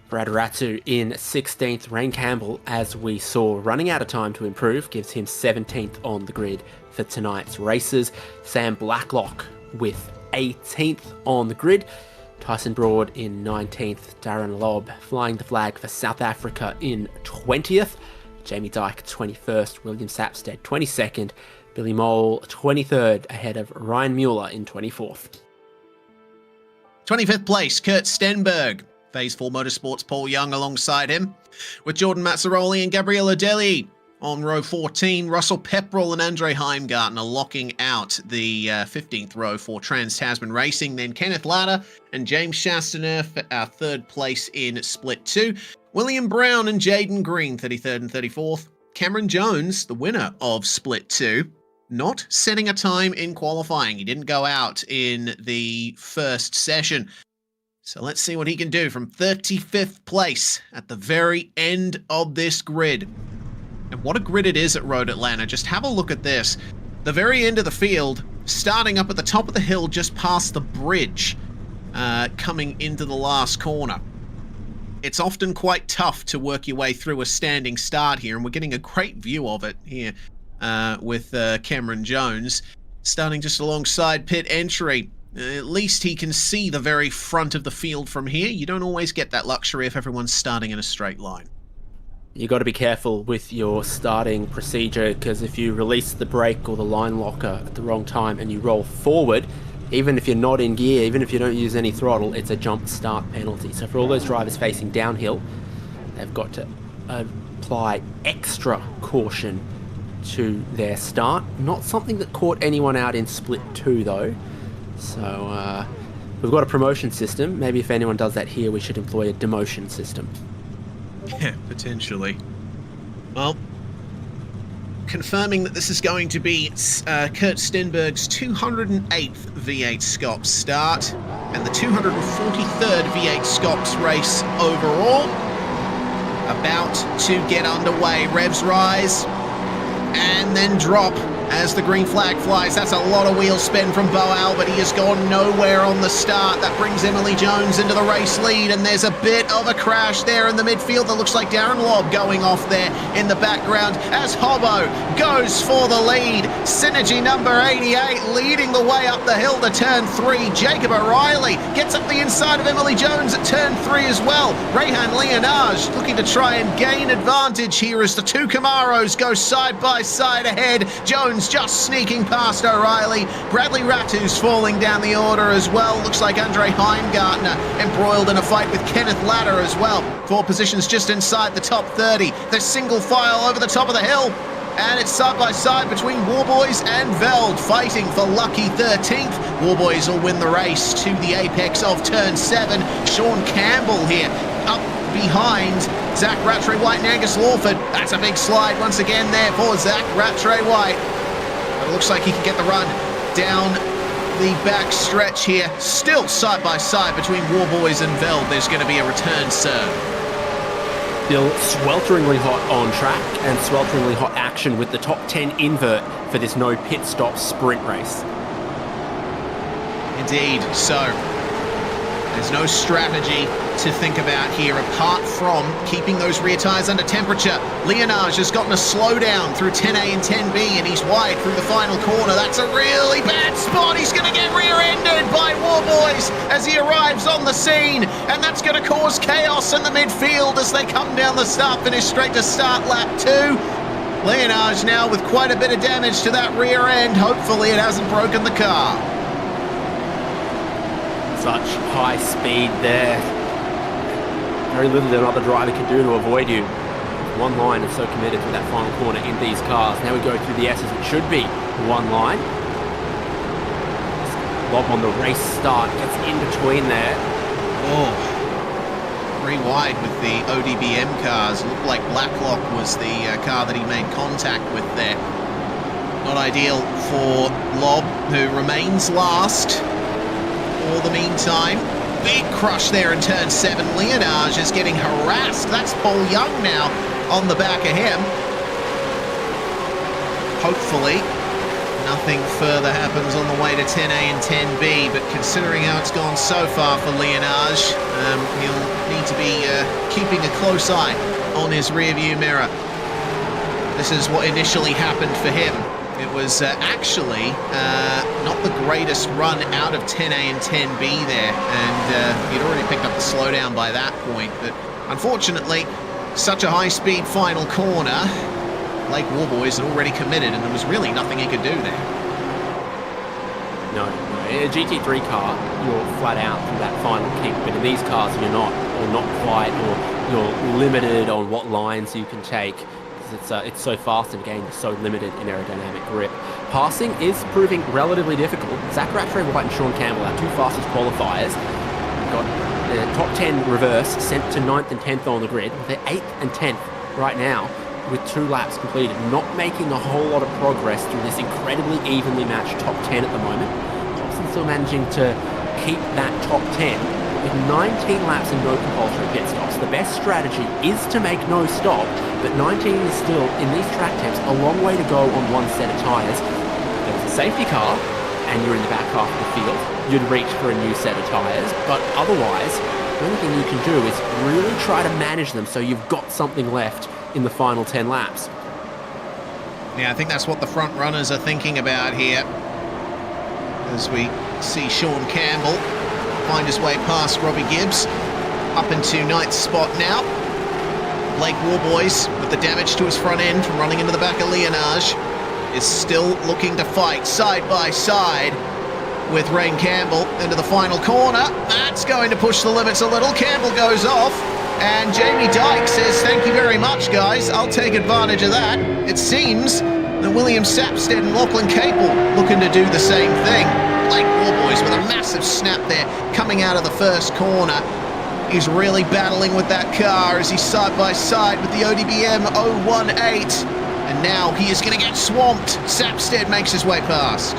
Brad Ratu in 16th, Rain Campbell, as we saw, running out of time to improve, gives him 17th on the grid for tonight's races. Sam Blacklock with 18th on the grid. Tyson Broad in 19th, Darren Lobb flying the flag for South Africa in 20th, Jamie Dyke 21st, William Sapstead 22nd, Billy Mole 23rd ahead of Ryan Mueller in 24th.
25th place, Kurt Stenberg. Phase 4 Motorsports, Paul Young alongside him, with Jordan Mazzaroli and Gabriella Deli. On row 14, Russell Pepperell and Andre Heimgartner locking out the 15th row for Trans-Tasman Racing. Then Kenneth Latta and James Chastaner for our 3rd place in Split 2. William Brown and Jaden Green, 33rd and 34th. Cameron Jones, the winner of Split 2, not setting a time in qualifying. He didn't go out in the first session. So let's see what he can do from 35th place at the very end of this grid. And what a grid it is at Road Atlanta. Just have a look at this. The very end of the field, starting up at the top of the hill just past the bridge, coming into the last corner. It's often quite tough to work your way through a standing start here, and we're getting a great view of it here with Cameron Jones starting just alongside pit entry. At least he can see the very front of the field from here. You don't always get that luxury if everyone's starting in a straight line.
You got to be careful with your starting procedure, because if you release the brake or the line locker at the wrong time and you roll forward, even if you're not in gear, even if you don't use any throttle, it's a jump start penalty. So for all those drivers facing downhill, they've got to apply extra caution to their start. Not something that caught anyone out in Split 2 though. So we've got a promotion system. Maybe if anyone does that here, we should employ a demotion system.
Yeah, potentially. Well, confirming that this is going to be Kurt Stenberg's 208th V8SCOPS start and the 243rd V8SCOPS race overall. About to get underway. Revs rise and then drop as the green flag flies. That's a lot of wheel spin from Bo Albert. He has gone nowhere on the start. That brings Emily Jones into the race lead, and there's a bit of a crash there in the midfield that looks like Darren Lobb going off there in the background as Hobbo goes for the lead. Synergy number 88 leading the way up the hill to turn 3. Jacob O'Reilly gets up the inside of Emily Jones at turn 3 as well. Rehan Leonage looking to try and gain advantage here as the two Camaros go side by side ahead. Jones Jones just sneaking past O'Reilly. Bradley Ratu's falling down the order as well. Looks like Andre Heimgartner embroiled in a fight with Kenneth Latter as well. 4 positions just inside the top 30. They're single file over the top of the hill. And it's side by side between Warboys and Veld, fighting for lucky 13th. Warboys will win the race to the apex of turn 7. Sean Campbell here, up behind Zach Rattray-White and Angus Lawford. That's a big slide once again there for Zach Rattray-White. But it looks like he can get the run down the back stretch here. Still side by side between Warboys and Veld. There's going to be a return serve.
Still swelteringly hot on track and swelteringly hot action with the top 10 invert for this no pit stop sprint race.
Indeed, so there's no strategy to think about here apart from keeping those rear tyres under temperature. Leonage has gotten a slowdown through 10A and 10B and he's wide through the final corner. That's a really bad spot. He's going to get rear-ended by Warboys as he arrives on the scene, and that's going to cause chaos in the midfield as they come down the start-finish straight to start lap 2. Leonage now with quite a bit of damage to that rear end. Hopefully it hasn't broken the car.
Such high speed there. Very little that another driver can do to avoid you. One line is so committed to that final corner in these cars. Now we go through the S's. It should be one line. Lob on the race start. Gets in between there.
Oh, 3 wide with the ODBM cars. Looked like Blacklock was the car that he made contact with there. Not ideal for Lob, who remains last for the meantime. Big crush there in turn 7. Leonage is getting harassed. That's Paul Young now on the back of him. Hopefully nothing further happens on the way to 10A and 10B, but considering how it's gone so far for Leonage, he'll need to be keeping a close eye on his rearview mirror. This is what initially happened for him. It was actually not the greatest run out of 10A and 10B there, and he'd already picked up the slowdown by that point, but unfortunately, such a high-speed final corner, Blake Warboys had already committed, and there was really nothing he could do there.
No. In a GT3 car, you're flat out from that final kick, but in these cars, you're not, or not quite, or you're limited on what lines you can take. It's so fast and again so limited in aerodynamic grip. Passing is proving relatively difficult. Zach Rattray-White and Sean Campbell, our 2 fastest qualifiers, got the top 10 reverse sent to 9th and 10th on the grid. They're 8th and 10th right now with 2 laps completed, not making a whole lot of progress through this incredibly evenly matched top 10 at the moment. Thompson still managing to keep that top 10 with 19 laps and no compulsory pit stops. The best strategy is to make no stop, but 19 is still, in these track temps, a long way to go on one set of tyres. If there was a safety car and you're in the back half of the field, you'd reach for a new set of tyres, but otherwise, the only thing you can do is really try to manage them so you've got something left in the final 10 laps.
Yeah, I think that's what the front runners are thinking about here, as we see Sean Campbell find his way past Robbie Gibbs, up into 9th spot now. Blake Warboys, with the damage to his front end from running into the back of Leonage, is still looking to fight side by side with Rain Campbell into the final corner. That's going to push the limits a little. Campbell goes off, and Jamie Dyke says, "Thank you very much, guys. I'll take advantage of that." It seems that William Sapstead and Lachlan Capel looking to do the same thing. Blake Warboys with a massive snap there coming out of the first corner. He's really battling with that car as he's side by side with the ODBM 018. And now he is going to get swamped. Sapstead makes his way past.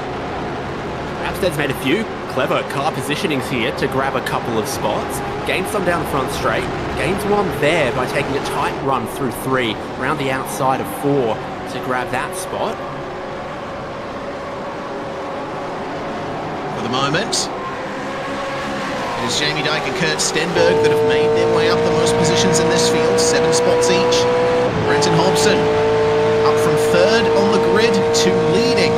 Sapstead's made a few clever car positionings here to grab a couple of spots. Gains some down the front straight. Gains one there by taking a tight run through 3, around the outside of 4 to grab that spot. For the moment, it is Jamie Dyke and Kurt Stenberg that have made their way up the most positions in this field, 7 spots each. Brenton Hobson up from 3rd on the grid to leading,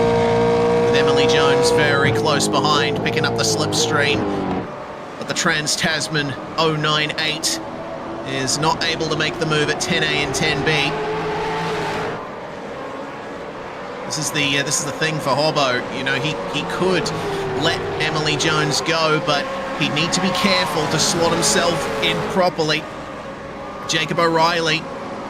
with Emily Jones very close behind, picking up the slipstream. But the Trans-Tasman 098 is not able to make the move at 10A and 10B.
This is the thing for Hobbo. You know, he could let Emily Jones go, but he'd need to be careful to slot himself in properly. Jacob O'Reilly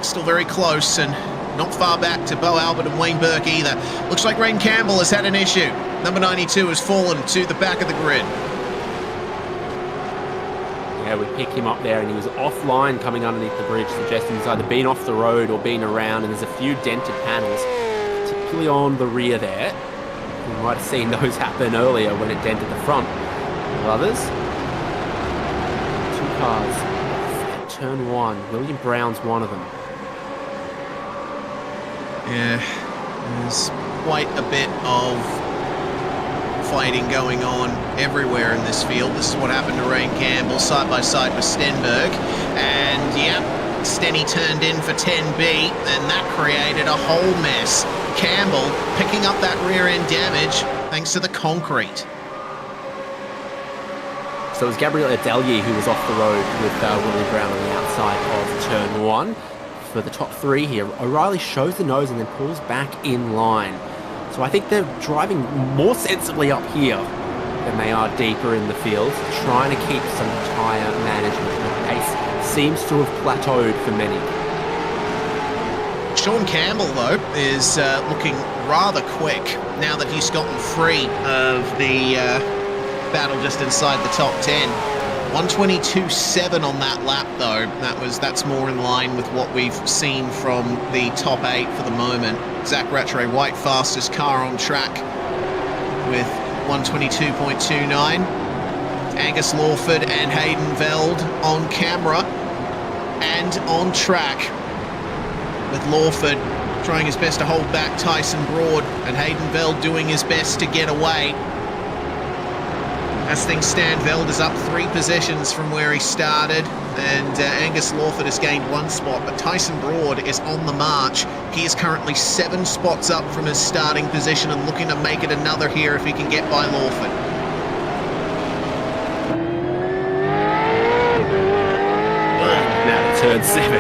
still very close and not far back to Bo Albert and Wayne Burke either. Looks like Rain Campbell has had an issue. Number 92 has fallen to the back of the grid.
Yeah, we pick him up there and he was offline coming underneath the bridge, suggesting he's either been off the road or been around, and there's a few dented panels, particularly on the rear there. You might have seen those happen earlier when it dented the front. Others. 2 cars. Turn 1. William Brown's one of them.
Yeah, there's quite a bit of fighting going on everywhere in this field. This is what happened to Rain Campbell side by side with Stenberg. And yeah, Stenny turned in for 10B, and that created a whole mess. Campbell picking up that rear end damage thanks to the concrete.
So it was Gabriel Adelie who was off the road with William Brown on the outside of turn 1. For the top 3 here, O'Reilly shows the nose and then pulls back in line. So I think they're driving more sensibly up here than they are deeper in the field, trying to keep some tyre management. The pace seems to have plateaued for many.
Sean Campbell, though, is looking rather quick now that he's gotten free of the battle just inside the top 10. 122.7 on that lap, though. That's more in line with what we've seen from the top 8 for the moment. Zach Rattray White, fastest car on track with 122.29. Angus Lawford and Hayden Veld on camera and on track, with Lawford trying his best to hold back Tyson Broad and Hayden Veld doing his best to get away. As things stand, Veld is up 3 positions from where he started, and Angus Lawford has gained 1 spot, but Tyson Broad is on the march. He is currently 7 spots up from his starting position and looking to make it another here if he can get by Lawford.
Now to turn 7,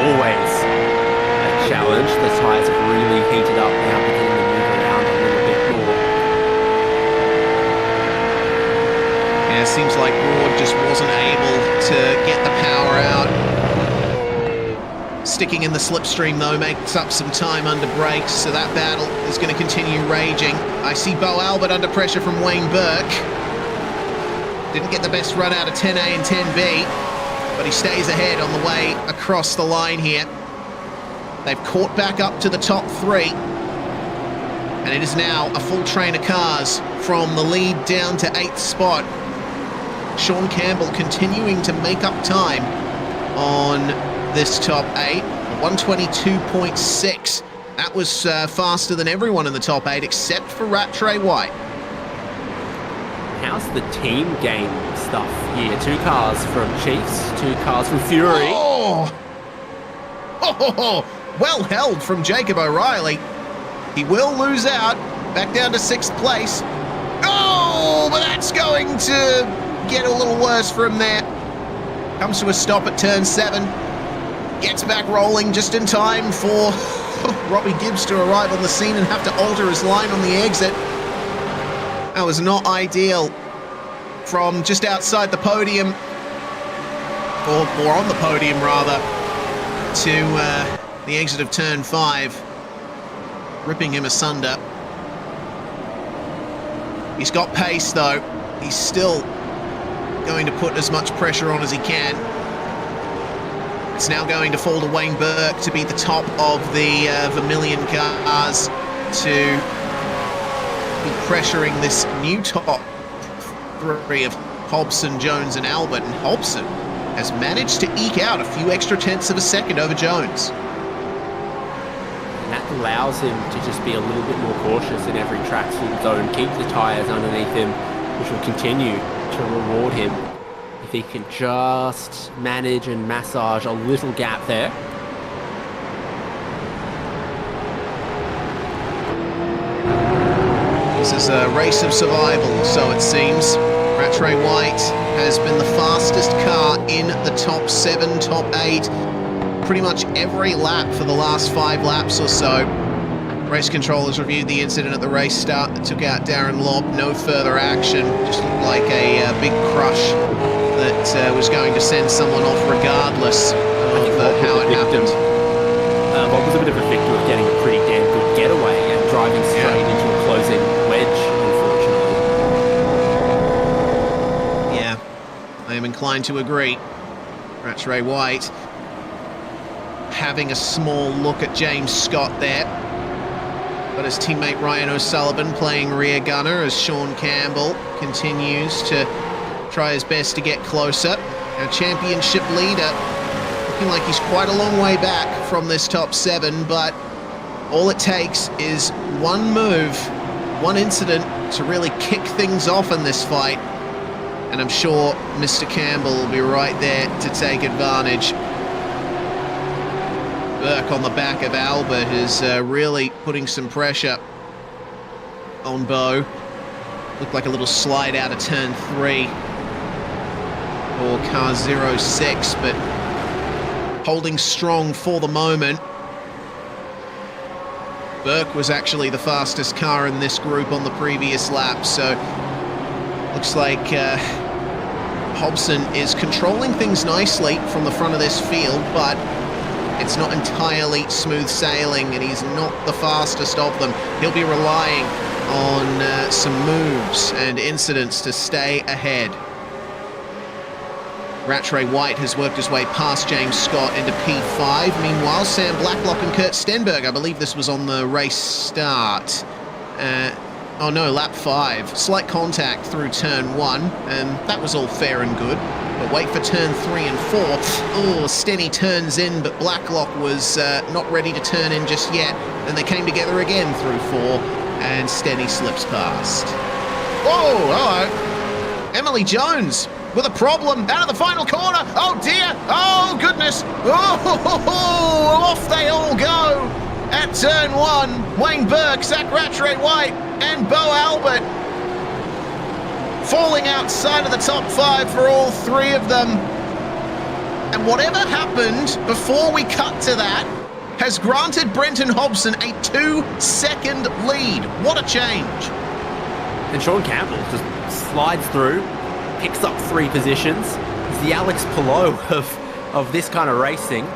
always a challenge. The tyres have really heated up now, beginning to move around a little bit more.
Yeah, it seems like Broad just wasn't able to get the power out. Sticking in the slipstream, though, makes up some time under brakes, so that battle is going to continue raging. I see Bo Albert under pressure from Wayne Burke. Didn't get the best run out of 10A and 10B, but he stays ahead on the way across the line here. They've caught back up to the top 3, and it is now a full train of cars from the lead down to 8th spot. Sean Campbell continuing to make up time on this top 8, 122.6. That was faster than everyone in the top 8 except for Rattray White.
How's the team game stuff here? 2 cars from Chiefs, 2 cars from Fury.
Oh! Well held from Jacob O'Reilly. He will lose out, back down to 6th place. Oh, but that's going to get a little worse for him there. Comes to a stop at turn 7. Gets back rolling just in time for Robbie Gibbs to arrive on the scene and have to alter his line on the exit. That was not ideal. From just outside the podium, or on the podium rather, to the exit of turn 5, ripping him asunder. He's got pace though. He's still going to put as much pressure on as he can. It's now going to fall to Wayne Burke to be the top of the Vermilion cars to be pressuring this new top 3 of Hobson, Jones and Albert, and Hobson has managed to eke out a few extra tenths of a second over Jones.
And that allows him to just be a little bit more cautious in every tracksuit zone, keep the tyres underneath him, which will continue to reward him if he can just manage and massage a little gap there.
This is a race of survival, so it seems. Rattray White has been the fastest car in the top 7, top 8, pretty much every lap for the last 5 laps or so. Race controllers reviewed the incident at the race start that took out Darren Lobb. No further action. Just looked like a big crush that was going to send someone off regardless of how it happened.
Lobb was a bit of a victim of getting a pretty damn good getaway and driving straight into a closing wedge, unfortunately.
Yeah, I am inclined to agree. Rattray White having a small look at James Scott there. But his teammate Ryan O'Sullivan playing rear gunner as Sean Campbell continues to try his best to get closer. Our championship leader looking like he's quite a long way back from this top 7, but all it takes is one move, one incident to really kick things off in this fight. And I'm sure Mr. Campbell will be right there to take advantage. Burke on the back of Albert is really putting some pressure on Bo. Looked like a little slide out of turn 3 for car 06, but holding strong for the moment. Burke was actually the fastest car in this group on the previous lap, so looks like Hobson is controlling things nicely from the front of this field, but it's not entirely smooth sailing, and he's not the fastest of them. He'll be relying on some moves and incidents to stay ahead. Rattray White has worked his way past James Scott into P5. Meanwhile, Sam Blacklock and Kurt Stenberg, I believe this was on the race start. Oh no, lap 5. Slight contact through turn 1, and that was all fair and good. But wait for turn 3 and 4. Oh, Stenny turns in, but Blacklock was not ready to turn in just yet. And they came together again through 4, and Stenny slips past. Whoa, hello. Emily Jones with a problem out of the final corner. Oh dear, oh goodness. Oh, off they all go. At turn 1, Wayne Burke, Zach Rattray White, and Bo Albert falling outside of the top 5 for all 3 of them. And whatever happened before we cut to that has granted Brenton Hobson a 2-second lead. What a change.
And Sean Campbell just slides through, picks up 3 positions. He's the Alex Palou of this kind of racing.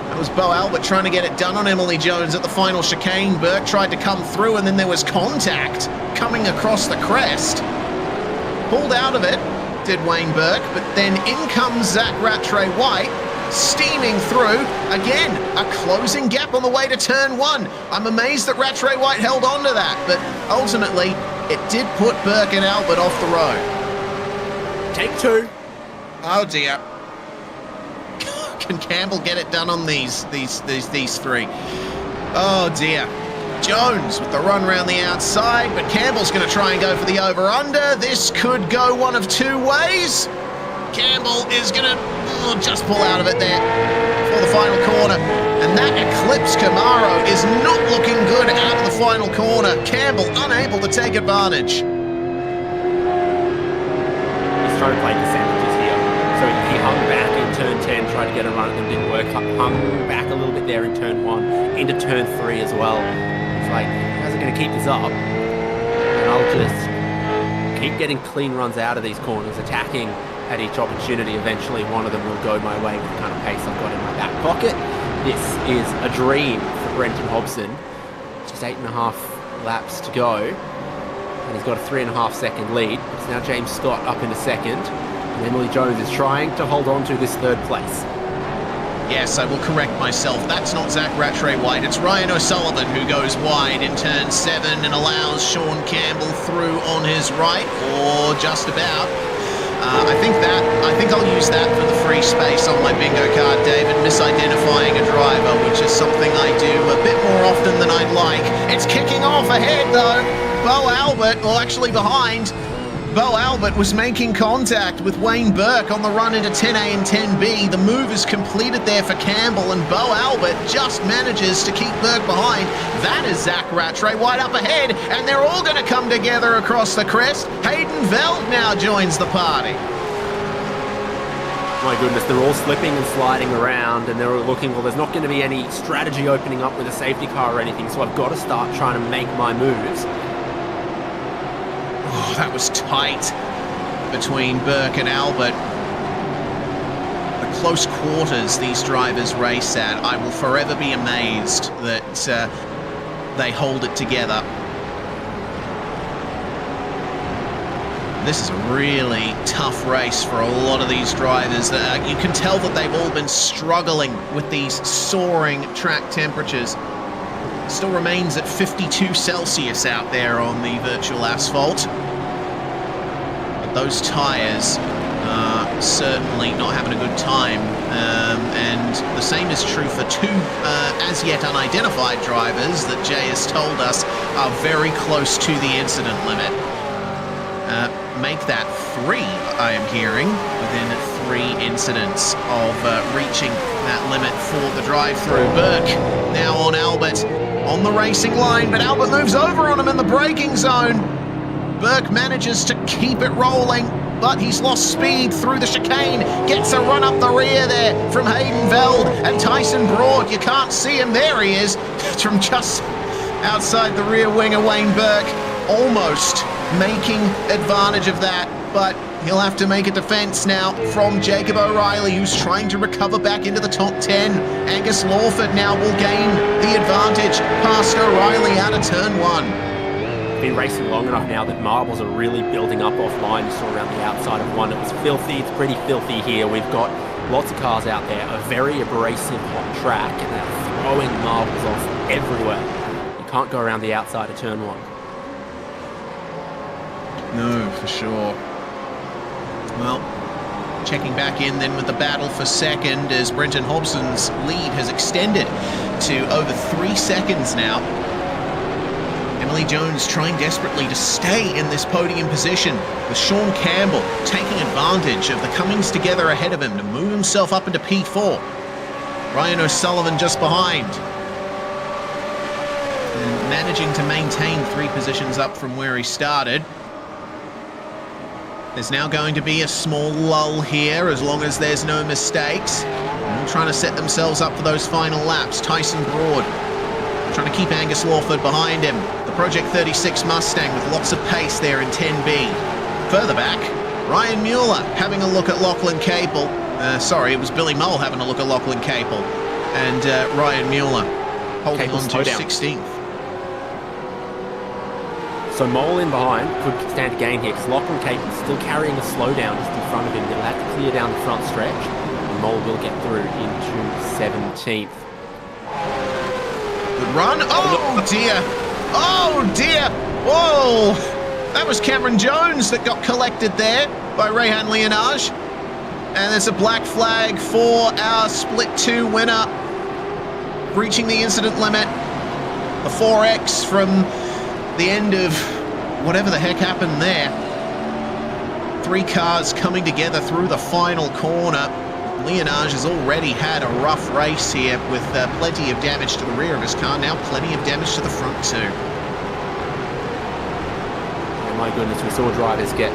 It was Bo Albert trying to get it done on Emily Jones at the final chicane. Burke tried to come through, and then there was contact coming across the crest. Pulled out of it, did Wayne Burke, but then in comes Zach Rattray White, steaming through. Again, a closing gap on the way to turn 1. I'm amazed that Rattray White held on to that, but ultimately, it did put Burke and Albert off the road.
Take 2.
Oh dear. Can Campbell get it done on these 3? Oh dear. Jones with the run round the outside, but Campbell's going to try and go for the over-under. This could go one of 2 ways. Campbell is going to just pull out of it there for the final corner. And that Eclipse Camaro is not looking good out of the final corner. Campbell unable to take advantage.
He's trying to play the sandwiches here. So he hung back in turn 10, tried to get a run at them, didn't work. Hung back a little bit there in turn 1, into turn 3 as well. It's like, how's it going to keep this up? And I'll just keep getting clean runs out of these corners, attacking at each opportunity. Eventually, one of them will go my way with the kind of pace I've got in my back pocket. This is a dream for Brenton Hobson. Just 8.5 laps to go. And he's got a 3.5 second lead. It's now James Scott up into second. And Emily Jones is trying to hold on to this 3rd place.
Yes, I will correct myself. That's not Zach Rattray White. It's Ryan O'Sullivan who goes wide in turn 7 and allows Sean Campbell through on his right, or just about. I think I'll use that for the free space on my bingo card, David, misidentifying a driver, which is something I do a bit more often than I'd like. It's kicking off ahead, though. Bo Albert, well, actually behind. Bo Albert was making contact with Wayne Burke on the run into 10A and 10B. The move is completed there for Campbell, and Bo Albert just manages to keep Burke behind. That is Zach Rattray White up ahead, and they're all going to come together across the crest. Hayden Veld now joins the party.
My goodness, they're all slipping and sliding around, and they're all looking, well, there's not going to be any strategy opening up with a safety car or anything, so I've got to start trying to make my moves.
Oh, that was tight between Burke and Albert. The close quarters these drivers race at, I will forever be amazed that they hold it together. This is a really tough race for a lot of these drivers. You can tell that they've all been struggling with these soaring track temperatures. Still remains at 52 Celsius out there on the virtual asphalt. But those tyres are certainly not having a good time. And the same is true for two as yet unidentified drivers that Jay has told us are very close to the incident limit. Make that 3, I am hearing, within 3 incidents of reaching that limit for the drive-through. Burke now on Albert on the racing line, but Albert moves over on him in the braking zone. Burke manages to keep it rolling, but he's lost speed through the chicane. Gets a run up the rear there from Hayden Veld and Tyson Broad. You can't see him. There he is from just outside the rear wing of Wayne Burke. Almost making advantage of that, but he'll have to make a defense now from Jacob O'Reilly, who's trying to recover back into the top 10. Angus Lawford now will gain the advantage past O'Reilly out of turn 1.
Been racing long enough now that marbles are really building up offline. You saw around the outside of 1, it was filthy. It's pretty filthy here. We've got lots of cars out there, a very abrasive hot track, and they're throwing marbles off everywhere. You can't go around the outside of turn 1.
No, for sure. Well, checking back in then with the battle for second as Brenton Hobson's lead has extended to over 3 seconds now. Emily Jones trying desperately to stay in this podium position, with Sean Campbell taking advantage of the comings together ahead of him to move himself up into P4. Ryan O'Sullivan just behind, and managing to maintain 3 positions up from where he started. There's now going to be a small lull here as long as there's no mistakes. All trying to set themselves up for those final laps. Tyson Broad trying to keep Angus Lawford behind him. The Project 36 Mustang with lots of pace there in 10B. Further back, Ryan Mueller having a look at Lachlan Capel. Sorry, it was Billy Mull having a look at Lachlan Capel. And Ryan Mueller holding on to 16th.
So Mole in behind could stand to gain here because Lachlan Capel is still carrying a slowdown just in front of him. He'll have to clear down the front stretch, and Mole will get through into 17th.
Good run. Oh dear. Oh dear. Whoa. That was Cameron Jones that got collected there by Rehan Leonage. And there's a black flag for our split 2 winner, reaching the incident limit. The 4X from the end of whatever the heck happened there. 3 cars coming together through the final corner. Leonage has already had a rough race here with plenty of damage to the rear of his car. Now plenty of damage to the front too.
Oh my goodness, we saw drivers get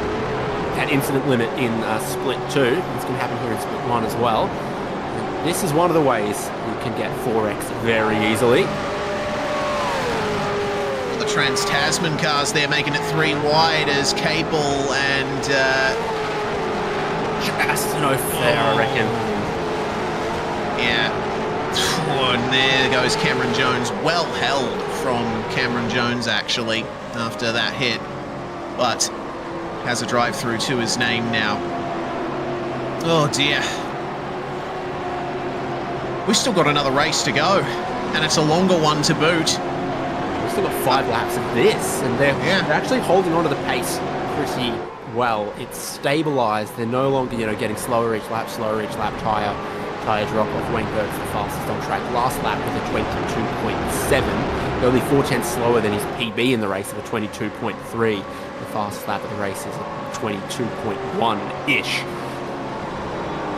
that incident limit in split 2. It's going to happen here in split 1 as well. And this is one of the ways you can get 4X very easily.
The Trans-Tasman cars there making it 3 wide as Capel and
just no fair, I reckon.
Yeah. Oh, and there goes Cameron Jones. Well held from Cameron Jones actually after that hit, but has a drive-through to his name now. Oh dear. We've still got another race to go, and it's a longer one to boot.
We've still got 5 laps of this, and they're actually holding on to the pace pretty well. It's stabilised. They're no longer, getting slower each lap, tyre drop off. Wayne Burke's the fastest on track. Last lap with a 22.7, only 4/10 slower than his PB in the race of a 22.3. The fastest lap of the race is a 22.1-ish.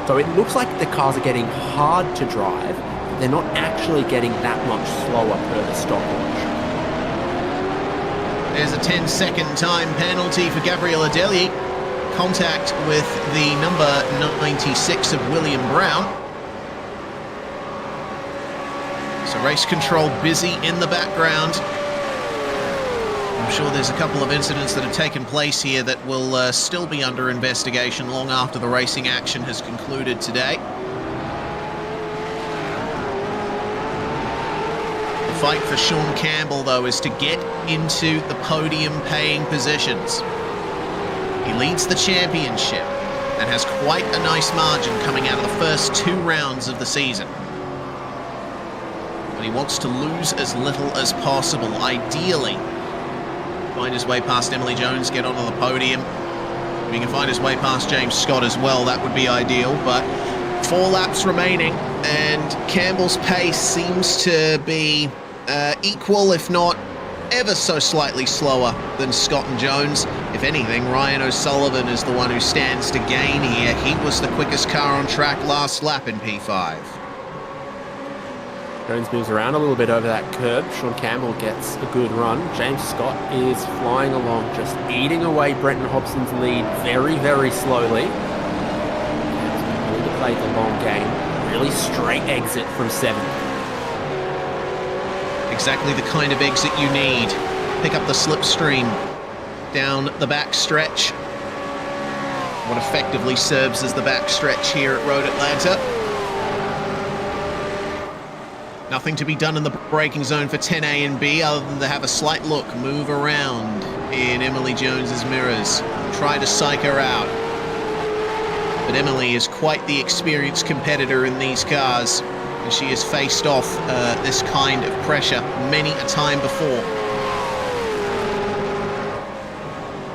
So it looks like the cars are getting hard to drive, but they're not actually getting that much slower per the stopwatch.
There's a 10-second time penalty for Gabriel Adeli. contact with the number 96 of William Brown. So race control busy in the background. I'm sure there's a couple of incidents that have taken place here that will still be under investigation long after the racing action has concluded today. The fight for Sean Campbell, though, is to get into the podium-paying positions. He leads the championship and has quite a nice margin coming out of the first 2 rounds of the season. But he wants to lose as little as possible, ideally. Find his way past Emily Jones, get onto the podium. If he can find his way past James Scott as well, that would be ideal. But 4 laps remaining, and Campbell's pace seems to be equal, if not ever so slightly slower than Scott and Jones. If anything, Ryan O'Sullivan is the one who stands to gain here. He was the quickest car on track last lap in P5.
Jones moves around a little bit over that curb. Sean Campbell gets a good run. James Scott is flying along, just eating away Brenton Hobson's lead very, very slowly. Really to play the long game. Really straight exit from 7th.
Exactly the kind of exit you need. Pick up the slipstream down the back stretch. What effectively serves as the back stretch here at Road Atlanta. Nothing to be done in the braking zone for 10A and B other than to have a slight look, move around in Emily Jones's mirrors, try to psych her out. But Emily is quite the experienced competitor in these cars, and she has faced off this kind of pressure many a time before.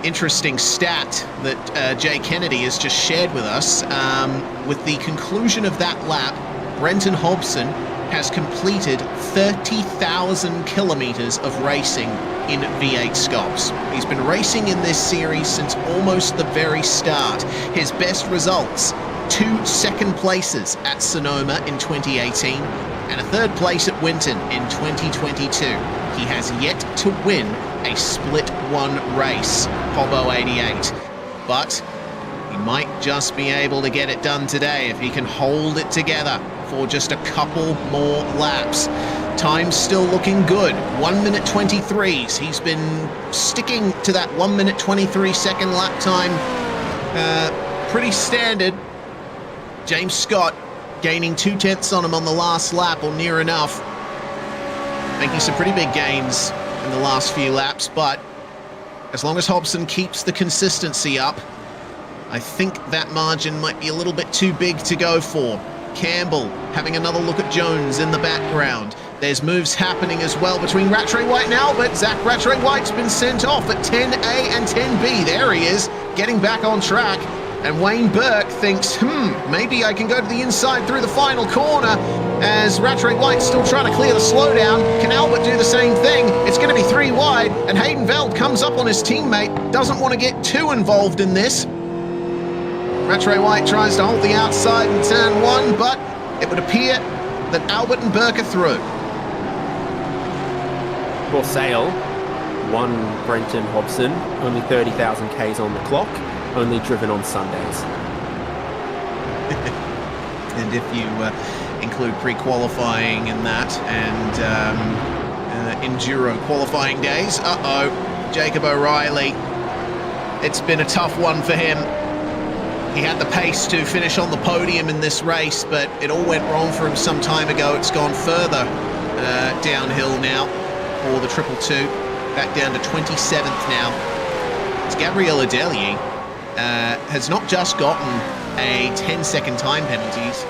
Interesting stat that Jay Kennedy has just shared with us. With the conclusion of that lap, Brenton Hobson has completed 30,000 kilometers of racing in V8SCOPS. He's been racing in this series since almost the very start. His best results, 2 second places at Sonoma in 2018 and a 3rd place at Winton in 2022. He has yet to win a split 1 race, Hobo 88, but he might just be able to get it done today if he can hold it together for just a couple more laps. Time's still looking good. 1 minute 23s. He's been sticking to that 1 minute 23 second lap time. Pretty standard. James Scott gaining 2/10 on him on the last lap, or near enough. Making some pretty big gains in the last few laps, but as long as Hobson keeps the consistency up, I think that margin might be a little bit too big to go for. Campbell having another look at Jones in the background. There's moves happening as well between Rattray White and Albert. Zach Rattray White's been sent off at 10A and 10B. There he is, getting back on track. And Wayne Burke thinks, maybe I can go to the inside through the final corner, as Rattray White's still trying to clear the slowdown. Can Albert do the same thing? It's going to be 3 wide, and Hayden Veld comes up on his teammate, doesn't want to get too involved in this. Rattray White tries to hold the outside in turn 1, but it would appear that Albert and Burke are through.
For sale, 1 Brenton Hobson, only 30,000 Ks on the clock, only driven on Sundays.
And if you include pre-qualifying in that and enduro qualifying days, Jacob O'Reilly, it's been a tough one for him. He had the pace to finish on the podium in this race, but it all went wrong for him some time ago. It's gone further downhill now for the 222, back down to 27th now. It's Gabriele Adelier has not just gotten a 10-second time penalty, he's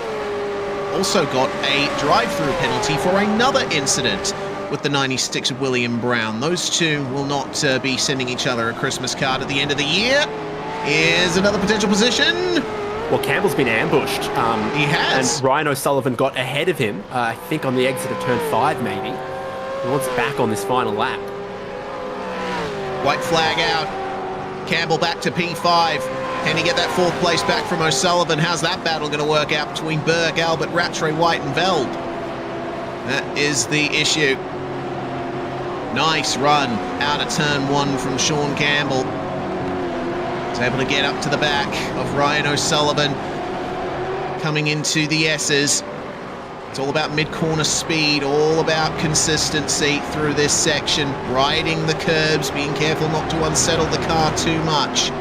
also got a drive-through penalty for another incident with the 96 of William Brown. Those two will not be sending each other a Christmas card at the end of the year. Here's another potential position.
Well, Campbell's been ambushed.
He has.
And Ryan O'Sullivan got ahead of him, I think on the exit of turn 5 maybe. He wants back on this final lap.
White flag out. Campbell back to P5. Can he get that 4th place back from O'Sullivan? How's that battle going to work out between Burke, Albert, Rattray White and Veld? That is the issue. Nice run out of turn 1 from Sean Campbell. was able to get up to the back of Ryan O'Sullivan coming into the S's. It's all about mid-corner speed, all about consistency through this section, riding the curbs, being careful not to unsettle the car too much.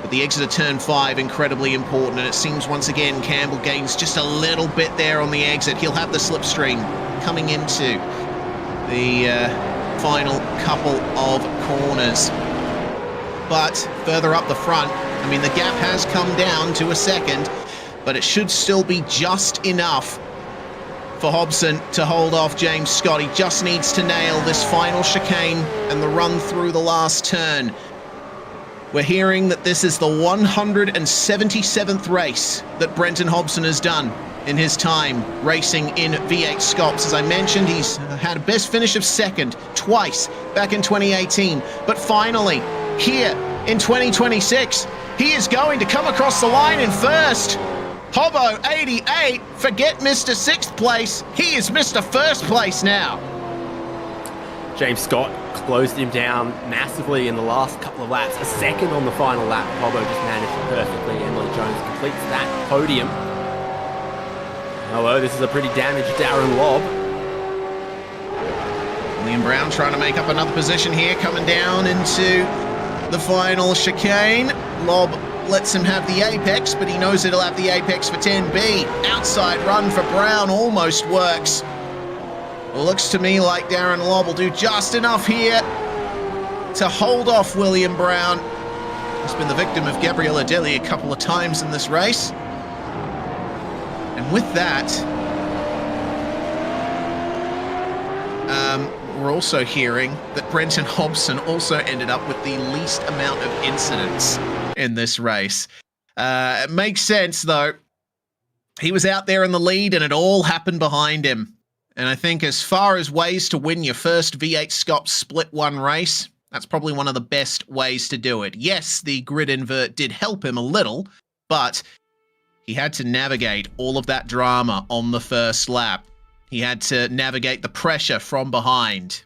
But the exit of turn 5, incredibly important, and it seems once again Campbell gains just a little bit there on the exit. He'll have the slipstream coming into the final couple of corners. But further up the front, I mean, the gap has come down to a second, but it should still be just enough for Hobson to hold off James Scott. He just needs to nail this final chicane and the run through the last turn. We're hearing that this is the 177th race that Brenton Hobson has done in his time racing in V8SCOPS. As I mentioned, he's had a best finish of second twice back in 2018. But finally, here in 2026, he is going to come across the line in first. Hobbo 88, forget Mr. 6th place, he is Mr. 1st place now.
James Scott closed him down massively in the last couple of laps. A second on the final lap. Hobbo just managed it perfectly. Emily Jones completes that podium. Hello, this is a pretty damaged Darren Lobb.
William Brown trying to make up another position here, coming down into the final chicane. Lobb lets him have the apex, but he knows it'll have the apex for 10B. Outside run for Brown almost works. Well, looks to me like Darren Lobb will do just enough here to hold off William Brown. He's been the victim of Gabriel Adeli a couple of times in this race. And with that, we're also hearing that Brenton Hobson also ended up with the least amount of incidents in this race. It makes sense, though. He was out there in the lead, and it all happened behind him. And I think as far as ways to win your first V8SCOPS Split 1 race, that's probably one of the best ways to do it. Yes, the grid invert did help him a little, but he had to navigate all of that drama on the first lap. He had to navigate the pressure from behind,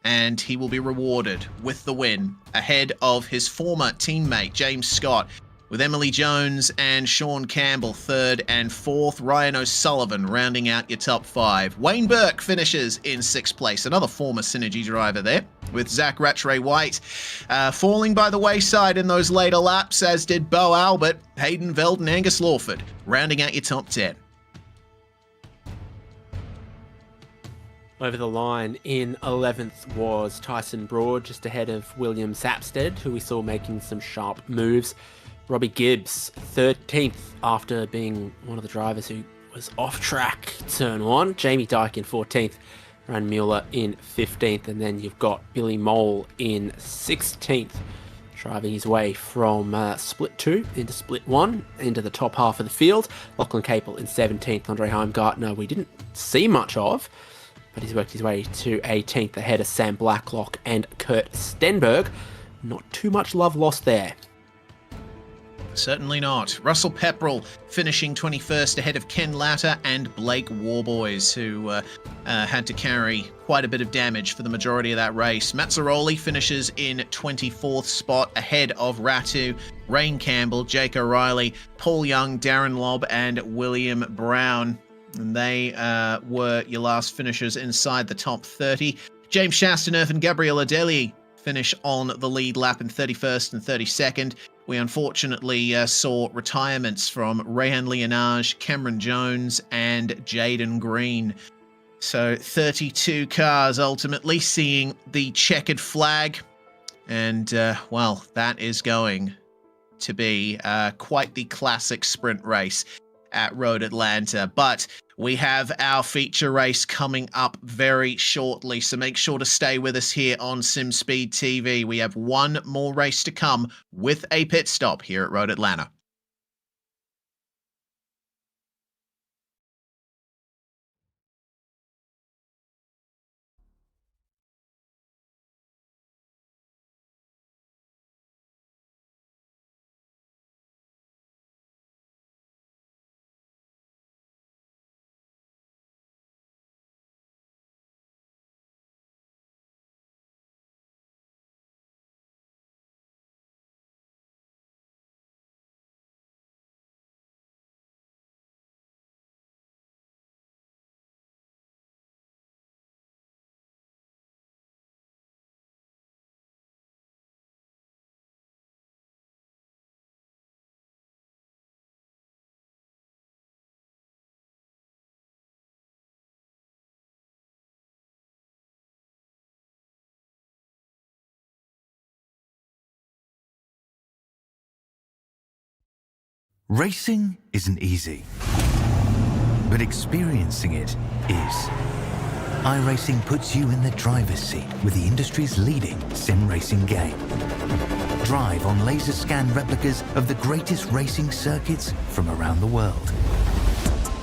and he will be rewarded with the win ahead of his former teammate, James Scott, with Emily Jones and Sean Campbell 3rd and 4th. Ryan O'Sullivan rounding out your top 5. Wayne Burke finishes in 6th place, another former Synergy driver there, with Zach Rattray White falling by the wayside in those later laps, as did Bo Albert, Hayden Veld and Angus Lawford, rounding out your top 10.
Over the line in 11th was Tyson Broad, just ahead of William Sapstead, who we saw making some sharp moves. Robbie Gibbs, 13th, after being one of the drivers who was off track turn 1. Jamie Dyke in 14th, Ryan Mueller in 15th, and then you've got Billy Mole in 16th, driving his way from Split 2 into Split 1, into the top half of the field. Lachlan Capel in 17th, Andre Heimgartner we didn't see much of, but he's worked his way to 18th ahead of Sam Blacklock and Kurt Stenberg. Not too much love lost there.
Certainly not. Russell Pepperell finishing 21st ahead of Ken Latter and Blake Warboys, who had to carry quite a bit of damage for the majority of that race. Mazzaroli finishes in 24th spot ahead of Ratu, Rain Campbell, Jake O'Reilly, Paul Young, Darren Lobb and William Brown. And they were your last finishers inside the top 30. James Chastaneuf and Gabriel Adeli finish on the lead lap in 31st and 32nd. We unfortunately saw retirements from Rayan Leonage, Cameron Jones, and Jaden Green. So 32 cars ultimately seeing the checkered flag. And, well, that is going to be quite the classic sprint race at Road Atlanta. But we have our feature race coming up very shortly, so make sure to stay with us here on SimSpeed TV. We have one more race to come with a pit stop here at Road Atlanta.
Racing isn't easy, but experiencing it is. iRacing puts you in the driver's seat with the industry's leading sim racing game. Drive on laser scan replicas of the greatest racing circuits from around the world.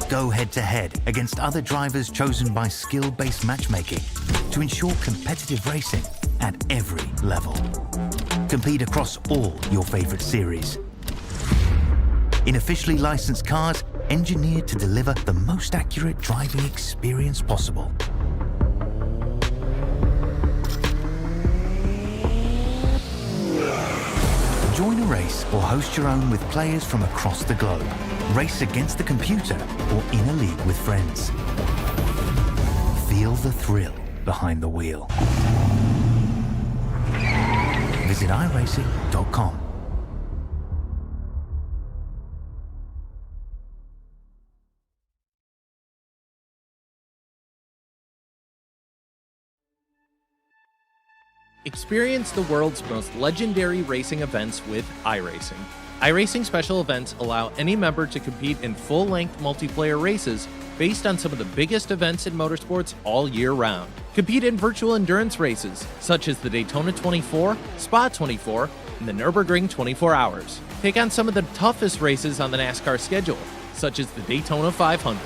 Go head-to-head against other drivers chosen by skill-based matchmaking to ensure competitive racing at every level. Compete across all your favorite series. In officially licensed cars, engineered to deliver the most accurate driving experience possible. Join a race or host your own with players from across the globe. Race against the computer or in a league with friends. Feel the thrill behind the wheel. Visit iRacing.com.
Experience the world's most legendary racing events with iRacing. iRacing special events allow any member to compete in full-length multiplayer races based on some of the biggest events in motorsports all year round. Compete in virtual endurance races, such as the Daytona 24, Spa 24, and the Nürburgring 24 Hours. Take on some of the toughest races on the NASCAR schedule, such as the Daytona 500.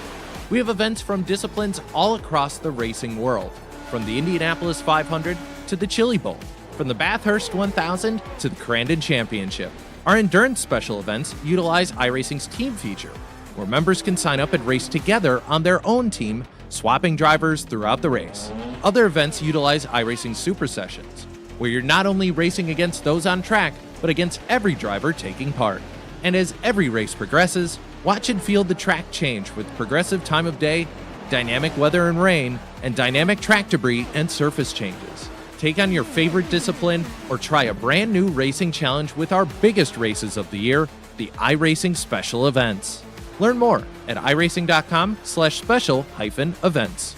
We have events from disciplines all across the racing world, from the Indianapolis 500 to the Chili Bowl, from the Bathurst 1000 to the Crandon Championship. Our endurance special events utilize iRacing's team feature, where members can sign up and race together on their own team, swapping drivers throughout the race. Other events utilize iRacing Super Sessions, where you're not only racing against those on track, but against every driver taking part. And as every race progresses, watch and feel the track change with progressive time of day, dynamic weather and rain, and dynamic track debris and surface changes. Take on your favorite discipline or try a brand new racing challenge with our biggest races of the year, the iRacing Special Events. Learn more at iRacing.com/special-events.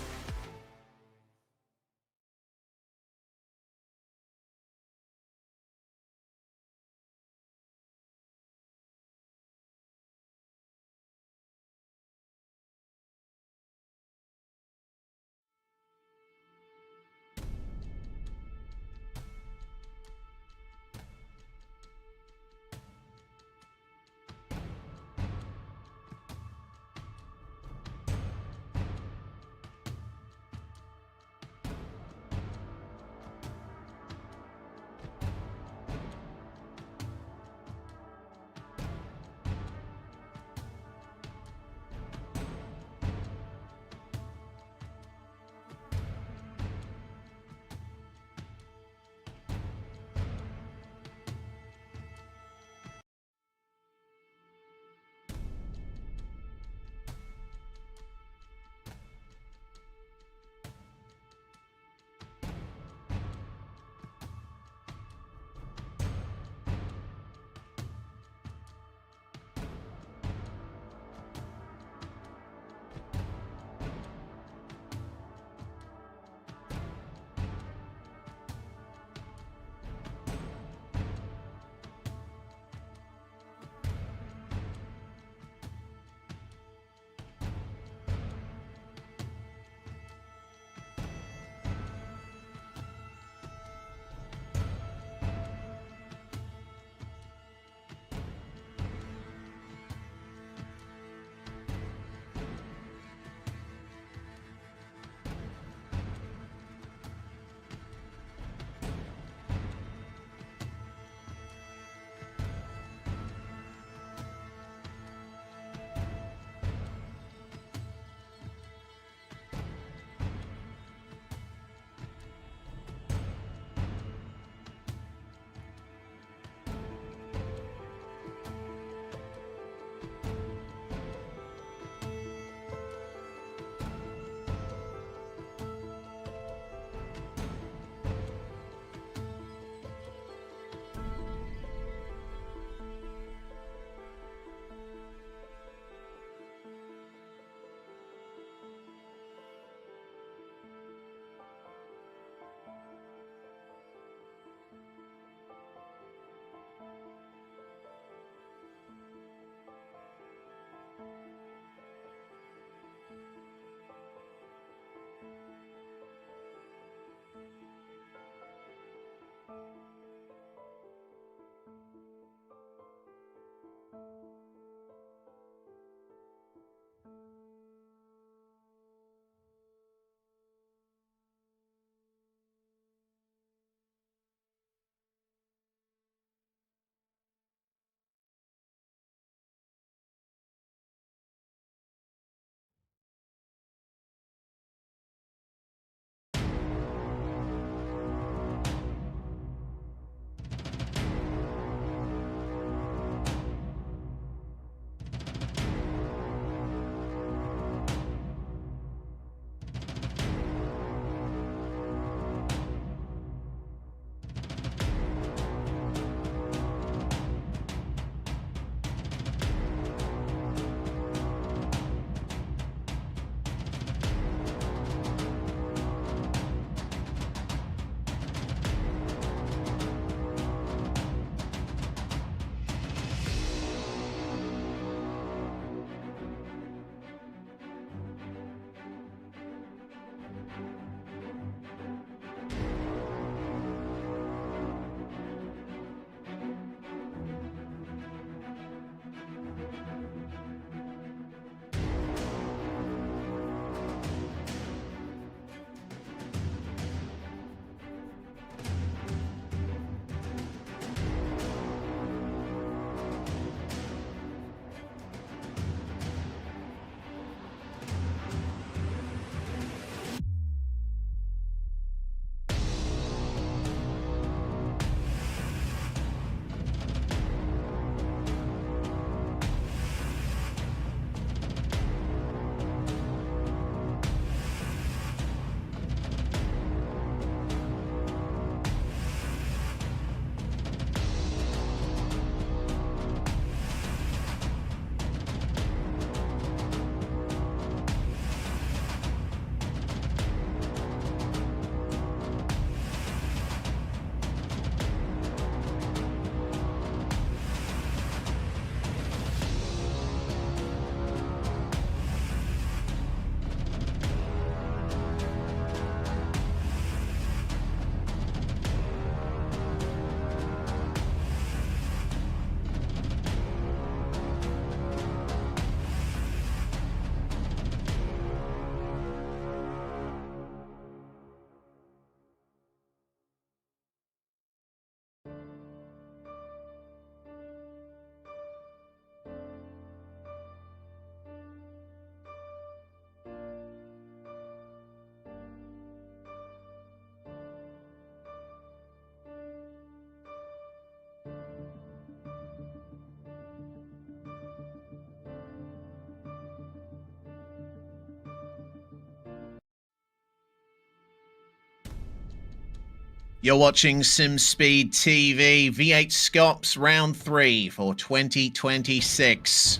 You're watching SimSpeed TV, V8SCOPS Round 3 for 2026.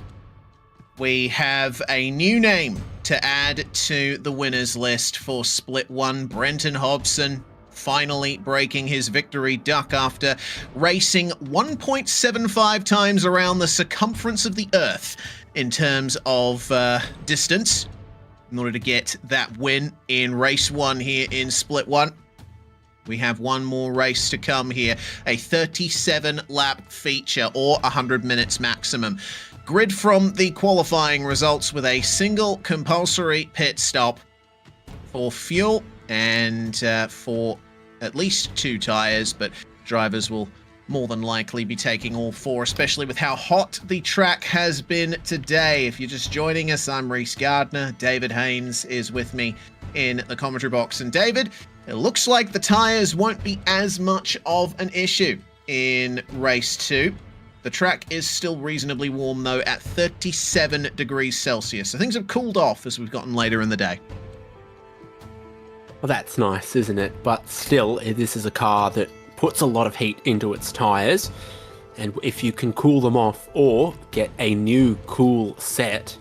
We have a new name to add to the winners list for Split 1. Brenton Hobson finally breaking his victory duck after racing 1.75 times around the circumference of the Earth in terms of distance in order to get that win in race 1 here in Split 1. We have one more race to come here, a 37-lap feature or 100 minutes maximum. Grid from the qualifying results with a single compulsory pit stop for fuel and for at least 2 tyres, but drivers will more than likely be taking all 4, especially with how hot the track has been today. If you're just joining us, I'm Reese Gardner. David Haynes is with me in the commentary box. And David, it looks like the tyres won't be as much of an issue in race 2. The track is still reasonably warm, though, at 37 degrees Celsius. So things have cooled off as we've gotten later in the day.
Well, that's nice, isn't it? But still, this is a car that puts a lot of heat into its tyres. And if you can cool them off or get a new cool set,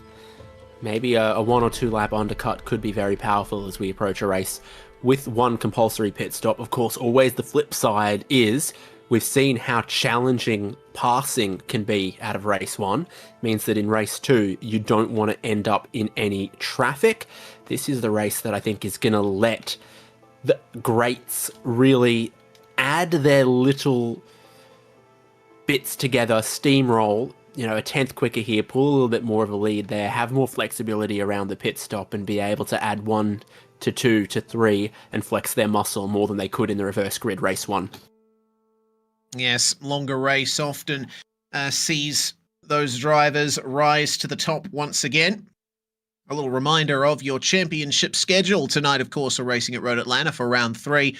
maybe a 1 or 2 lap undercut could be very powerful as we approach a race with one compulsory pit stop. Of course, always the flip side is we've seen how challenging passing can be out of race 1. Means that in race 2, you don't want to end up in any traffic. This is the race that I think is going to let the greats really add their little bits together, steamroll, you know, a 10th quicker here, pull a little bit more of a lead there, have more flexibility around the pit stop and be able to add 1 to 2 to 3 and flex their muscle more than they could in the reverse grid race 1.
Yes, longer race often sees those drivers rise to the top once again. A little reminder of your championship schedule. Tonight, of course, we're racing at Road Atlanta for round 3.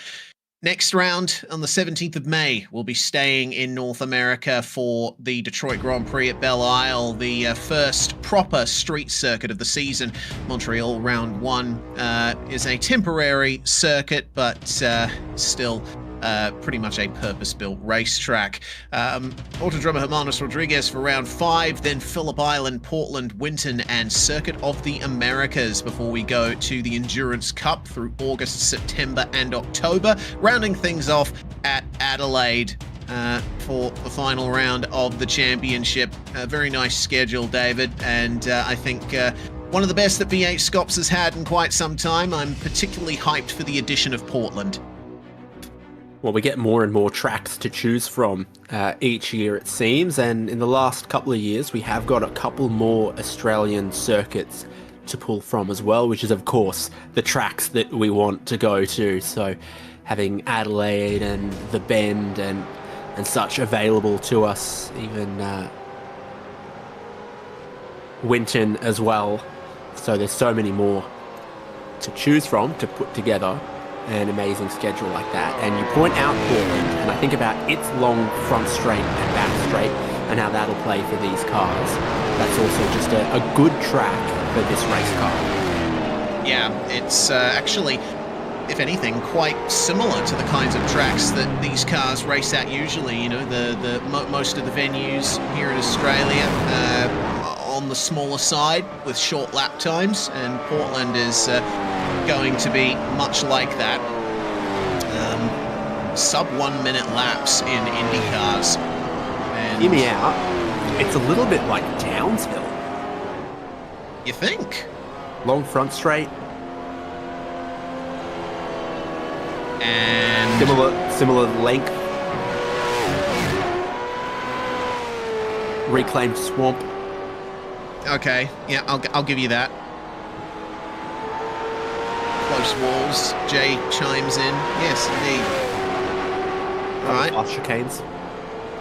Next round, on the 17th of May, we'll be staying in North America for the Detroit Grand Prix at Belle Isle, the first proper street circuit of the season. Montreal Round 1 is a temporary circuit, but still pretty much a purpose-built racetrack. Autodromo Hermanos Rodriguez for round 5, then Phillip Island, Portland, Winton, and Circuit of the Americas before we go to the Endurance Cup through August, September, and October, rounding things off at Adelaide for the final round of the championship. A very nice schedule, David, and I think one of the best that V8SCOPS has had in quite some time. I'm particularly hyped for the addition of Portland.
Well, we get more and more tracks to choose from each year, it seems, and in the last couple of years, we have got a couple more Australian circuits to pull from as well, which is, of course, the tracks that we want to go to. So having Adelaide and the Bend and such available to us, even Winton as well. So there's so many more to choose from to put together an amazing schedule like that. And you point out Portland, and I think about its long front straight and back straight and how that'll play for these cars. That's also just a good track for this race car.
Yeah, it's actually, if anything, quite similar to the kinds of tracks that these cars race at usually. You know, most of the venues here in Australia on the smaller side with short lap times, and Portland is going to be much like that. Sub 1 minute laps in Indy cars. And
hear me out. It's a little bit like Townsville.
You think?
Long front straight.
And
similar length. Reclaimed swamp.
Okay, yeah, I'll give you that. Close walls. Jay chimes in. Yes, indeed. All right.
Fast chicanes.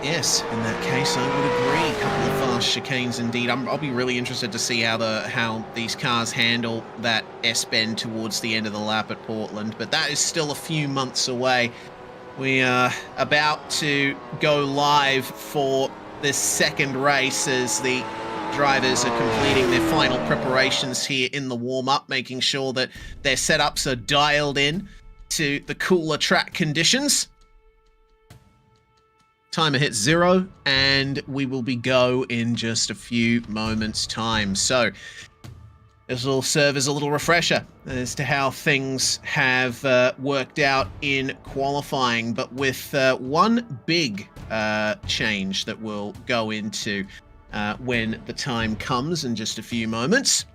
Yes, in that case, I would agree. A couple of fast chicanes, indeed. I'll be really interested to see how these cars handle that S-bend towards the end of the lap at Portland. But that is still a few months away. We are about to go live for this second race as the drivers are completing their final preparations here in the warm-up, making sure that their setups are dialed in to the cooler track conditions. Timer hits 0, and we will be go in just a few moments' time. So this will serve as a little refresher as to how things have worked out in qualifying, but with one big change that we'll go into when the time comes in just a few moments.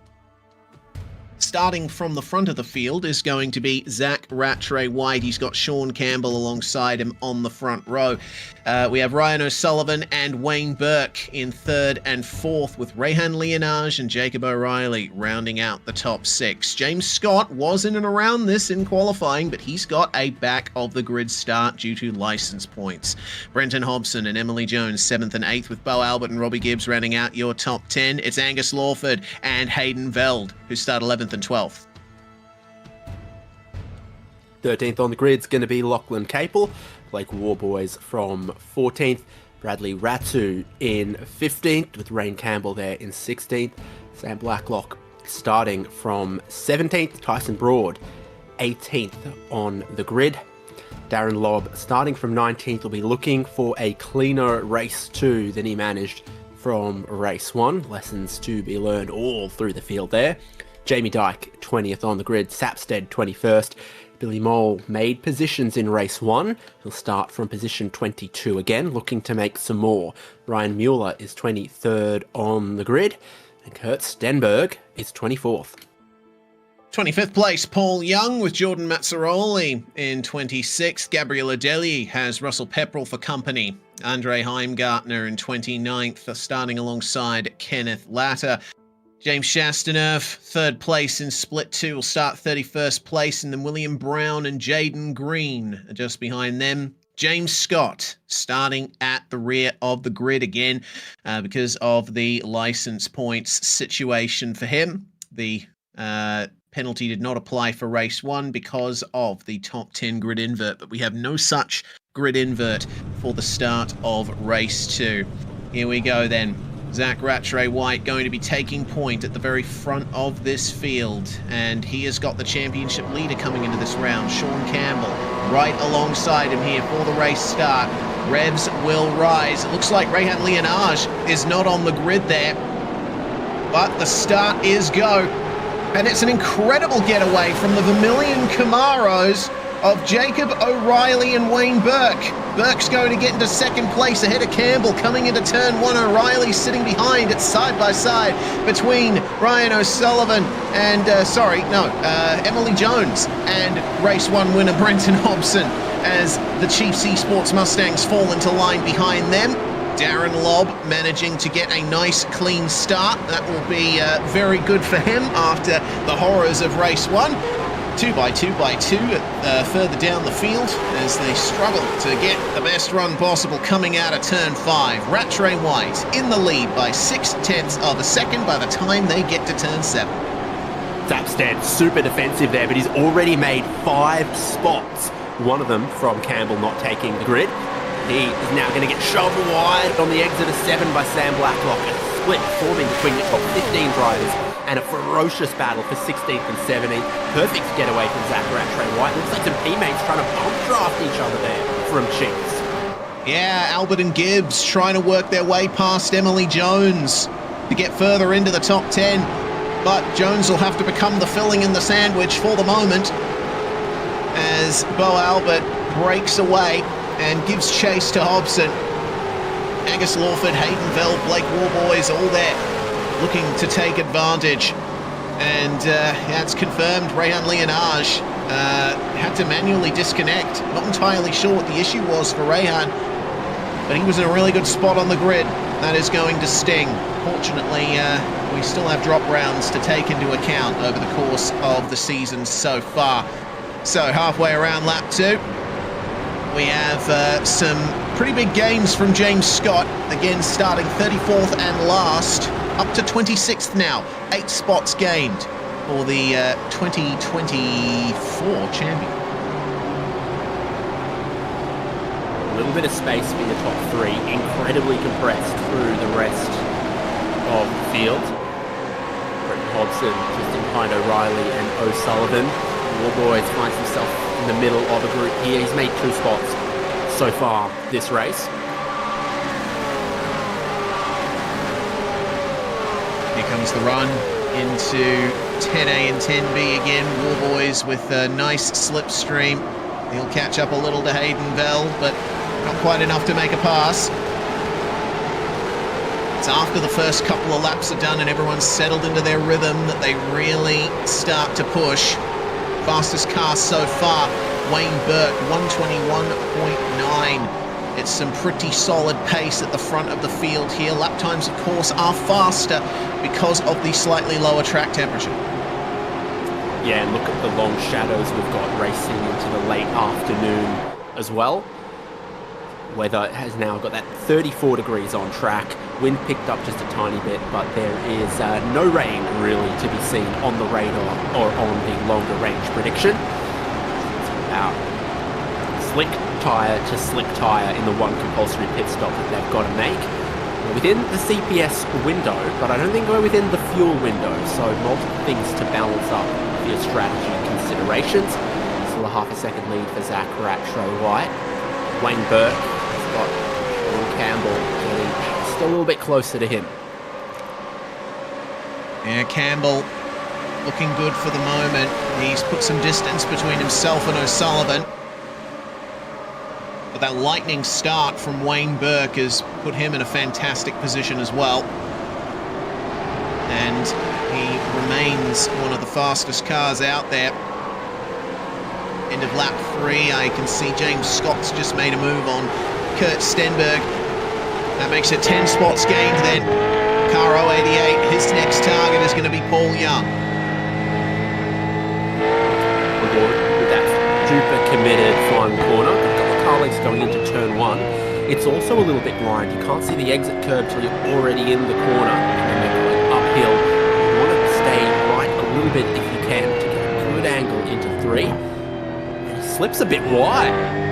Starting from the front of the field is going to be Zach Rattray White. He's got Sean Campbell alongside him on the front row. We have Ryan O'Sullivan and Wayne Burke in third and fourth, with Rehan Leonage and Jacob O'Reilly rounding out the top 6. James Scott was in and around this in qualifying, but he's got a back of the grid start due to license points. Brenton Hobson and Emily Jones 7th and 8th, with Bo Albert and Robbie Gibbs rounding out your top 10. It's Angus Lawford and Hayden Veld who start 11th and 12th.
13th on the grid's going to be Lachlan Capel. Blake Warboys from 14th. Bradley Ratu in 15th, with Rain Campbell there in 16th. Sam Blacklock starting from 17th. Tyson Broad 18th on the grid. Darren Lobb starting from 19th will be looking for a cleaner race 2 than he managed from race 1. Lessons to be learned all through the field there. Jamie Dyke 20th on the grid. Sapstead 21st. Billy Mole made positions in race 1. He'll start from position 22 again, looking to make some more. Ryan Mueller is 23rd on the grid, and Kurt Stenberg is 24th.
25th place, Paul Young with Jordan Mazzaroli in 26th. Gabriel Adeli has Russell Pepperell for company. Andre Heimgartner in 29th, starting alongside Kenneth Latter. James Chastaneuf, third place in Split 2, will start 31st place, and then William Brown and Jaden Green are just behind them. James Scott starting at the rear of the grid again because of the license points situation for him. The penalty did not apply for race 1 because of the top 10 grid invert, but we have no such grid invert for the start of race 2. Here we go then. Zach Rattray White going to be taking point at the very front of this field, and he has got the championship leader coming into this round, Sean Campbell, right alongside him here for the race start. Revs will rise. It looks like Rehan Leonage is not on the grid there, but the start is go, and it's an incredible getaway from the Vermilion Camaros of Jacob O'Reilly and Wayne Burke. Burke's going to get into second place ahead of Campbell. Coming into turn 1, O'Reilly sitting behind. It's side by side between Ryan O'Sullivan and, Emily Jones and race 1 winner Brenton Hobson, as the Chiefs Esports Mustangs fall into line behind them. Darren Lobb managing to get a nice clean start. That will be very good for him after the horrors of race 1. 2x2 further down the field as they struggle to get the best run possible coming out of turn 5. Rattray White in the lead by 0.6 of a second by the time they get to turn 7.
Sapstead super defensive there, but he's already made 5 spots. One of them from Campbell not taking the grid. He is now going to get shoved wide on the exit of 7 by Sam Blacklock. A split forming between the top 15 drivers, and a ferocious battle for 16th and 17th. Perfect getaway from Zach Rattray White. Looks like some teammates trying to bump draft each other there from Chiefs.
Yeah, Albert and Gibbs trying to work their way past Emily Jones to get further into the top 10. But Jones will have to become the filling in the sandwich for the moment as Bo Albert breaks away and gives chase to Hobson. Angus Lawford, Hayden Veld, Blake Warboys all there, looking to take advantage, and it's confirmed Rehan Leonage had to manually disconnect. Not entirely sure what the issue was for Rehan, but he was in a really good spot on the grid. That is going to sting. Fortunately, we still have drop rounds to take into account over the course of the season so far. So halfway around lap 2, we have some pretty big gains from James Scott, again starting 34th and last, up to 26th now. 8 spots gained for the 2024 champion.
A little bit of space for the top 3, incredibly compressed through the rest of the field. Brenton Hobson just in behind O'Reilly and O'Sullivan. Warboys finds himself in the middle of a group here. He's made 2 spots so far this race.
Here comes the run into 10A and 10B again. Warboys with a nice slipstream. He'll catch up a little to Hayden Bell, but not quite enough to make a pass. It's after the first couple of laps are done and everyone's settled into their rhythm that they really start to push. Fastest car so far, Wayne Burke, 121.9. It's some pretty solid pace at the front of the field here. Lap times, of course, are faster because of the slightly lower track temperature.
Yeah, and look at the long shadows we've got racing into the late afternoon as well. Weather has now got that 34 degrees on track. Wind picked up just a tiny bit, but there is no rain really to be seen on the radar or on the longer range prediction. It's about slick tyre to slick tyre in the one compulsory pit stop that they've got to make. We're within the CPS window, but I don't think we're within the fuel window, so multiple things to balance up via strategy considerations. Still a half a second lead for Zach Rattray White. Wayne Burke has got Sean Campbell getting just a little bit closer to him.
Yeah, Campbell looking good for the moment. He's put some distance between himself and O'Sullivan. But that lightning start from Wayne Burke has put him in a fantastic position as well. And he remains one of the fastest cars out there. End of lap 3, I can see James Scott's just made a move on Kurt Stenberg. That makes it 10 spots gained then. Car 088, his next target is going to be Paul Young.
With that super committed final corner, colleagues going into turn 1, it's also a little bit blind. You can't see the exit curb till you're already in the corner, and then they're going uphill. You want to stay right a little bit if you can to get a good angle into 3. And he slips a bit wide.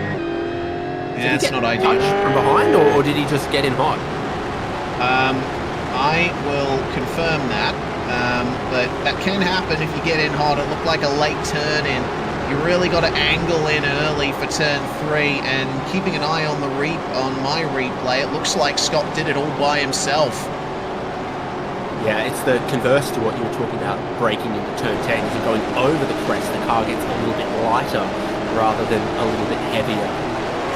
Yeah, it's not ideal.
From behind, or did he just get in hot?
I will confirm that, but that can happen if you get in hot. It looked like a late turn in. You really got to angle in early for turn 3, and keeping an eye on the my replay, it looks like Scott did it all by himself.
Yeah, it's the converse to what you were talking about, braking into turn 10. If you're going over the crest, the car gets a little bit lighter rather than a little bit heavier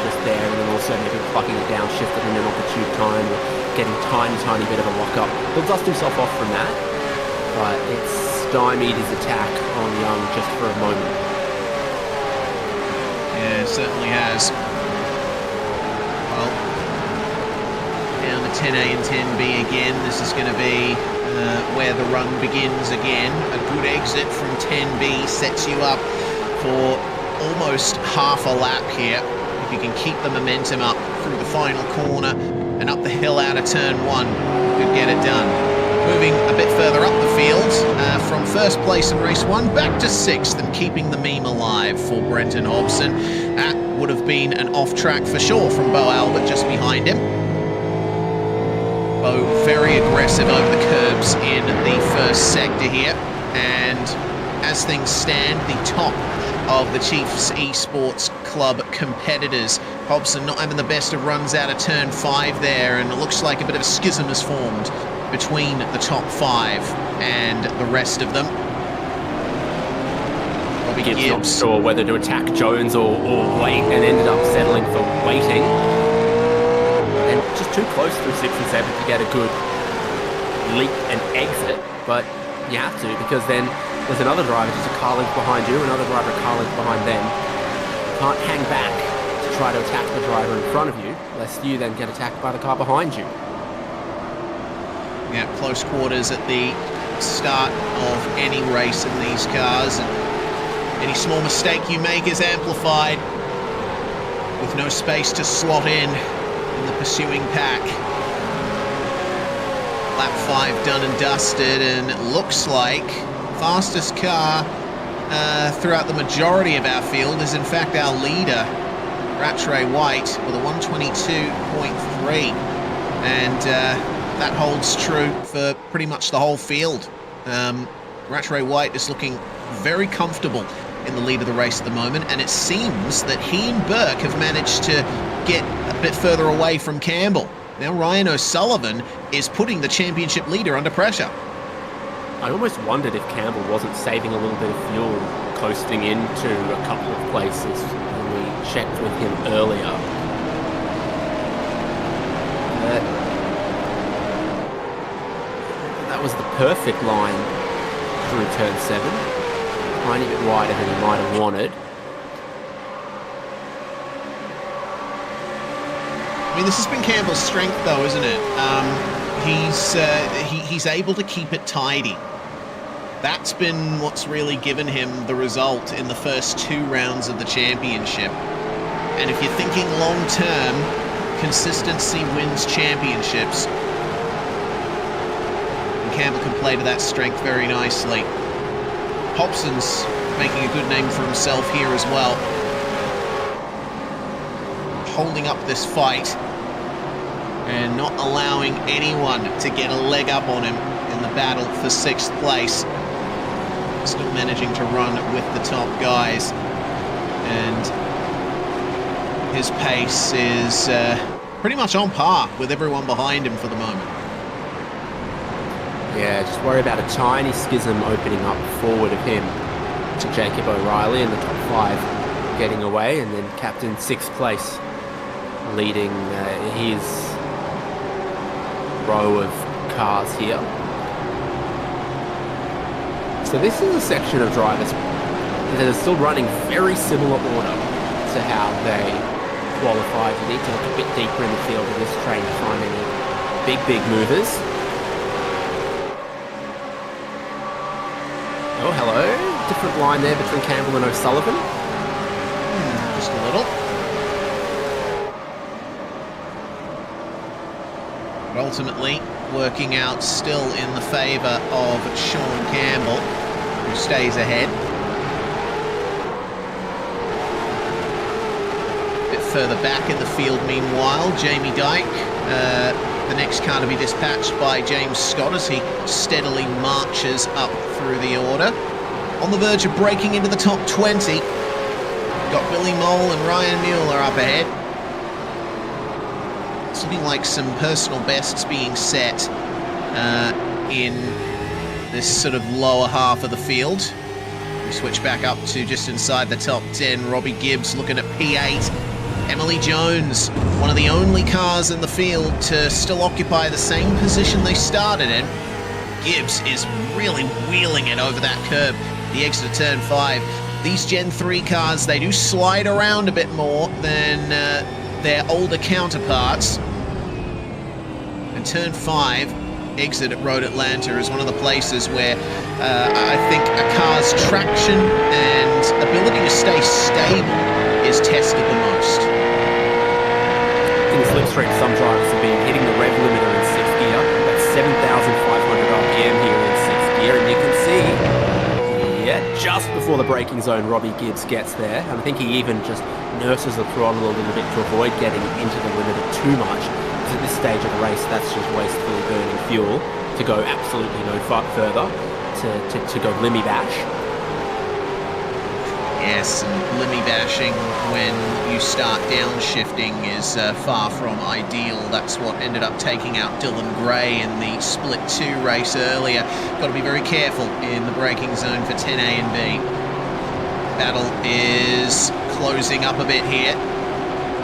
just there, and then also maybe plucking it down, shifting in an opportune time, or getting tiny bit of a lock-up. He'll dust himself off from that, but it's stymied his attack on Young just for a moment.
Yeah, it certainly has. Well, down to 10A and 10B again. This is going to be where the run begins again. A good exit from 10B sets you up for almost half a lap here. If you can keep the momentum up through the final corner and up the hill out of turn 1, you could get it done. Moving a bit further up the field, from first place in race 1 back to 6th, and keeping the meme alive for Brenton Hobson. That would have been an off track for sure from Bo Albert just behind him. Bo very aggressive over the curbs in the first sector here, and as things stand, the top of the Chiefs Esports Club competitors. Hobson not having the best of runs out of turn 5 there, and it looks like a bit of a schism has formed between the top 5 and the rest of them. Robbie
Gibbs not sure whether to attack Jones or wait, and ended up settling for waiting. And just too close through 6 and 7 to get a good leap and exit, but you have to, because then there's another driver just a car length behind you, another driver a car length behind them. You can't hang back to try to attack the driver in front of you, lest you then get attacked by the car behind you.
Yeah, close quarters at the start of any race in these cars, and any small mistake you make is amplified with no space to slot in the pursuing pack. Lap 5 done and dusted, and it looks like fastest car throughout the majority of our field is in fact our leader, Rattray White, with a 122.3, and that holds true for pretty much the whole field. Rattray White is looking very comfortable in the lead of the race at the moment, and it seems that he and Burke have managed to get a bit further away from Campbell. Now Ryan O'Sullivan is putting the championship leader under pressure.
I almost wondered if Campbell wasn't saving a little bit of fuel, coasting into a couple of places when we checked with him earlier. That was the perfect line through turn 7. Tiny bit wider than he might have wanted.
I mean, this has been Campbell's strength, though, isn't it? He's able to keep it tidy. That's been what's really given him the result in the first 2 rounds of the championship. And if you're thinking long-term, consistency wins championships. And Campbell can play to that strength very nicely. Hobson's making a good name for himself here as well. Holding up this fight and not allowing anyone to get a leg up on him in the battle for 6th place. Still managing to run with the top guys, and his pace is pretty much on par with everyone behind him for the moment.
Yeah, just worry about a tiny schism opening up forward of him to Jacob O'Reilly in the top 5 getting away, and then captain 6th place leading his row of cars here. So this is a section of drivers that are still running very similar order to how they qualified. You need to look a bit deeper in the field of this train to find any big movers. Oh, hello. Different line there between Campbell and O'Sullivan.
Just a little. But ultimately, working out still in the favour of Sean Campbell, who stays ahead. A bit further back in the field, meanwhile, Jamie Dyke, the next car to be dispatched by James Scott as he steadily marches up through the order. On the verge of breaking into the top 20. Got Billy Mole and Ryan Mueller up ahead. Something like some personal bests being set in this sort of lower half of the field. We switch back up to just inside the top 10. Robbie Gibbs looking at P8. Emily Jones, one of the only cars in the field to still occupy the same position they started in. Gibbs is really wheeling it over that curb, the exit of turn 5. These Gen 3 cars, they do slide around a bit more than their older counterparts. And turn 5, exit at Road Atlanta, is one of the places where I think a car's traction and ability to stay stable is tested the most.
In the slipstream, some drivers have been hitting the rev limiter in 6th gear. That's 7,500 RPM here in 6th gear, and you can see, yeah, just before the braking zone, Robbie Gibbs gets there. And I think he even just nurses the throttle a little bit to avoid getting into the limiter too much. Because at this stage of the race, that's just wastefully burning fuel to go absolutely no further, to go limmy bash.
Yes, and limmy bashing when you start downshifting is far from ideal. That's what ended up taking out Dylan Gray in the Split 2 race earlier. Got to be very careful in the braking zone for 10A and B. Battle is closing up a bit here.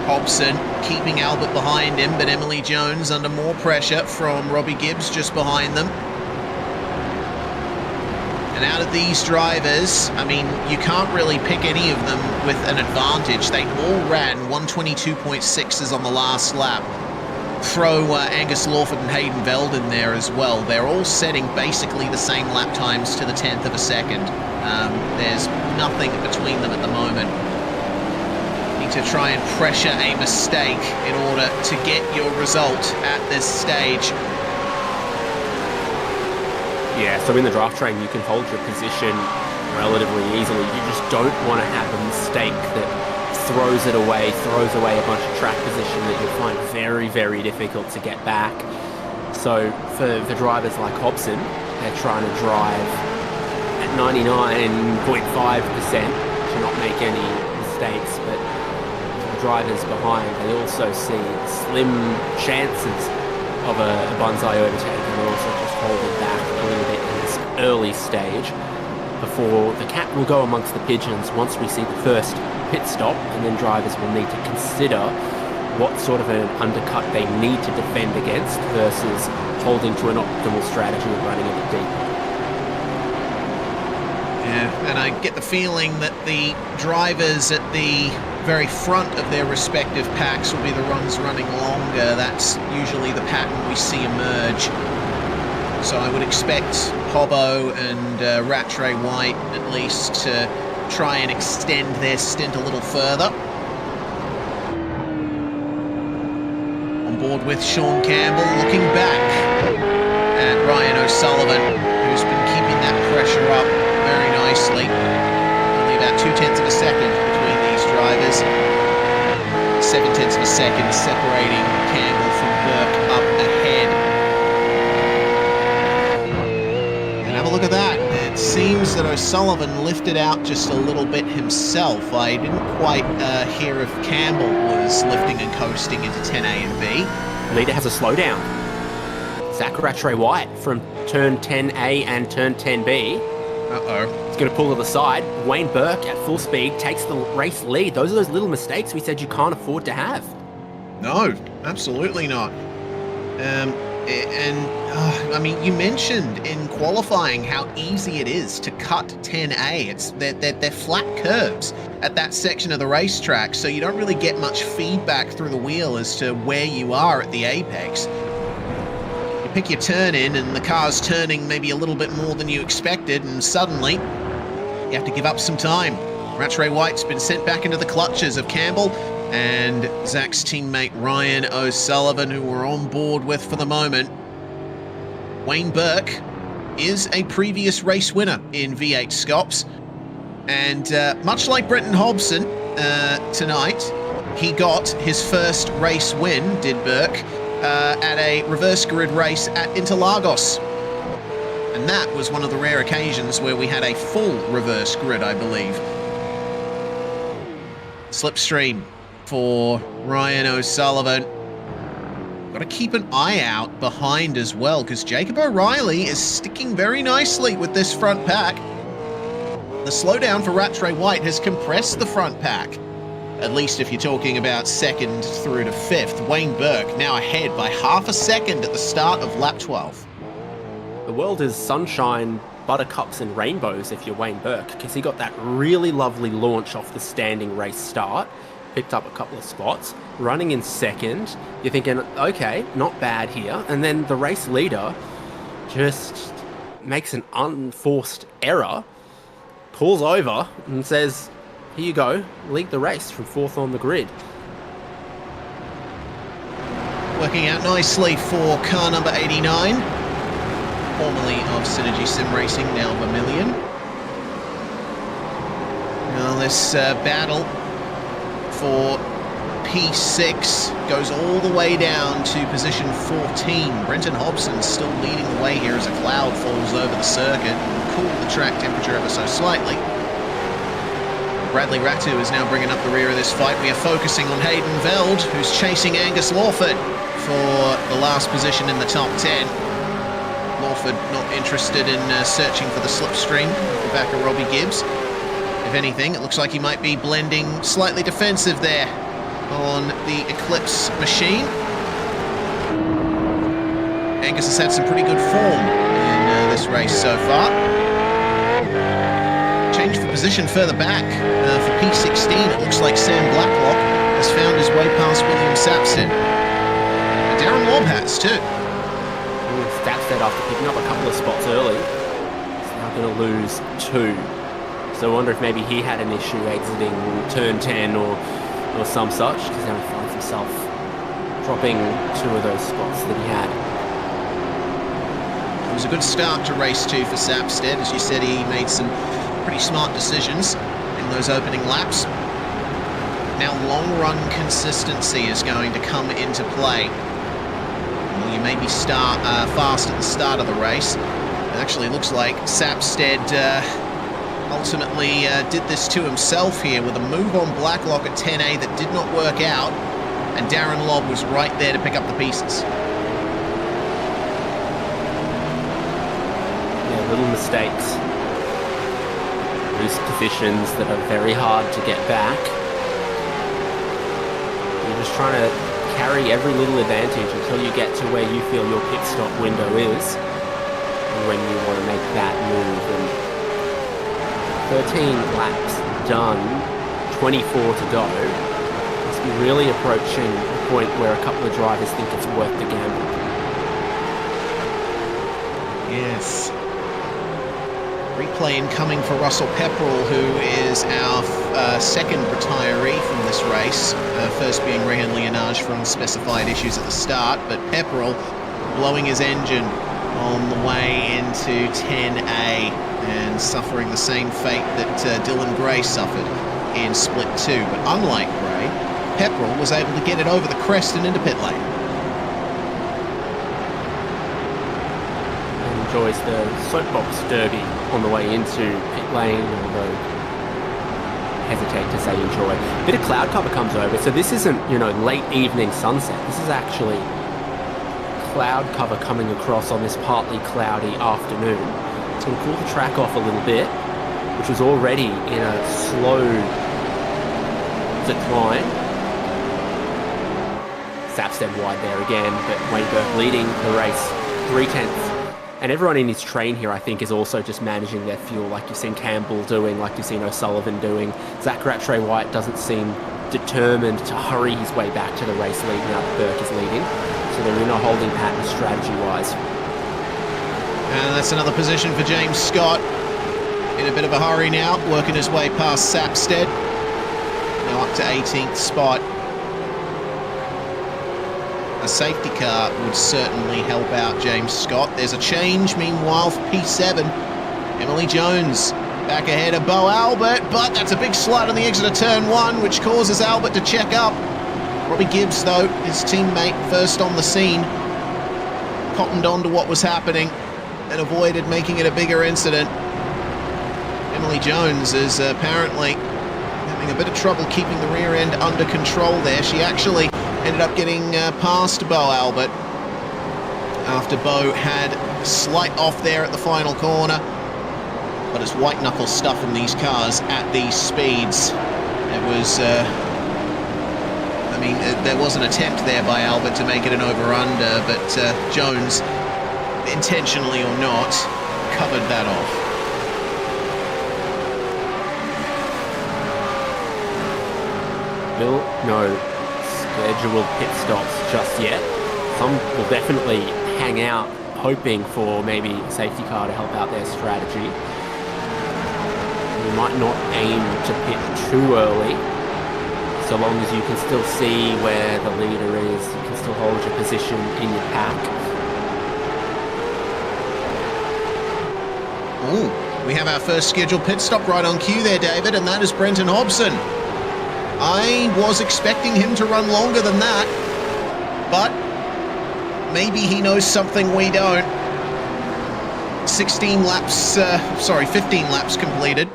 Hobson keeping Albert behind him, but Emily Jones under more pressure from Robbie Gibbs just behind them. And out of these drivers, I mean, you can't really pick any of them with an advantage. They all ran 122.6s on the last lap. Throw Angus Lawford and Hayden Veld in there as well. They're all setting basically the same lap times to the 10th of a second. There's nothing between them at the moment. Need to try and pressure a mistake in order to get your result at this stage.
Yeah, so in the draft train, you can hold your position relatively easily. You just don't want to have a mistake that throws it away, throws away a bunch of track position that you'll find very, very difficult to get back. So for drivers like Hobson, they're trying to drive at 99.5%, to not make any mistakes, but the drivers behind, they also see slim chances of a banzai overtake, and they're also just holding back a little bit in this early stage before the cat will go amongst the pigeons once we see the first pit stop, and then drivers will need to consider what sort of an undercut they need to defend against versus holding to an optimal strategy of running a bit deep.
Yeah, and I get the feeling that the drivers at the very front of their respective packs will be the ones running longer. That's usually the pattern we see emerge. So I would expect Hobbo and Rattray White at least to try and extend their stint a little further. On board with Sean Campbell, looking back at Ryan O'Sullivan, who's been keeping that pressure up very nicely. Only about 0.2 of a second between these drivers. 0.7 of a second separating Campbell from Burke up ahead. And have a look at that. It seems that O'Sullivan lifted out just a little bit himself. I didn't quite hear if Campbell was lifting and coasting into 10A and B.
Leader has a slowdown. Zach Rattray White from turn 10A and turn 10B.
Uh-oh.
He's going to pull to the side. Wayne Burke at full speed takes the race lead. Those are those little mistakes we said you can't afford to have.
No, absolutely not. I mean, you mentioned in qualifying how easy it is to cut 10A. They're flat curves at that section of the racetrack, so you don't really get much feedback through the wheel as to where you are at the apex. You pick your turn in, and the car's turning maybe a little bit more than you expected, and suddenly you have to give up some time. Rattray White's been sent back into the clutches of Campbell and Zach's teammate Ryan O'Sullivan, who we're on board with for the moment. Wayne Burke is a previous race winner in V8SCOPS, and much like Brenton Hobson tonight, he got his first race win, did Burke, at a reverse grid race at Interlagos. And that was one of the rare occasions where we had a full reverse grid, I believe. Slipstream for Ryan O'Sullivan. Got to keep an eye out behind as well, because Jacob O'Reilly is sticking very nicely with this front pack. The slowdown for Rattray White has compressed the front pack, at least if you're talking about second through to fifth. Wayne Burke now ahead by half a second at the start of lap 12.
The world is sunshine, buttercups and rainbows if you're Wayne Burke, because he got that really lovely launch off the standing race start, picked up a couple of spots, running in second. You're thinking, okay, not bad here. And then the race leader just makes an unforced error, pulls over and says, here you go, lead the race from fourth on the grid.
Working out nicely for car number 89, formerly of Synergy Sim Racing, now Vermilion. Now this battle for P6 goes all the way down to position 14. Brenton Hobson still leading the way here as a cloud falls over the circuit and cool the track temperature ever so slightly. Bradley Ratu is now bringing up the rear of this fight. We are focusing on Hayden Veld, who's chasing Angus Lawford for the last position in the top 10. Lawford not interested in searching for the slipstream off the back of Robbie Gibbs. If anything, it looks like he might be blending slightly defensive there on the Eclipse machine. Angus has had some pretty good form in this race so far. Change for position further back for P16. It looks like Sam Blacklock has found his way past William Sapsted. And Darren Lobb has too.
Sapsted, after picking up a couple of spots early, is now going to lose 2. So I wonder if maybe he had an issue exiting turn 10 or some such, because now he finds himself dropping 2 of those spots that he had.
It was a good start to race 2 for Sapsted. As you said, he made some pretty smart decisions in those opening laps. Now long-run consistency is going to come into play. Well, you maybe start fast at the start of the race. It actually looks like Sapsted ultimately did this to himself here with a move on Blacklock at 10A that did not work out, and Darren Lobb was right there to pick up the pieces.
Yeah, little mistakes. Loose positions that are very hard to get back. You're just trying to carry every little advantage until you get to where you feel your pit stop window is, and when you want to make that move. And 13 laps done, 24 to go. Must be really approaching a point where a couple of drivers think it's worth the gamble.
Yes. Replay incoming for Russell Pepperell, who is our second retiree from this race. First being Rehan Leonage for unspecified issues at the start, but Pepperell blowing his engine on the way into 10A and suffering the same fate that Dylan Gray suffered in Split 2. But unlike Gray, Pepperell was able to get it over the crest and into pit lane.
Enjoys the soapbox derby on the way into pit lane, although hesitate to say enjoy. A bit of cloud cover comes over, so this isn't, late evening sunset. This is actually cloud cover coming across on this partly cloudy afternoon. It's going to cool the track off a little bit, which was already in a slow decline. Sapstead wide there again, but Wayne Burke leading the race 3/10. And everyone in his train here, I think, is also just managing their fuel, like you've seen Campbell doing, like you've seen O'Sullivan doing. Zach Rattray-White doesn't seem determined to hurry his way back to the race lead now that Burke is leading. So they're in a holding pattern strategy-wise.
And that's another position for James Scott. In a bit of a hurry now, working his way past Sapstead. Now up to 18th spot. A safety car would certainly help out James Scott. There's a change, meanwhile, for P7. Emily Jones back ahead of Bo Albert, but that's a big slide on the exit of turn 1, which causes Albert to check up. Robbie Gibbs, though, his teammate, first on the scene, cottoned on to what was happening and avoided making it a bigger incident. Emily Jones is apparently having a bit of trouble keeping the rear end under control there. She actually ended up getting past Bo Albert after Bo had a slight off there at the final corner. But it's white knuckle stuff in these cars at these speeds. It was, there was an attempt there by Albert to make it an over-under, but Jones, intentionally or not, covered that off.
No scheduled pit stops just yet. Some will definitely hang out hoping for maybe a safety car to help out their strategy. You might not aim to pit too early, so long as you can still see where the leader is, you can still hold your position in your pack.
Ooh, we have our first scheduled pit stop right on cue there, David, and that is Brenton Hobson. I was expecting him to run longer than that, but maybe he knows something we don't. 15 laps completed.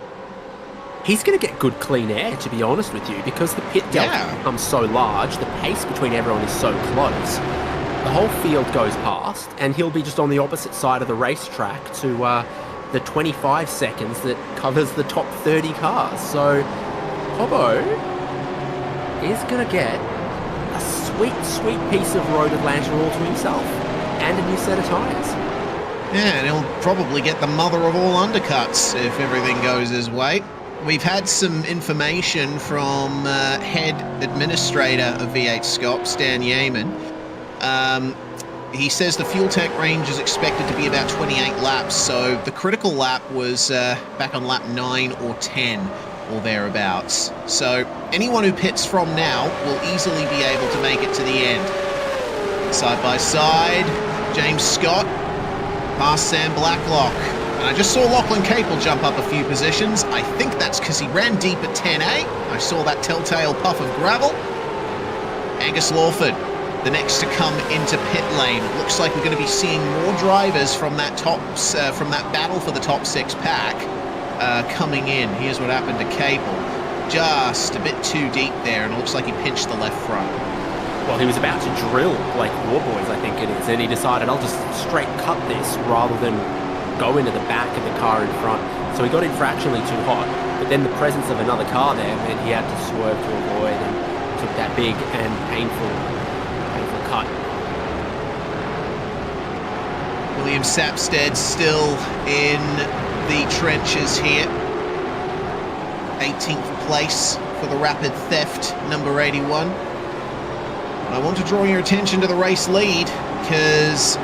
He's going to get good clean air, to be honest with you, because the pit delta becomes so large, the pace between everyone is so close. The whole field goes past, and he'll be just on the opposite side of the racetrack to the 25 seconds that covers the top 30 cars. So Hobbo is going to get a sweet, sweet piece of Road Atlanta all to himself, and a new set of tyres.
Yeah, and he'll probably get the mother of all undercuts if everything goes his way. We've had some information from head administrator of V8SCOPS, Dan Yeaman. He says the fuel tank range is expected to be about 28 laps, so the critical lap was back on lap 9 or 10 or thereabouts. So anyone who pits from now will easily be able to make it to the end. Side by side, James Scott past Sam Blacklock. And I just saw Lachlan Capel jump up a few positions. I think that's because he ran deep at 10A. I saw that telltale puff of gravel. Angus Lawford, the next to come into pit lane. It looks like we're going to be seeing more drivers from that battle for the top 6 pack. coming in. Here's what happened to Cable. Just a bit too deep there, and it looks like he pinched the left front.
Well, he was about to drill Blake Warboys, I think it is, and he decided, I'll just straight cut this rather than go into the back of the car in front. So he got in fractionally too hot, but then the presence of another car there meant he had to swerve to avoid and took that big and painful cut.
William Sapstead still in the trenches here. 18th place for the Rapid Theft, number 81. And I want to draw your attention to the race lead, because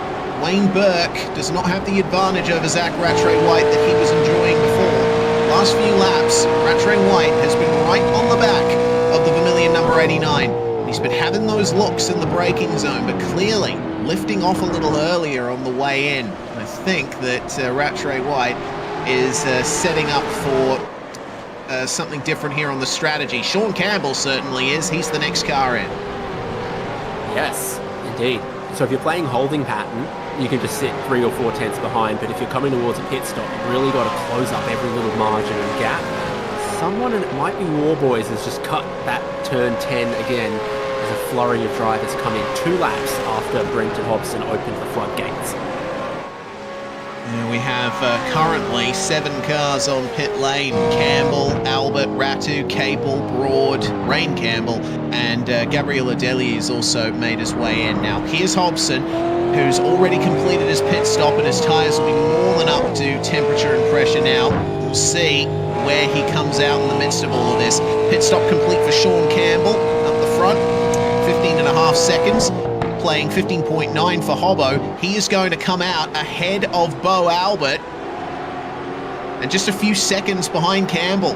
Wayne Burke does not have the advantage over Zach Rattray White that he was enjoying before. Last few laps, Rattray White has been right on the back of the Vermilion number 89. He's been having those looks in the braking zone, but clearly lifting off a little earlier on the way in. I think that Rattray White is setting up for something different here on the strategy. Sean Campbell certainly is. He's the next car in.
Yes, indeed. So if you're playing holding pattern, you can just sit 3 or 4 tenths behind, but if you're coming towards a pit stop, you've really got to close up every little margin and gap. Someone, and it might be Warboys, has just cut that turn 10 again as a flurry of drivers come in 2 laps after Brenton Hobson opened the floodgates.
We have currently 7 cars on pit lane. Campbell, Albert, Ratu, Cable, Broad, Rain Campbell, and Gabriel Adeli has also made his way in. Now, here's Hobson, who's already completed his pit stop, and his tyres will be more than up to temperature and pressure now. We'll see where he comes out in the midst of all of this. Pit stop complete for Sean Campbell up the front, 15.5 seconds. Playing 15.9 for Hobbo. He is going to come out ahead of Bo Albert and just a few seconds behind Campbell.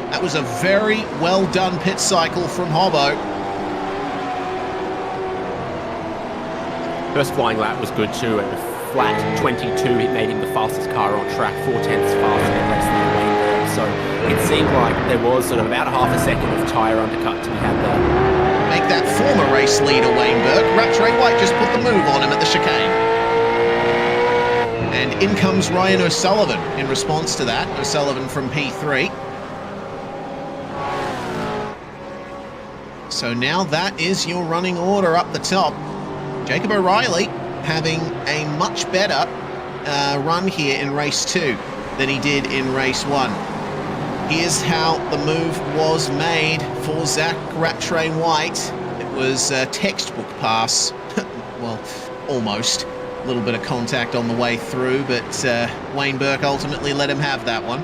That was a very well done pit cycle from Hobbo.
First flying lap was good too, at a flat 22, it made him the fastest car on track, 4 tenths faster than the rest of the Wayne Burke. So it seemed like there was sort of about a half a second of tyre undercut to be had there.
Make that former race leader Wayne Burke. Rattray White just put the move on him at the chicane. And in comes Ryan O'Sullivan in response to that. O'Sullivan from P3. So now that is your running order up the top. Jacob O'Reilly having a much better run here in race 2 than he did in race 1. Here's how the move was made for Zach Rattray White. It was a textbook pass. Well, almost. A little bit of contact on the way through, but Wayne Burke ultimately let him have that one.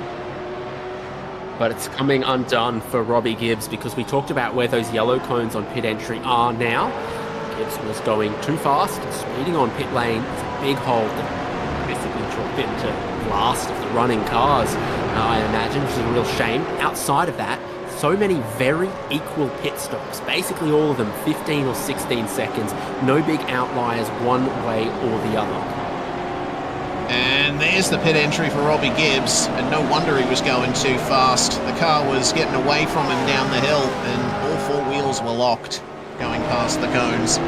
But it's coming undone for Robbie Gibbs, because we talked about where those yellow cones on pit entry are now. Gibbs was going too fast, speeding on pit lane. It's a big hole that basically dropped into the last of the running cars, I imagine, which is a real shame. Outside of that, so many very equal pit stops, basically all of them 15 or 16 seconds, no big outliers one way or the other.
And there's the pit entry for Robbie Gibbs, and no wonder he was going too fast. The car was getting away from him down the hill, and all 4 wheels were locked going past the cones.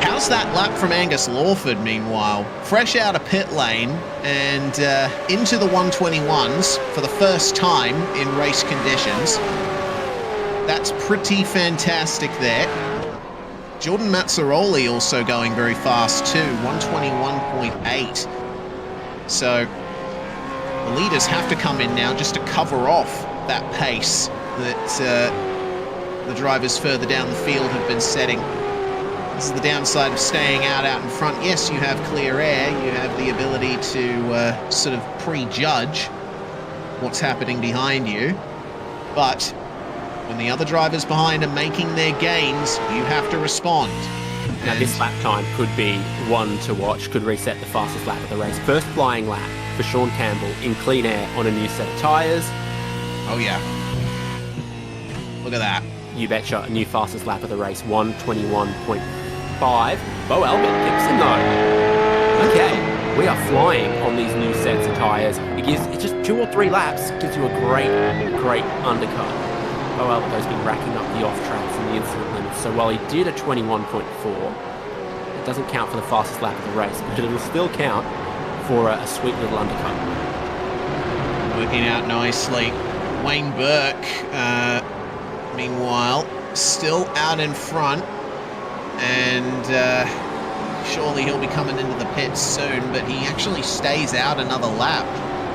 How's that lap from Angus Lawford, meanwhile? Fresh out of pit lane and into the 121s for the first time in race conditions. That's pretty fantastic there. Jordan Mazzaroli also going very fast too, 121.8. So the leaders have to come in now just to cover off that pace that the drivers further down the field have been setting. This is the downside of staying out in front. Yes, you have clear air. You have the ability to sort of prejudge what's happening behind you. But when the other drivers behind are making their gains, you have to respond.
Now this lap time could be one to watch, could reset the fastest lap of the race. First flying lap for Sean Campbell in clean air on a new set of tyres.
Oh yeah. Look at that.
You betcha, a new fastest lap of the race, 121.5. Bo Albert kicks in though. Okay, we are flying on these new sets of tyres. It's just 2 or 3 laps, gives you a great undercut. Bo Albert has been racking up the off-tracks and the incident limits, so while he did a 21.4, it doesn't count for the fastest lap of the race, but it'll still count for a sweet little undercut.
working out nicely. Wayne Burke, meanwhile, still out in front, and surely he'll be coming into the pits soon, but he actually stays out another lap.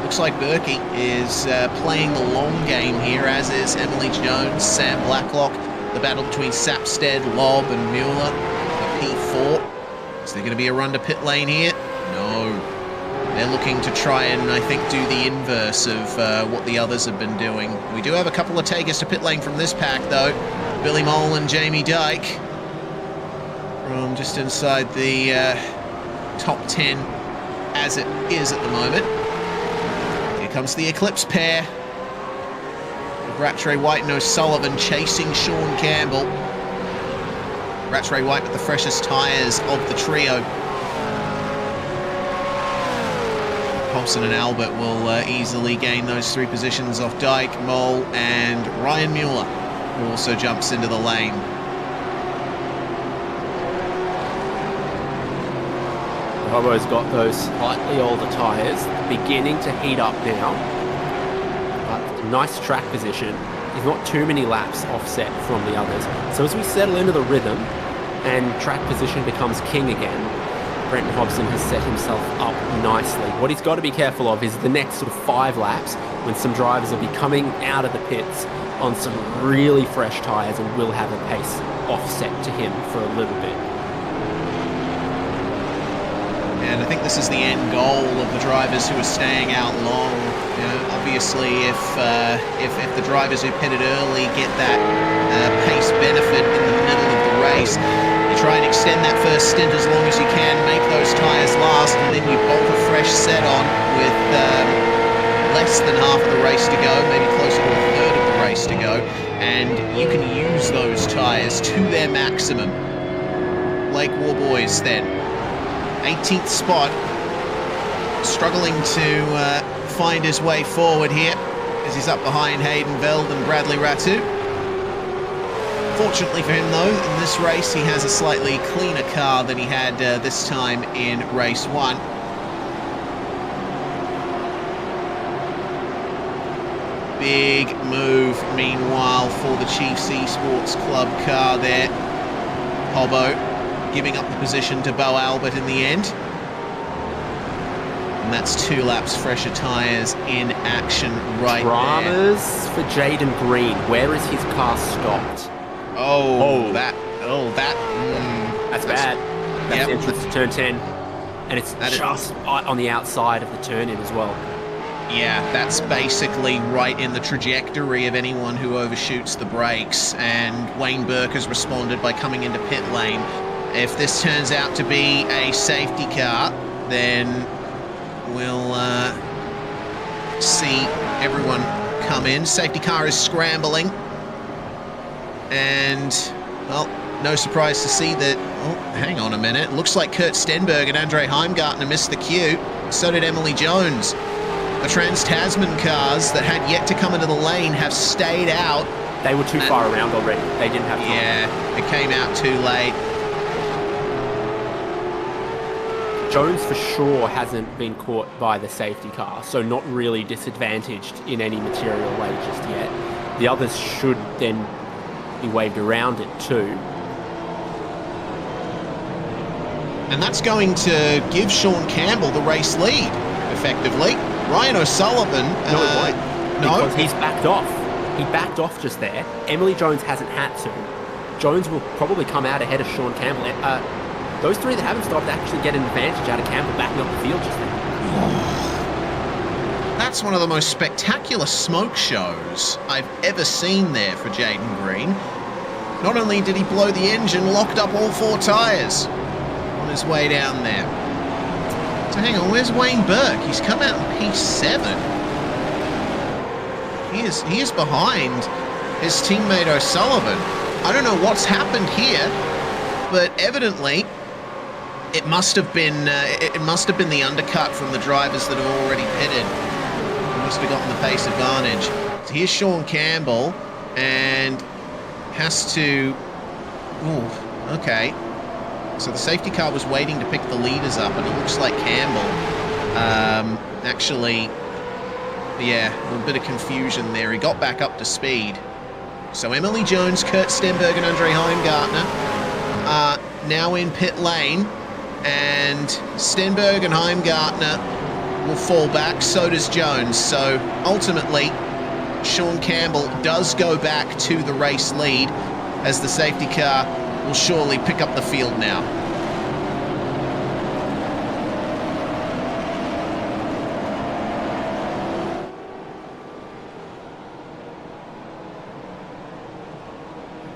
Looks like Berkey is playing the long game here, as is Emily Jones, Sam Blacklock. The battle between Sapstead, Lobb, and Mueller for P4. Is there going to be a run to pit lane here? No. They're looking to try and, I think, do the inverse of what the others have been doing. We do have a couple of takers to pit lane from this pack, though. Billy Mole and Jamie Dyke from just inside the top 10 as it is at the moment. Here comes the Eclipse pair. Rattray White and O'Sullivan chasing Sean Campbell. Rattray White with the freshest tyres of the trio. Hobson and Albert will easily gain those 3 positions off Dyke, Mole, and Ryan Mueller, who also jumps into the lane.
Hobo's got those slightly older tyres, beginning to heat up now. But nice track position. There's not too many laps offset from the others. So as we settle into the rhythm and track position becomes king again, Brenton Hobson has set himself up nicely. What he's got to be careful of is the next sort of 5 laps when some drivers will be coming out of the pits on some really fresh tyres and will have a pace offset to him for a little bit.
And I think this is the end goal of the drivers who are staying out long. You know, obviously, if the drivers who pitted early get that pace benefit in the middle of the race, you try and extend that first stint as long as you can, make those tyres last, and then you bolt a fresh set on with less than half of the race to go, maybe closer to a third of the race to go, and you can use those tyres to their maximum. Blake Warboys then, 18th spot, struggling to find his way forward here as he's up behind Hayden Veld and Bradley Ratu. Fortunately for him, though, in this race he has a slightly cleaner car than he had this time in race 1. Big move, meanwhile, for the Chiefs Esports Club car there. Hobbo giving up the position to Bo Albert in the end. And that's 2 laps fresher tyres in action right
Dramas for Jaden Green. Where is his car stopped? That's bad. That's entrance to turn 10. And it's just on the outside of the turn-in as well.
Yeah, that's basically right in the trajectory of anyone who overshoots the brakes. And Wayne Burke has responded by coming into pit lane. If this turns out to be a safety car, then we'll see everyone come in. Safety car is scrambling. And, well, no surprise to see that... Oh, hang on a minute. Looks like Kurt Stenberg and Andre Heimgartner missed the queue. So did Emily Jones. The Trans-Tasman cars that had yet to come into the lane have stayed out.
They were too far around already. They didn't have time.
Yeah, it came out too late.
Jones for sure hasn't been caught by the safety car, so not really disadvantaged in any material way just yet. The others should then be waved around it too.
And that's going to give Sean Campbell the race lead, effectively. Ryan O'Sullivan...
No, it won't. Because he's backed off. He backed off just there. Emily Jones hasn't had to. Jones will probably come out ahead of Sean Campbell. Those 3 that haven't stopped actually get an advantage out of Campbell backing up the field just then.
That's one of the most spectacular smoke shows I've ever seen there for Jaden Green. Not only did he blow the engine, locked up all 4 tyres on his way down there. So hang on, where's Wayne Burke? He's come out in P7. He is behind his teammate O'Sullivan. I don't know what's happened here, but evidently it must have been the undercut from the drivers that have already pitted. They must have gotten the pace advantage. So here's Sean Campbell, and has to... Ooh, okay. So the safety car was waiting to pick the leaders up, and it looks like Campbell actually Yeah, a little bit of confusion there. He got back up to speed. So Emily Jones, Kurt Stenberg and Andre Heimgartner are now in pit lane. And Stenberg and Heimgartner will fall back. So does Jones. So ultimately, Sean Campbell does go back to the race lead as the safety car will surely pick up the field now.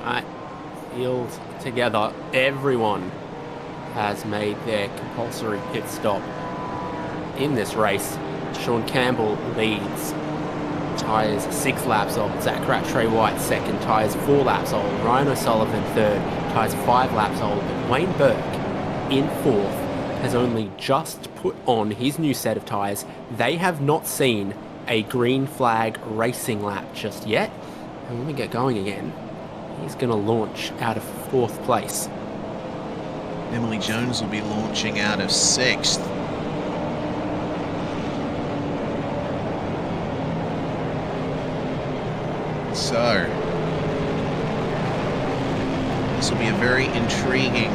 Right, field together. Everyone has made their compulsory pit stop in this race. Sean Campbell leads. Tyres 6 laps old. Zach Rattray White second. Tyres 4 laps old. Ryan O'Sullivan third. Tyres 5 laps old. But Wayne Burke in fourth has only just put on his new set of tyres. They have not seen a green flag racing lap just yet. And when we get going again, he's going to launch out of 4th place.
Emily Jones will be launching out of 6th. So, this will be a very intriguing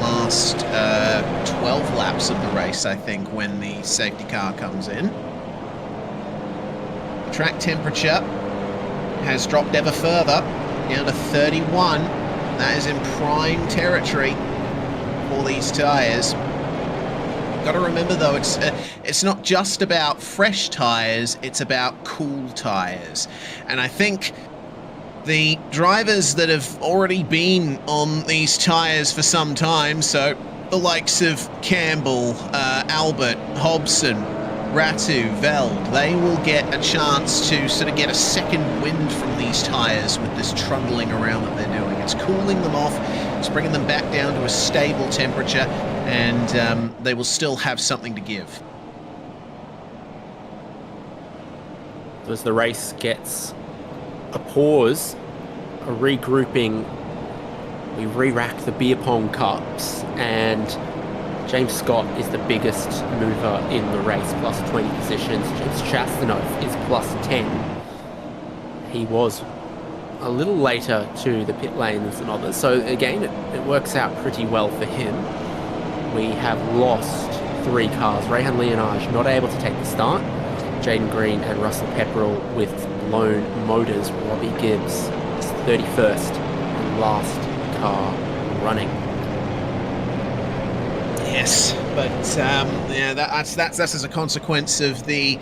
last 12 laps of the race, I think, when the safety car comes in. The track temperature has dropped ever further, down to 31. That is in prime territory for these tyres. Got to remember though, it's not just about fresh tyres, it's about cool tyres. And I think the drivers that have already been on these tyres for some time, so the likes of Campbell, Albert, Hobson, Ratu, Veld, they will get a chance to sort of get a second wind from these tyres with this trundling around that they're doing. It's cooling them off, it's bringing them back down to a stable temperature, and they will still have something to give.
As the race gets a pause, a regrouping, we re-rack the beer pong cups, and James Scott is the biggest mover in the race, plus 20 positions. James Chastanoff is plus 10. He was a little later to the pit lanes than others, so again, it works out pretty well for him. We have lost 3 cars. Rehan Leonage not able to take the start. Jaden Green and Russell Pepperell with lone motors. Robbie Gibbs is 31st and last car running.
Yes, but yeah, that's as a consequence of the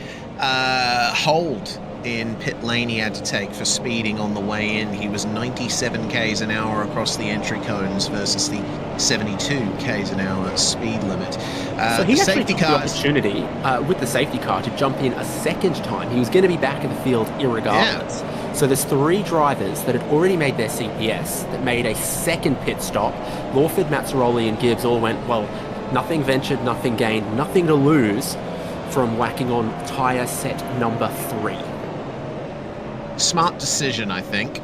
hold in pit lane he had to take for speeding on the way in. He was 97 k's an hour across the entry cones versus the 72 k's an hour speed limit.
So he actually took the opportunity with the safety car to jump in a second time. He was going to be back in the field irregardless. Yeah. So there's 3 drivers that had already made their CPS that made a second pit stop. Lawford, Mazzaroli and Gibbs all went, well, nothing ventured, nothing gained, nothing to lose from whacking on tyre set number 3.
Smart decision, I think.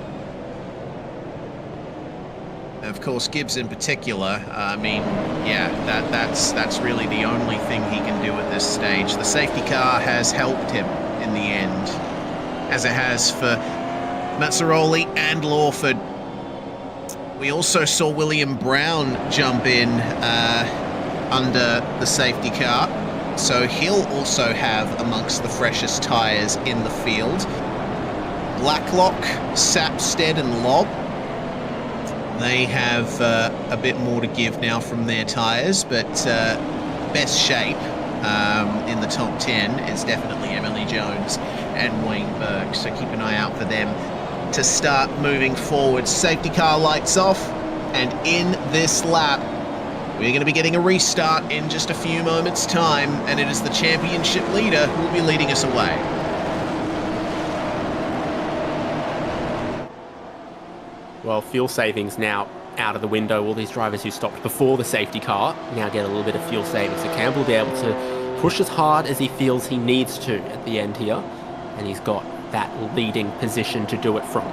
Of course, Gibbs in particular, I mean, yeah, that's really the only thing he can do at this stage. The safety car has helped him in the end, as it has for Mazzaroli and Lawford. We also saw William Brown jump in under the safety car, so he'll also have amongst the freshest tyres in the field. Blacklock, Sapstead and Lobb, they have a bit more to give now from their tyres, but best shape in the top 10 is definitely Emily Jones and Wayne Burke, so keep an eye out for them to start moving forward. Safety car lights off, and in this lap, we're going to be getting a restart in just a few moments' time, and it is the championship leader who will be leading us away.
Well, fuel savings now out of the window. All these drivers who stopped before the safety car now get a little bit of fuel savings. So Campbell will be able to push as hard as he feels he needs to at the end here. And he's got that leading position to do it from.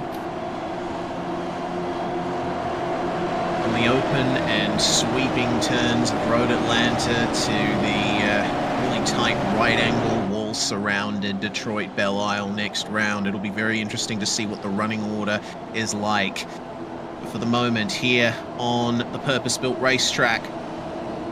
From the open and sweeping turns of Road Atlanta to the really tight right angle wall all surrounded Detroit Belle Isle next round. It'll be very interesting to see what the running order is like. For the moment here on the purpose-built racetrack,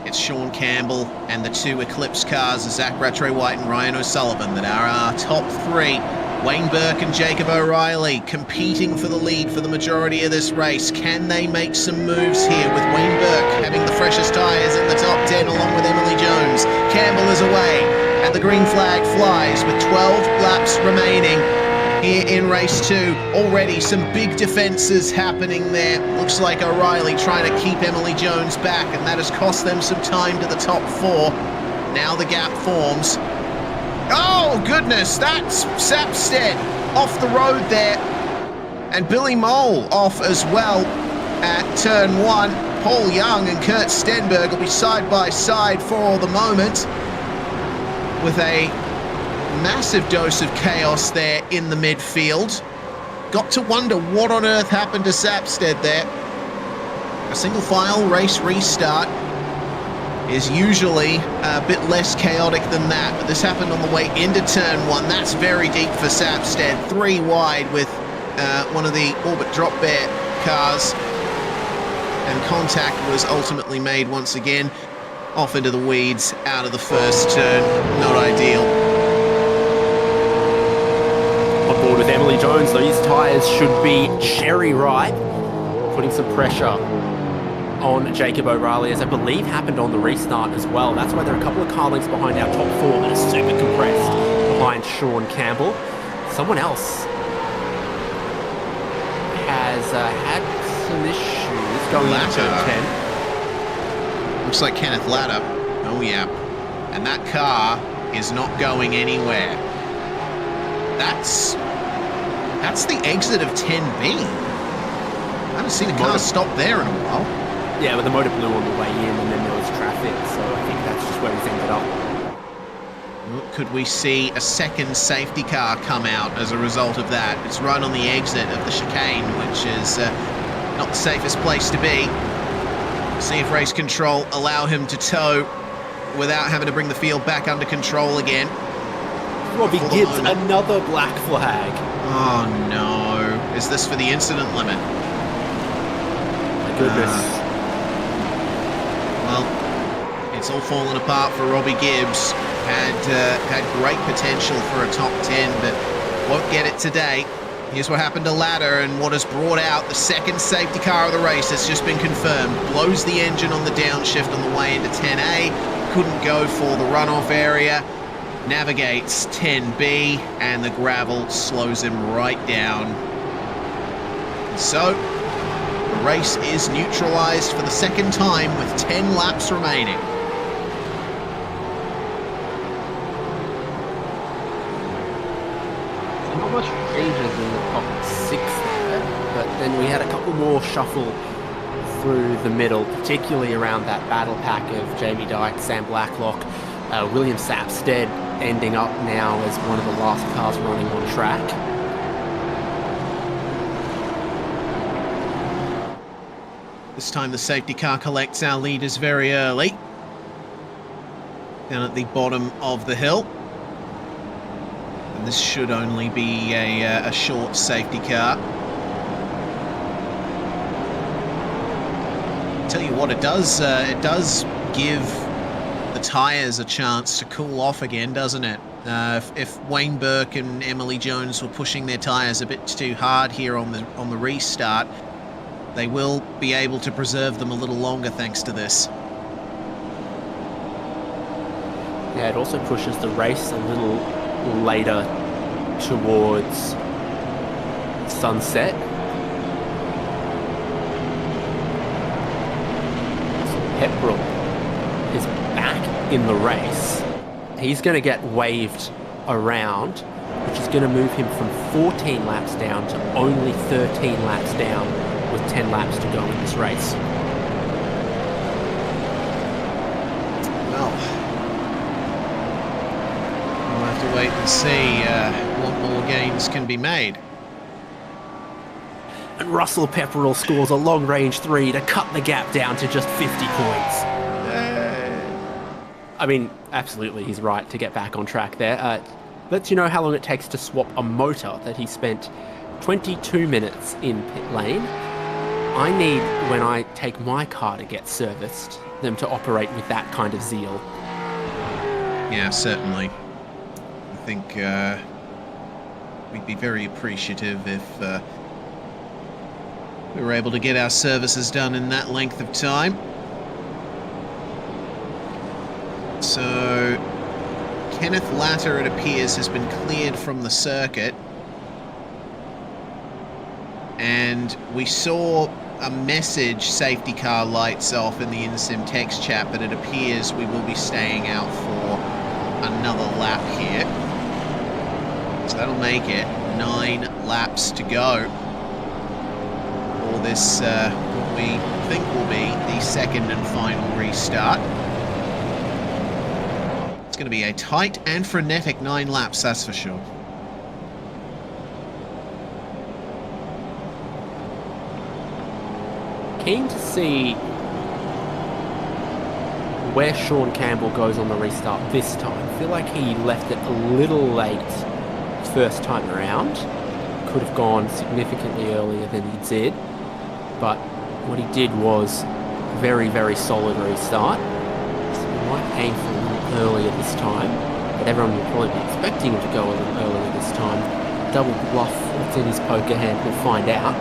it's Sean Campbell and the two Eclipse cars, Zach Rattray-White and Ryan O'Sullivan, that are our top three. Wayne Burke and Jacob O'Reilly competing for the lead for the majority of this race. Can they make some moves here with Wayne Burke having the freshest tyres in the top 10 along with Emily Jones? Campbell is away and the green flag flies with 12 laps remaining here in race 2. Already some big defences happening there. Looks like O'Reilly trying to keep Emily Jones back, and that has cost them some time to the top 4. Now the gap forms. Oh, goodness, that's Sapstead off the road there. And Billy Mole off as well at turn 1. Paul Young and Kurt Stenberg will be side by side for the moment, with a massive dose of chaos there in the midfield. Got to wonder what on earth happened to Sapstead there. A single file race restart is usually a bit less chaotic than that, but this happened on the way into turn 1. That's very deep for Sapstead. 3 wide with one of the Orbit Drop Bear cars, and contact was ultimately made once again. Off into the weeds, out of the first turn. Not ideal.
On board with Emily Jones, these tyres should be cherry ripe, putting some pressure on Jacob O'Reilly, as I believe happened on the restart as well. That's why there are a couple of car lengths behind our top 4 that are super compressed behind Sean Campbell. Someone else has had some issues going into turn 10.
Looks like Kenneth Latta. Oh yeah. And that car is not going anywhere. That's the exit of 10B. I haven't seen a car stop there in a while.
Yeah, but the motor blew on the way in and then there was traffic, so I think that's just where he's ended up.
Could we see a second safety car come out as a result of that? It's right on the exit of the chicane, which is not the safest place to be. See if race control allow him to tow without having to bring the field back under control again.
Robbie Gibbs, another black flag.
Oh no. Is this for the incident limit?
My goodness.
Well, it's all fallen apart for Robbie Gibbs. Had great potential for a top 10, but won't get it today. Here's what happened to Ladder, and what has brought out the second safety car of the race has just been confirmed. Blows the engine on the downshift on the way into 10A. Couldn't go for the runoff area. Navigates 10B, and the gravel slows him right down. So, the race is neutralized for the second time with 10 laps remaining.
Not much changes in the top 6 there, but then we had a couple more shuffle through the middle, particularly around that battle pack of Jamie Dyke, Sam Blacklock, William Sapstead ending up now as one of the last cars running on track.
This time the safety car collects our leaders very early, down at the bottom of the hill. And this should only be a short safety car. Tell you what, it does give the tyres a chance to cool off again, doesn't it? If Wayne Burke and Emily Jones were pushing their tyres a bit too hard here on the restart, they will be able to preserve them a little longer thanks to this.
Yeah, it also pushes the race a little later towards sunset. Pepperell is back in the race. He's going to get waved around, which is going to move him from 14 laps down to only 13 laps down with 10 laps to go in this race.
Well, we'll have to wait and see what more gains can be made.
And Russell Pepperell scores a long-range 3 to cut the gap down to just 50 points. I mean, absolutely, he's right to get back on track there. Lets you know how long it takes to swap a motor, that he spent 22 minutes in pit lane. I need, when I take my car to get serviced, them to operate with that kind of zeal.
Yeah, certainly. I think we'd be very appreciative if we were able to get our services done in that length of time. So, Kenneth Latter, it appears, has been cleared from the circuit. And we saw a message, safety car lights off, in the InSim text chat, but it appears we will be staying out for another lap here. So that'll make it 9 laps to go for this, what we think will be the second and final restart. It's going to be a tight and frenetic 9 laps, that's for sure.
Keen to see where Sean Campbell goes on the restart this time. I feel like he left it a little late first time around. Could have gone significantly earlier than he did, but what he did was very, very solid restart. So he might aim for a little earlier this time, but everyone will probably be expecting him to go a little earlier this time. Double bluff what's in his poker hand, we'll find out.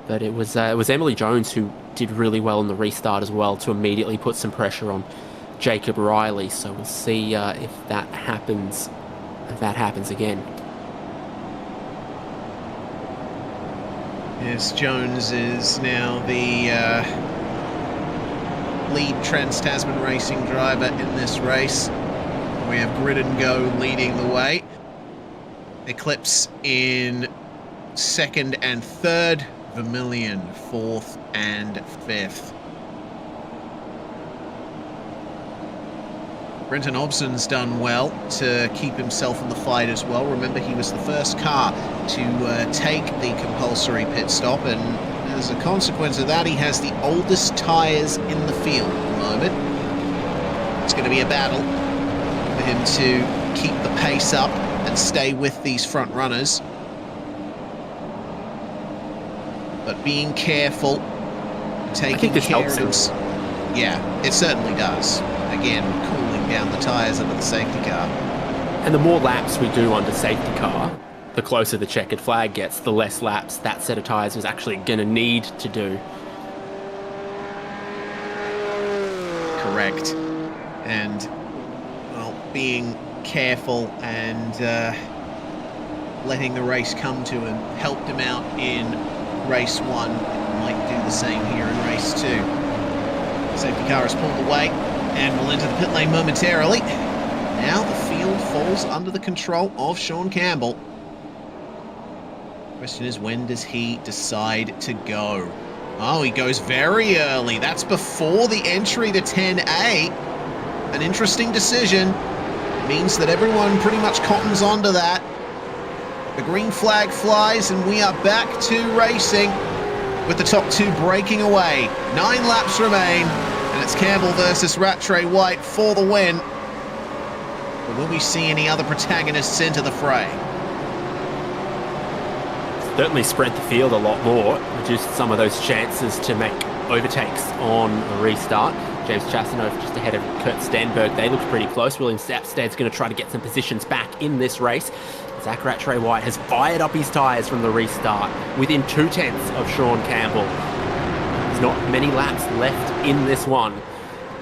But it was Emily Jones who did really well in the restart as well to immediately put some pressure on Jacob Riley. So we'll see if that happens again.
Yes, Jones is now the lead Trans-Tasman Racing driver in this race. We have Grid and Go leading the way. Eclipse in second and third. Vermilion, 4th and 5th. Brenton Hobson's done well to keep himself in the fight as well. Remember, he was the first car to take the compulsory pit stop, and as a consequence of that, he has the oldest tyres in the field at the moment. It's going to be a battle for him to keep the pace up and stay with these front runners. But being careful, taking care of him. Yeah, it certainly does. Again, cooling down the tyres under the safety car.
And the more laps we do under safety car, the closer the checkered flag gets, the less laps that set of tyres was actually going to need to do.
Correct. And, well, being careful and letting the race come to him helped him out in race 1, might do the same here in race 2. Safety car has pulled away and will enter the pit lane momentarily. Now the field falls under the control of Sean Campbell. Question is, when does he decide to go? Oh, he goes very early. That's before the entry to 10A. An interesting decision. Means that everyone pretty much cottons onto that. The green flag flies and we are back to racing with the top 2 breaking away. 9 laps remain and it's Campbell versus Rattray White for the win. But will we see any other protagonists enter the fray?
Certainly spread the field a lot more, reduced some of those chances to make overtakes on a restart. James Chassenov just ahead of Kurt Stenberg. They looked pretty close. William Sapsted's going to try to get some positions back in this race. Zach Rattray White has fired up his tyres from the restart within 0.2 of Sean Campbell. There's not many laps left in this one.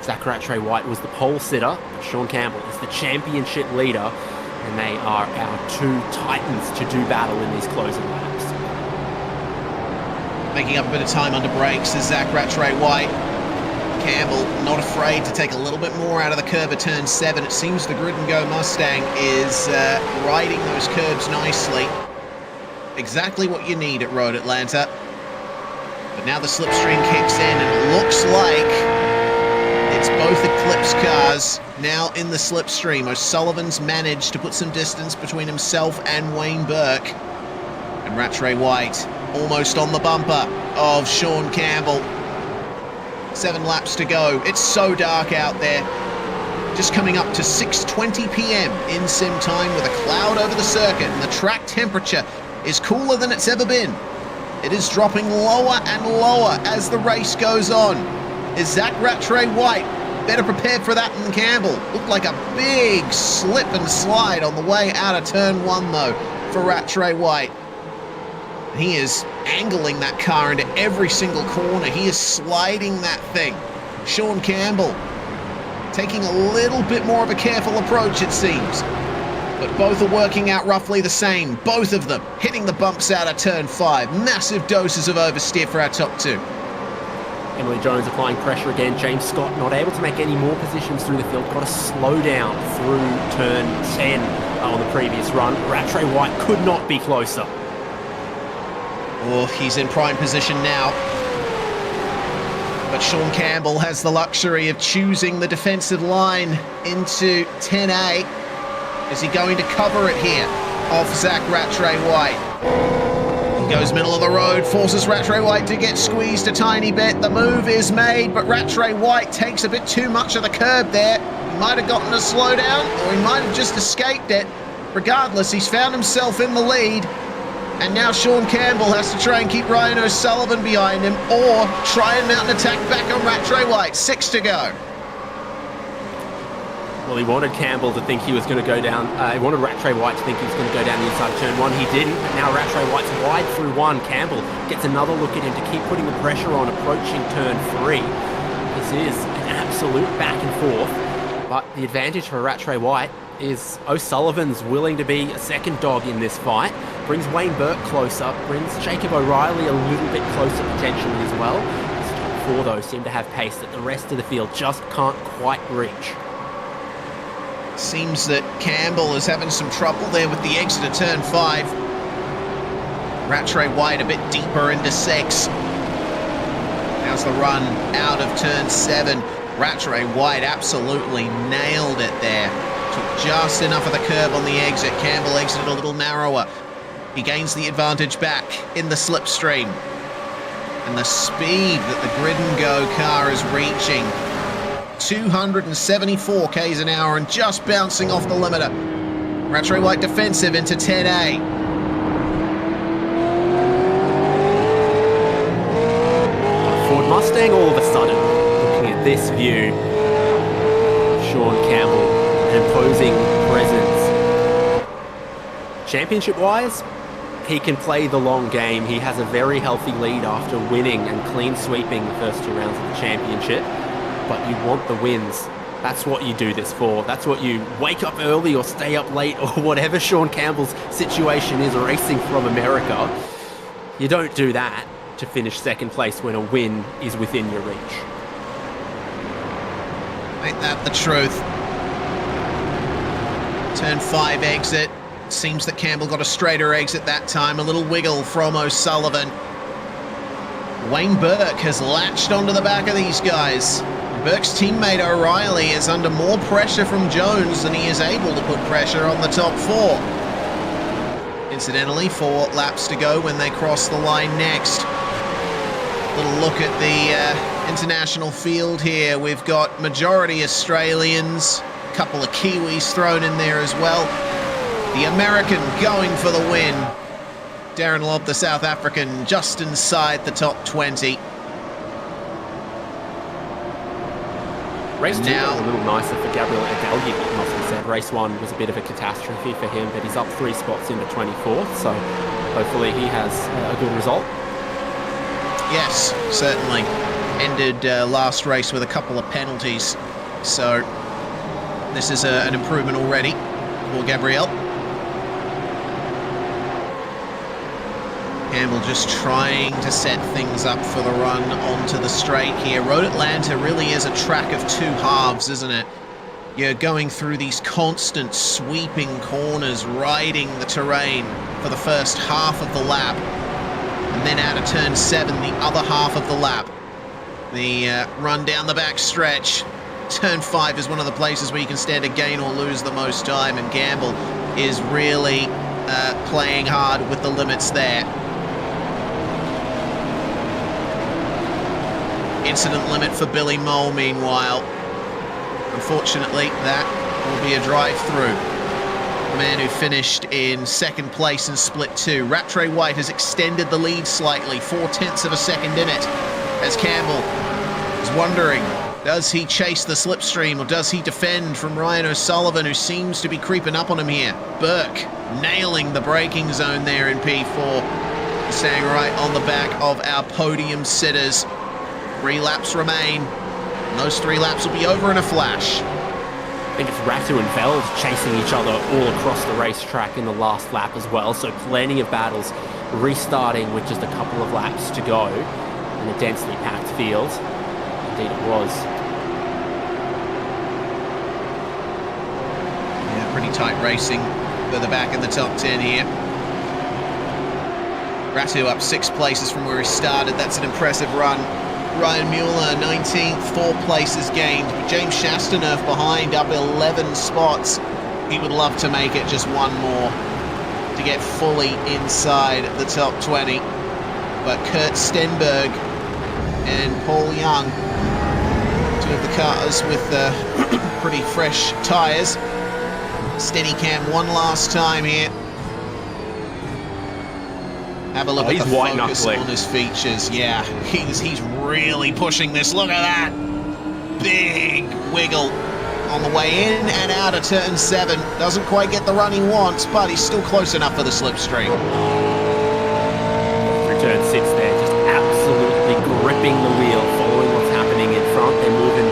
Zach Rattray White was the pole sitter, but Sean Campbell is the championship leader, and they are our 2 titans to do battle in these closing laps.
Making up a bit of time under brakes is Zach Rattray White. Campbell not afraid to take a little bit more out of the curve at turn 7. It seems the Grid and Go Mustang is riding those curves nicely. Exactly what you need at Road Atlanta. But now the slipstream kicks in and it looks like it's both Eclipse cars now in the slipstream. O'Sullivan's managed to put some distance between himself and Wayne Burke. And Rattray White almost on the bumper of Sean Campbell. 7 laps to go. It's so dark out there. Just coming up to 6:20 p.m. in sim time with a cloud over the circuit, and the track temperature is cooler than it's ever been. It is dropping lower and lower as the race goes on. Is Zach Rattray White better prepared for that than Campbell? Looked like a big slip and slide on the way out of turn 1 though for Rattray White. He is angling that car into every single corner. He is sliding that thing. Sean Campbell taking a little bit more of a careful approach, it seems. But both are working out roughly the same. Both of them hitting the bumps out of turn 5. Massive doses of oversteer for our top two.
Emily Jones applying pressure again. James Scott not able to make any more positions through the field. Got to slow down through turn 10 on the previous run. Rattray White could not be closer.
Oh, he's in prime position now. But Sean Campbell has the luxury of choosing the defensive line into 10A. Is he going to cover it here off Zach Rattray White? He goes middle of the road, forces Rattray White to get squeezed a tiny bit. The move is made, but Rattray White takes a bit too much of the curb there. He might have gotten a slowdown, or he might have just escaped it. Regardless, he's found himself in the lead. And now Sean Campbell has to try and keep Ryan O'Sullivan behind him, or try and mount an attack back on Rattray White. 6 to go.
Well, he wanted Campbell to think he was going to go down. He wanted Rattray White to think he was going to go down the inside of turn 1. He didn't. But now Rattray White's wide through 1. Campbell gets another look at him to keep putting the pressure on, approaching turn 3. This is an absolute back and forth. But the advantage for Rattray White is O'Sullivan's willing to be a second dog in this fight. Brings Wayne Burke closer. Brings Jacob O'Reilly a little bit closer potentially as well. His top 4, though, seem to have pace that the rest of the field just can't quite reach.
Seems that Campbell is having some trouble there with the exit of turn 5. Rattray White a bit deeper into 6. How's the run out of turn 7? Rattray White absolutely nailed it there. Took just enough of the curb on the exit. Campbell exited a little narrower. He gains the advantage back in the slipstream. And the speed that the Grid and Go car is reaching, 274 k's an hour and just bouncing off the limiter. Rattray White defensive into 10A.
Ford Mustang all of a sudden, looking at this view, Sean Campbell, an imposing presence. Championship-wise, he can play the long game. He has a very healthy lead after winning and clean sweeping the first 2 rounds of the championship. But you want the wins. That's what you do this for. That's what you wake up early or stay up late or whatever Sean Campbell's situation is racing from America. You don't do that to finish second place when a win is within your reach.
Ain't that the truth? Turn 5 exit. Seems that Campbell got a straighter exit that time. A little wiggle from O'Sullivan. Wayne Burke has latched onto the back of these guys. Burke's teammate O'Reilly is under more pressure from Jones than he is able to put pressure on the top 4. Incidentally, 4 laps to go when they cross the line next. Little look at the international field here. We've got majority Australians, a couple of Kiwis thrown in there as well. The American going for the win. Darren Lobb, the South African, just inside the top 20.
Race 2
now
was a little nicer for Gabriel Egalyi, it must be said. Race 1 was a bit of a catastrophe for him, but he's up 3 spots into 24th, so hopefully he has a good result.
Yes, certainly. Ended last race with a couple of penalties, so this is an improvement already for Gabriel. Campbell just trying to set things up for the run onto the straight here. Road Atlanta really is a track of 2 halves, isn't it? You're going through these constant sweeping corners, riding the terrain for the first half of the lap. And then out of turn 7, the other half of the lap. The run down the back stretch. Turn 5 is one of the places where you can stand to gain or lose the most time, and Campbell is really playing hard with the limits there. Incident limit for Billy Mole, meanwhile. Unfortunately, that will be a drive-through. The man who finished in second place in Split 2. Rattray White has extended the lead slightly, 0.4 of a second in it, as Campbell is wondering, does he chase the slipstream or does he defend from Ryan O'Sullivan, who seems to be creeping up on him here? Burke nailing the braking zone there in P4, staying right on the back of our podium sitters. 3 laps remain, and those 3 laps will be over in a flash.
I think it's Ratu and Veld chasing each other all across the racetrack in the last lap as well, so plenty of battles restarting with just a couple of laps to go in a densely packed field. Indeed it was.
Yeah, pretty tight racing further back in the top 10 here. Ratu up 6 places from where he started. That's an impressive run. Ryan Mueller 19th, 4 places gained. But James Chastaneuf behind, up 11 spots. He would love to make it just one more to get fully inside the top 20. But Kurt Stenberg and Paul Young, 2 of the cars with pretty fresh tyres. Steadicam one last time here. Have a look at the focus on his features. Yeah, he's really pushing this. Look at that. Big wiggle on the way in and out of turn 7. Doesn't quite get the run he wants, but he's still close enough for the slipstream.
Through turn 6 there, just absolutely gripping the wheel, following what's happening in front. They're moving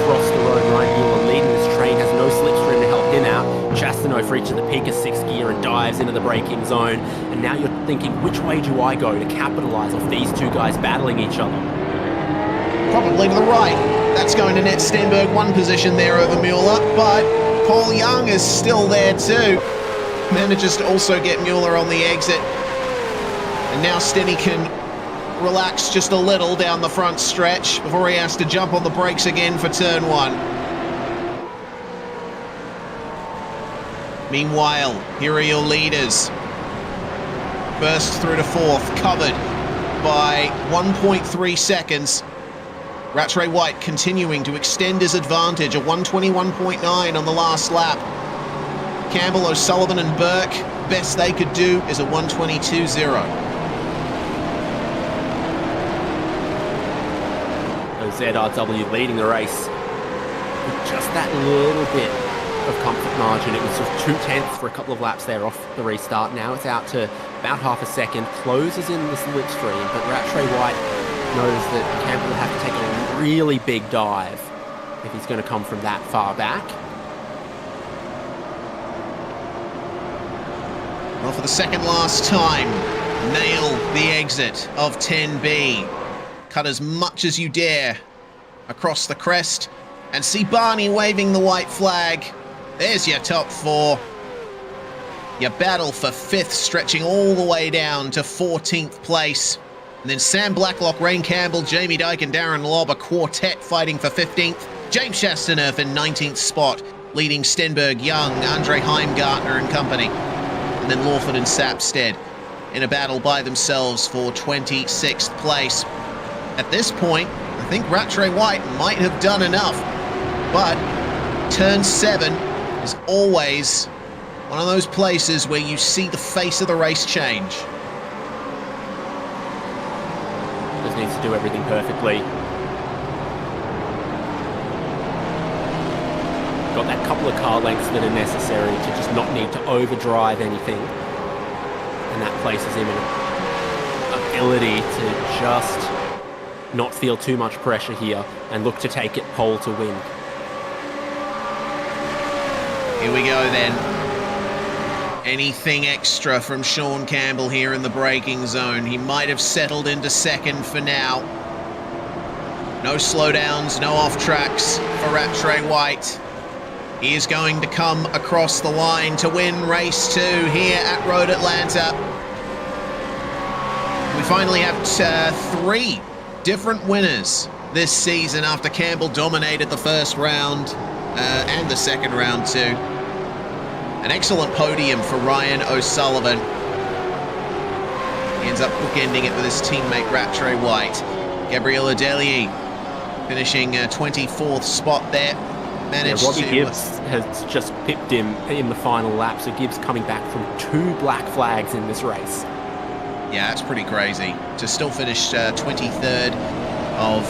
across the road. Ryan Mueller leading this train, has no slipstream to help him out. Chastaneuf reaches the peak of 6th gear and dives into the braking zone. And now you're thinking, which way do I go to capitalise off these 2 guys battling each other?
Probably to the right. That's going to net Stenberg 1 position there over Mueller, but Paul Young is still there too. Manages to also get Mueller on the exit. And now Stenny can relax just a little down the front stretch before he has to jump on the brakes again for turn 1. Meanwhile, here are your leaders. First through to 4th, covered by 1.3 seconds. Rattray White continuing to extend his advantage, a 121.9 on the last lap. Campbell, O'Sullivan and Burke, best they could do is a 122.0.
ZRW leading the race with just that little bit of comfort margin. It was sort of 0.2 for a couple of laps there off the restart. Now it's out to about half a second, closes in the slipstream, but Rattray White knows that Campbell will have to take a really big dive if he's going to come from that far back.
Well, for the second last time, nail the exit of 10B. Cut as much as you dare across the crest and see Barney waving the white flag. There's your top 4. Your battle for 5th stretching all the way down to 14th place. And then Sam Blacklock, Rain Campbell, Jamie Dyke and Darren Lobb, a quartet fighting for 15th. James Chastaneuf in 19th spot, leading Stenberg, Young, Andre Heimgartner and company. And then Lawford and Sapstead in a battle by themselves for 26th place. At this point, I think Rattray White might have done enough, but turn 7 is always one of those places where you see the face of the race change.
Just needs to do everything perfectly. Got that couple of car lengths that are necessary to just not need to overdrive anything, and that places him in an ability to just not feel too much pressure here and look to take it pole to win.
Here we go then. Anything extra from Sean Campbell here in the braking zone. He might have settled into 2nd for now. No slowdowns, no off tracks for Rattray White. He is going to come across the line to win race 2 here at Road Atlanta. We finally have 3 different winners this season after Campbell dominated the first round and the second round too. An excellent podium for Ryan O'Sullivan. He ends up bookending it with his teammate Rattray White. Gabriel Adelier finishing 24th spot there. managed
Robbie
to...
Gibbs has just pipped him in the final lap, so Gibbs coming back from 2 black flags in this race.
Yeah, that's pretty crazy. To still finish 23rd of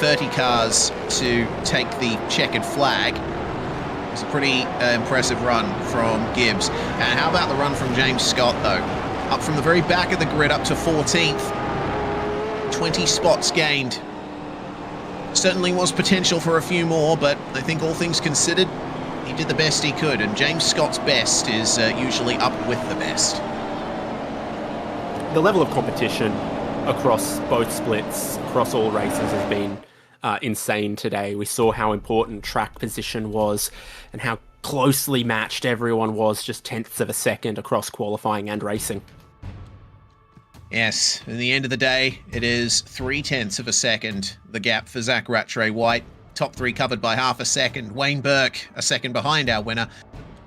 30 cars to take the checkered flag. It's a pretty impressive run from Gibbs. And how about the run from James Scott, though? Up from the very back of the grid up to 14th. 20 spots gained. Certainly was potential for a few more, but I think all things considered, he did the best he could. And James Scott's best is usually up with the best.
The level of competition across both splits, across all races, has been insane today. We saw how important track position was and how closely matched everyone was, just tenths of a second across qualifying and racing.
Yes, in the end of the day, it is 0.3 of a second, the gap for Zach Rattray White. Top 3 covered by half a second. Wayne Burke, a second behind our winner,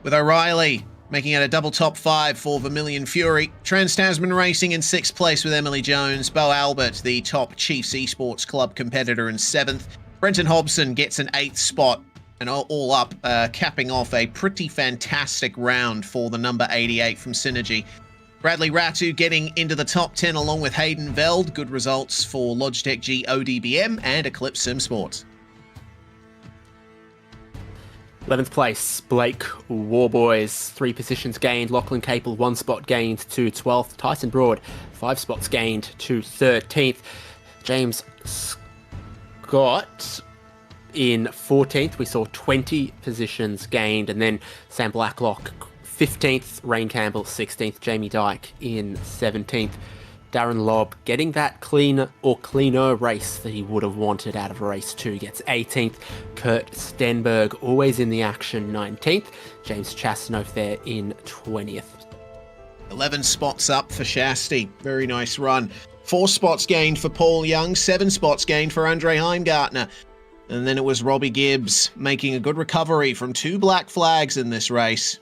with O'Reilly making it a double top 5 for Vermilion Fury. Trans-Tasman Racing in 6th place with Emily Jones. Bo Albert, the top Chiefs Esports Club competitor, in 7th. Brenton Hobson gets an 8th spot, and all up, capping off a pretty fantastic round for the number 88 from Synergy. Bradley Ratu getting into the top 10 along with Hayden Veld. Good results for Logitech G ODBM and Eclipse Sim Sports.
11th place, Blake Warboys, 3 positions gained. Lachlan Capel, 1 spot gained to 12th. Tyson Broad, 5 spots gained to 13th. James Scott in 14th. We saw 20 positions gained. And then Sam Blacklock, 15th. Rain Campbell, 16th. Jamie Dyke in 17th. Darren Lobb getting that cleaner race that he would have wanted out of race 2, gets 18th. Kurt Stenberg, always in the action, 19th. James Chasnoff there in 20th.
11 spots up for Shasti. Very nice run. 4 spots gained for Paul Young, 7 spots gained for Andre Heimgartner. And then it was Robbie Gibbs making a good recovery from 2 black flags in this race.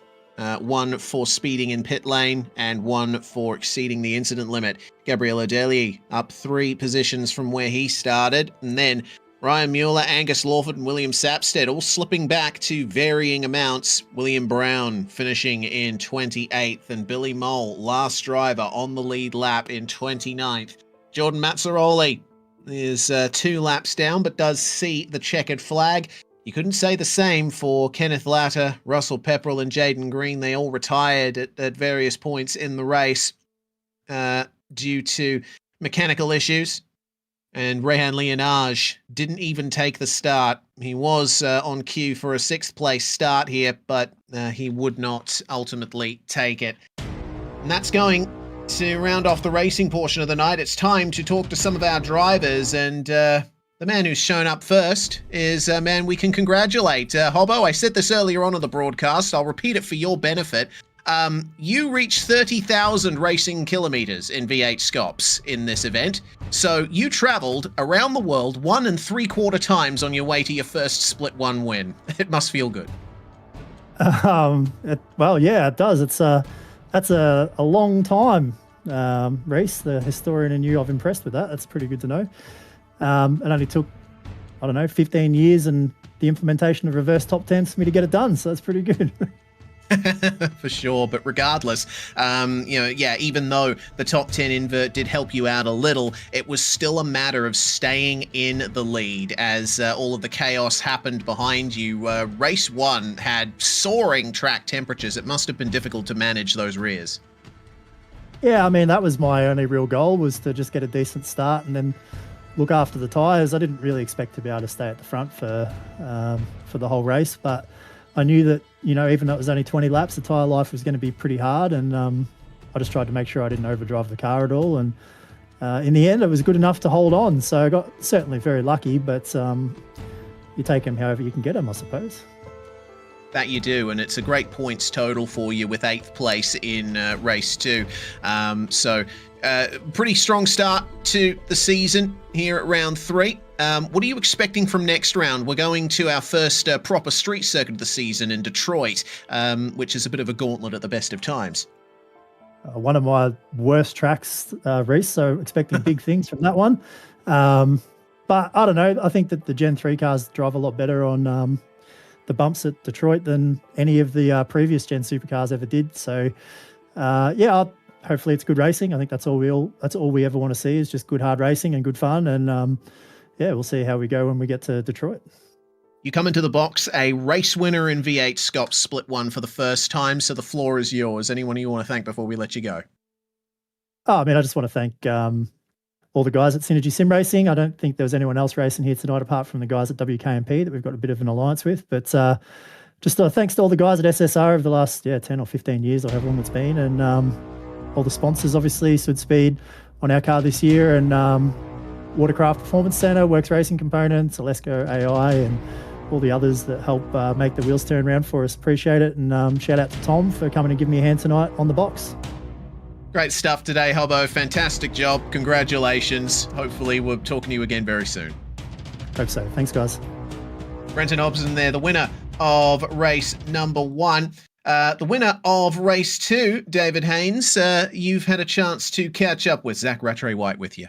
1 for speeding in pit lane and 1 for exceeding the incident limit. Gabriel O'Daly up 3 positions from where he started. And then Ryan Mueller, Angus Lawford and William Sapstead all slipping back to varying amounts. William Brown finishing in 28th and Billy Mole, last driver on the lead lap, in 29th. Jordan Mazzaroli is 2 laps down but does see the checkered flag. You couldn't say the same for Kenneth Latter, Russell Pepperell and Jaden Green. They all retired at various points in the race due to mechanical issues. And Rehan Leonage didn't even take the start. He was on cue for a 6th place start here, but he would not ultimately take it. And that's going to round off the racing portion of the night. It's time to talk to some of our drivers, and the man who's shown up first is a man we can congratulate. Hobbo, I said this earlier on in the broadcast. I'll repeat it for your benefit. You reached 30,000 racing kilometers in V8SCOPS in this event. So you traveled around the world 1 3/4 times on your way to your first Split 1 win. It must feel good.
Well, yeah, it does. That's a long time, Reese, the historian in you. I'm impressed with that. That's pretty good to know. It only took, 15 years and the implementation of reverse top 10s for me to get it done. So that's pretty good.
For sure. But regardless, even though the top 10 invert did help you out a little, it was still a matter of staying in the lead as all of the chaos happened behind you. Race 1 had soaring track temperatures. It must have been difficult to manage those rears.
Yeah, I mean, that was my only real goal, was to just get a decent start and then look after the tyres. I didn't really expect to be able to stay at the front for the whole race, but I knew that, even though it was only 20 laps, the tyre life was going to be pretty hard, and I just tried to make sure I didn't overdrive the car at all, and in the end it was good enough to hold on. So I got certainly very lucky, but you take them however you can get them, I suppose.
That you do, and it's a great points total for you with 8th place in race 2. Pretty strong start to the season here at round 3. What are you expecting from next round? We're going to our first proper street circuit of the season in Detroit, which is a bit of a gauntlet at the best of times.
One of my worst tracks, Reese, so expecting big things from that one. But I don't know. I think that the Gen 3 cars drive a lot better on the bumps at Detroit than any of the previous Gen supercars ever did. So, hopefully it's good racing. I think that's all we ever want to see is just good hard racing and good fun. And we'll see how we go when we get to Detroit.
You come into the box, a race winner in V8SCOPS Split 1 for the first time, so the floor is yours. Anyone you want to thank before we let you go?
I just want to thank all the guys at Synergy Sim Racing. I don't think there was anyone else racing here tonight apart from the guys at WKMP that we've got a bit of an alliance with. But just thanks to all the guys at SSR over the last 10 or 15 years or however long it's been. And all the sponsors, obviously, Sudspeed on our car this year, and Watercraft Performance Centre, Works Racing Components, Alesco AI, and all the others that help make the wheels turn around for us. Appreciate it. And shout out to Tom for coming and giving me a hand tonight on the box.
Great stuff today, Hobbo. Fantastic job. Congratulations. Hopefully we're talking to you again very soon.
Hope so. Thanks, guys.
Brenton Hobson there, the winner of race number 1. The winner of race 2, David Haynes, you've had a chance to catch up with Zach Rattray-White with you.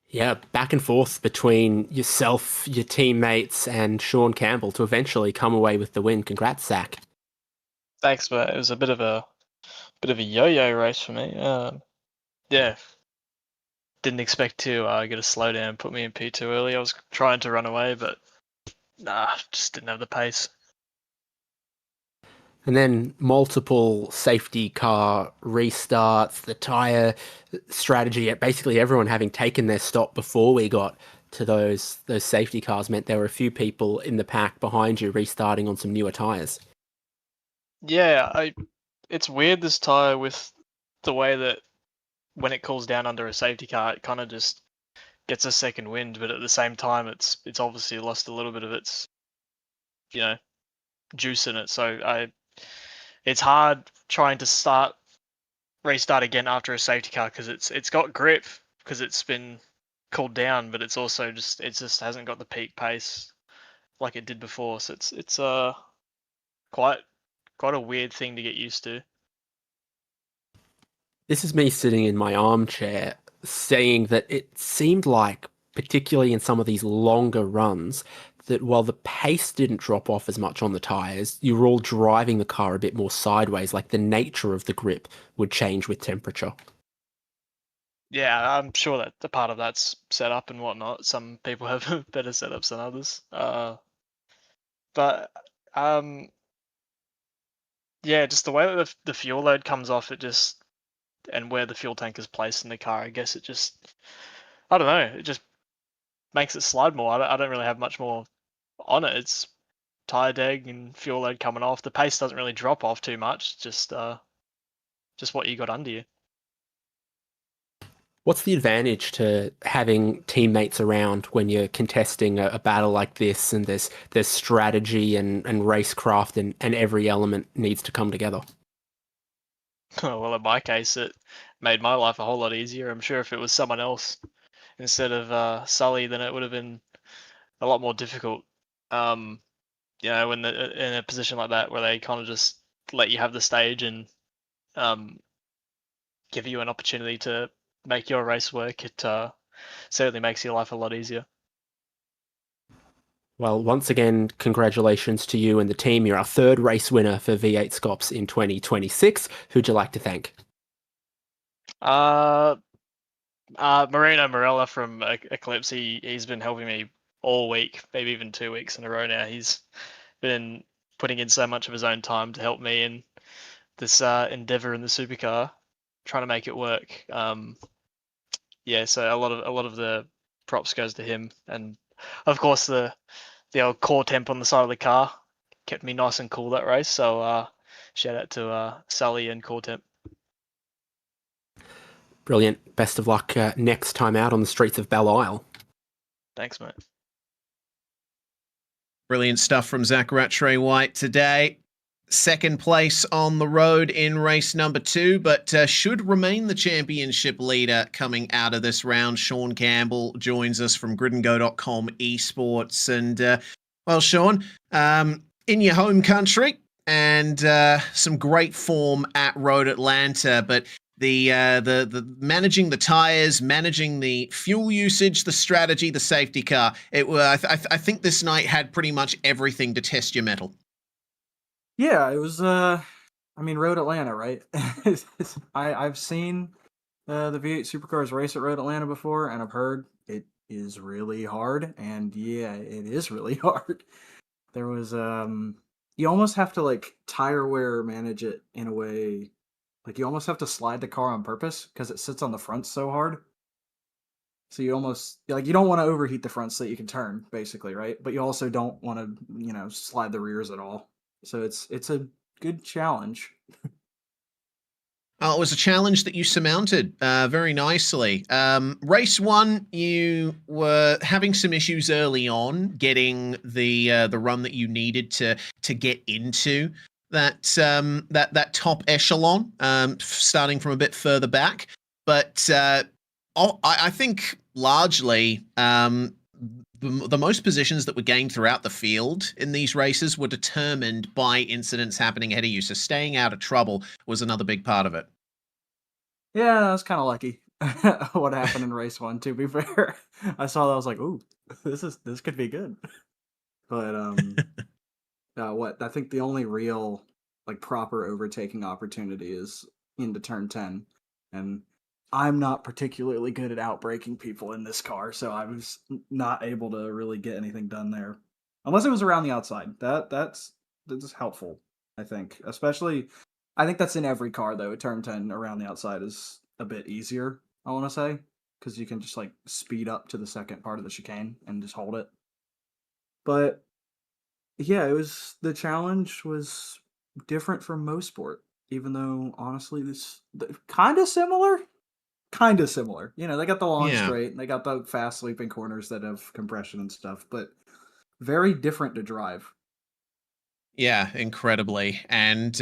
Yeah, back and forth between yourself, your teammates, and Sean Campbell to eventually come away with the win. Congrats, Zach.
Thanks, mate. It was a bit of a yo-yo race for me. Didn't expect to get a slowdown, put me in P2 early. I was trying to run away, but just didn't have the pace.
And then multiple safety car restarts, the tyre strategy, basically everyone having taken their stop before we got to those safety cars meant there were a few people in the pack behind you restarting on some newer tyres.
Yeah, it's weird, this tyre, with the way that when it cools down under a safety car, it kind of just gets a second wind, but at the same time, it's obviously lost a little bit of its, juice in it. So it's hard trying to restart again after a safety car because it's got grip because it's been cooled down, but it's also just hasn't got the peak pace like it did before. So it's quite a weird thing to get used to.
This is me sitting in my armchair saying that it seemed like, particularly in some of these longer runs, that while the pace didn't drop off as much on the tyres, you were all driving the car a bit more sideways, like the nature of the grip would change with temperature.
Yeah, I'm sure that the part of that's set up and whatnot. Some people have better setups than others. Just the way that the fuel load comes off, and where the fuel tank is placed in the car, I guess it just, I don't know, it just makes it slide more. I don't really have much more on it. It's tire deg and fuel load coming off. The pace doesn't really drop off too much. Just what you got under you.
What's the advantage to having teammates around when you're contesting a battle like this, and there's strategy and racecraft and every element needs to come together?
Well, in my case, it made my life a whole lot easier. I'm sure if it was someone else instead of Sully, then it would have been a lot more difficult. When in a position like that where they kind of just let you have the stage and give you an opportunity to make your race work, it certainly makes your life a lot easier.
Well, once again, congratulations to you and the team. You're our third race winner for V8SCOPS in 2026. Who'd you like to thank?
Marino Morella from Eclipse. He's been helping me all week, maybe even 2 weeks in a row now. He's been putting in so much of his own time to help me in this endeavor in the supercar, trying to make it work. So a lot of the props goes to him, and of course the old core temp on the side of the car kept me nice and cool that race. So shout out to Sully and core temp.
Brilliant. Best of luck next time out on the streets of Belle Isle.
Thanks, mate.
Brilliant stuff from Zach Rattray-White today. Second place on the road in race number 2, but should remain the championship leader coming out of this round. Sean Campbell joins us from gridandgo.com esports. And, Sean, in your home country and some great form at Road Atlanta, but the managing the tires, managing the fuel usage, the strategy, the safety car. I think this night had pretty much everything to test your mettle.
Yeah, it was. Road Atlanta, right? I've seen the V8 Supercars race at Road Atlanta before, and I've heard it is really hard. And yeah, it is really hard. There was you almost have to like tire wear manage it in a way, like you almost have to slide the car on purpose because it sits on the front so hard. So you almost like you don't want to overheat the front so that you can turn, basically, right? But you also don't want to slide the rears at all. So it's a good challenge.
It was a challenge that you surmounted very nicely. Race 1, you were having some issues early on getting the run that you needed to get into that top echelon, starting from a bit further back. But I think largely the most positions that were gained throughout the field in these races were determined by incidents happening ahead of you. So staying out of trouble was another big part of it.
Yeah, I was kind of lucky. What happened in race 1? To be fair, I saw that, I was like, "Ooh, this could be good." But I think the only real like proper overtaking opportunity is into turn 10, and I'm not particularly good at outbraking people in this car, so I was not able to really get anything done there, unless it was around the outside. That's helpful, I think. Especially, I think that's in every car though. Turn 10 around the outside is a bit easier, I want to say, because you can just like speed up to the second part of the chicane and just hold it. But yeah, the challenge was different from most sport, even though honestly this kind of similar. They got the long straight and they got the fast sweeping corners that have compression and stuff, but very different to drive.
Yeah, incredibly. And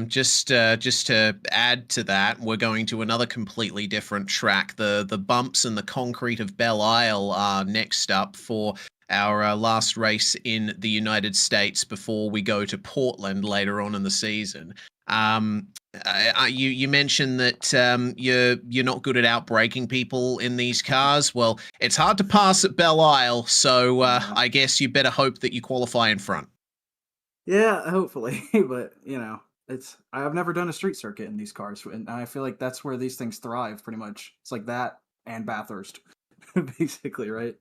just to add to that, we're going to another completely different track. The bumps and the concrete of Belle Isle are next up for our last race in the United States before we go to Portland later on in the season. You mentioned that you're not good at outbraking people in these cars. Well, it's hard to pass at Belle Isle, so I guess you better hope that you qualify in front.
Yeah, hopefully, but I've never done a street circuit in these cars, and I feel like that's where these things thrive. Pretty much, it's like that and Bathurst, basically, right?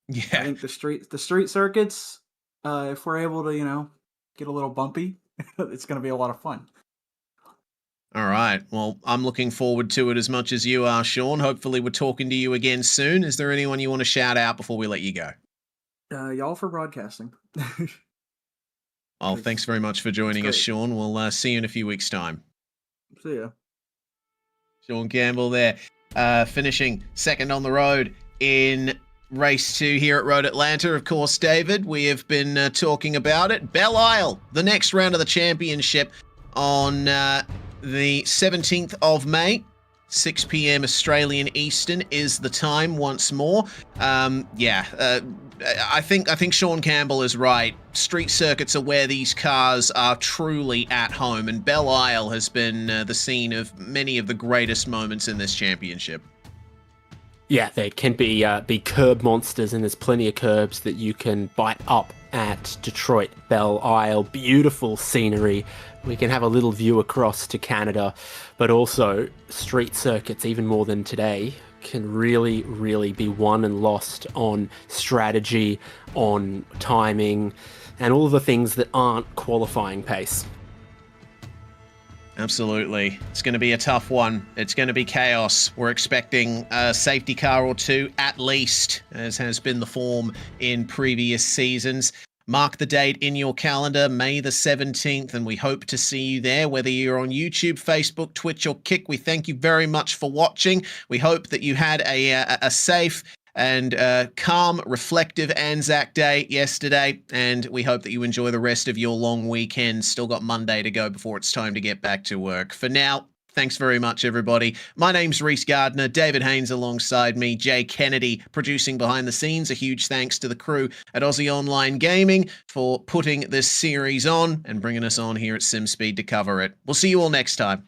Yeah,
I think the street circuits, if we're able to get a little bumpy, it's going to be a lot of fun.
All right. Well, I'm looking forward to it as much as you are, Sean. Hopefully we're talking to you again soon. Is there anyone you want to shout out before we let you go?
Y'all for broadcasting.
Well, thanks very much for joining us, Sean. We'll see you in a few weeks' time.
See ya.
Sean Campbell there, finishing second on the road in race 2 here at Road Atlanta. Of course, David, we have been talking about it. Belle Isle, the next round of the championship on the 17th of May, 6 p.m. Australian Eastern is the time once more. I think Sean Campbell is right. Street circuits are where these cars are truly at home, and Belle Isle has been the scene of many of the greatest moments in this championship.
Yeah, there can be curb monsters, and there's plenty of curbs that you can bite up at Detroit, Belle Isle. Beautiful scenery. We can have a little view across to Canada, but also street circuits, even more than today, can really, really be won and lost on strategy, on timing, and all of the things that aren't qualifying pace.
Absolutely. It's going to be a tough one. It's going to be chaos. We're expecting a safety car or two at least, as has been the form in previous seasons. Mark the date in your calendar, May the 17th, and we hope to see you there, whether you're on YouTube, Facebook, Twitch, or Kick. We thank you very much for watching. We hope that you had a safe and calm, reflective Anzac Day yesterday, and we hope that you enjoy the rest of your long weekend. Still got Monday to go before it's time to get back to work. For now, thanks very much, everybody. My name's Reese Gardner, David Haynes alongside me, Jay Kennedy producing behind the scenes. A huge thanks to the crew at Aussie Online Gaming for putting this series on and bringing us on here at SimSpeed to cover it. We'll see you all next time.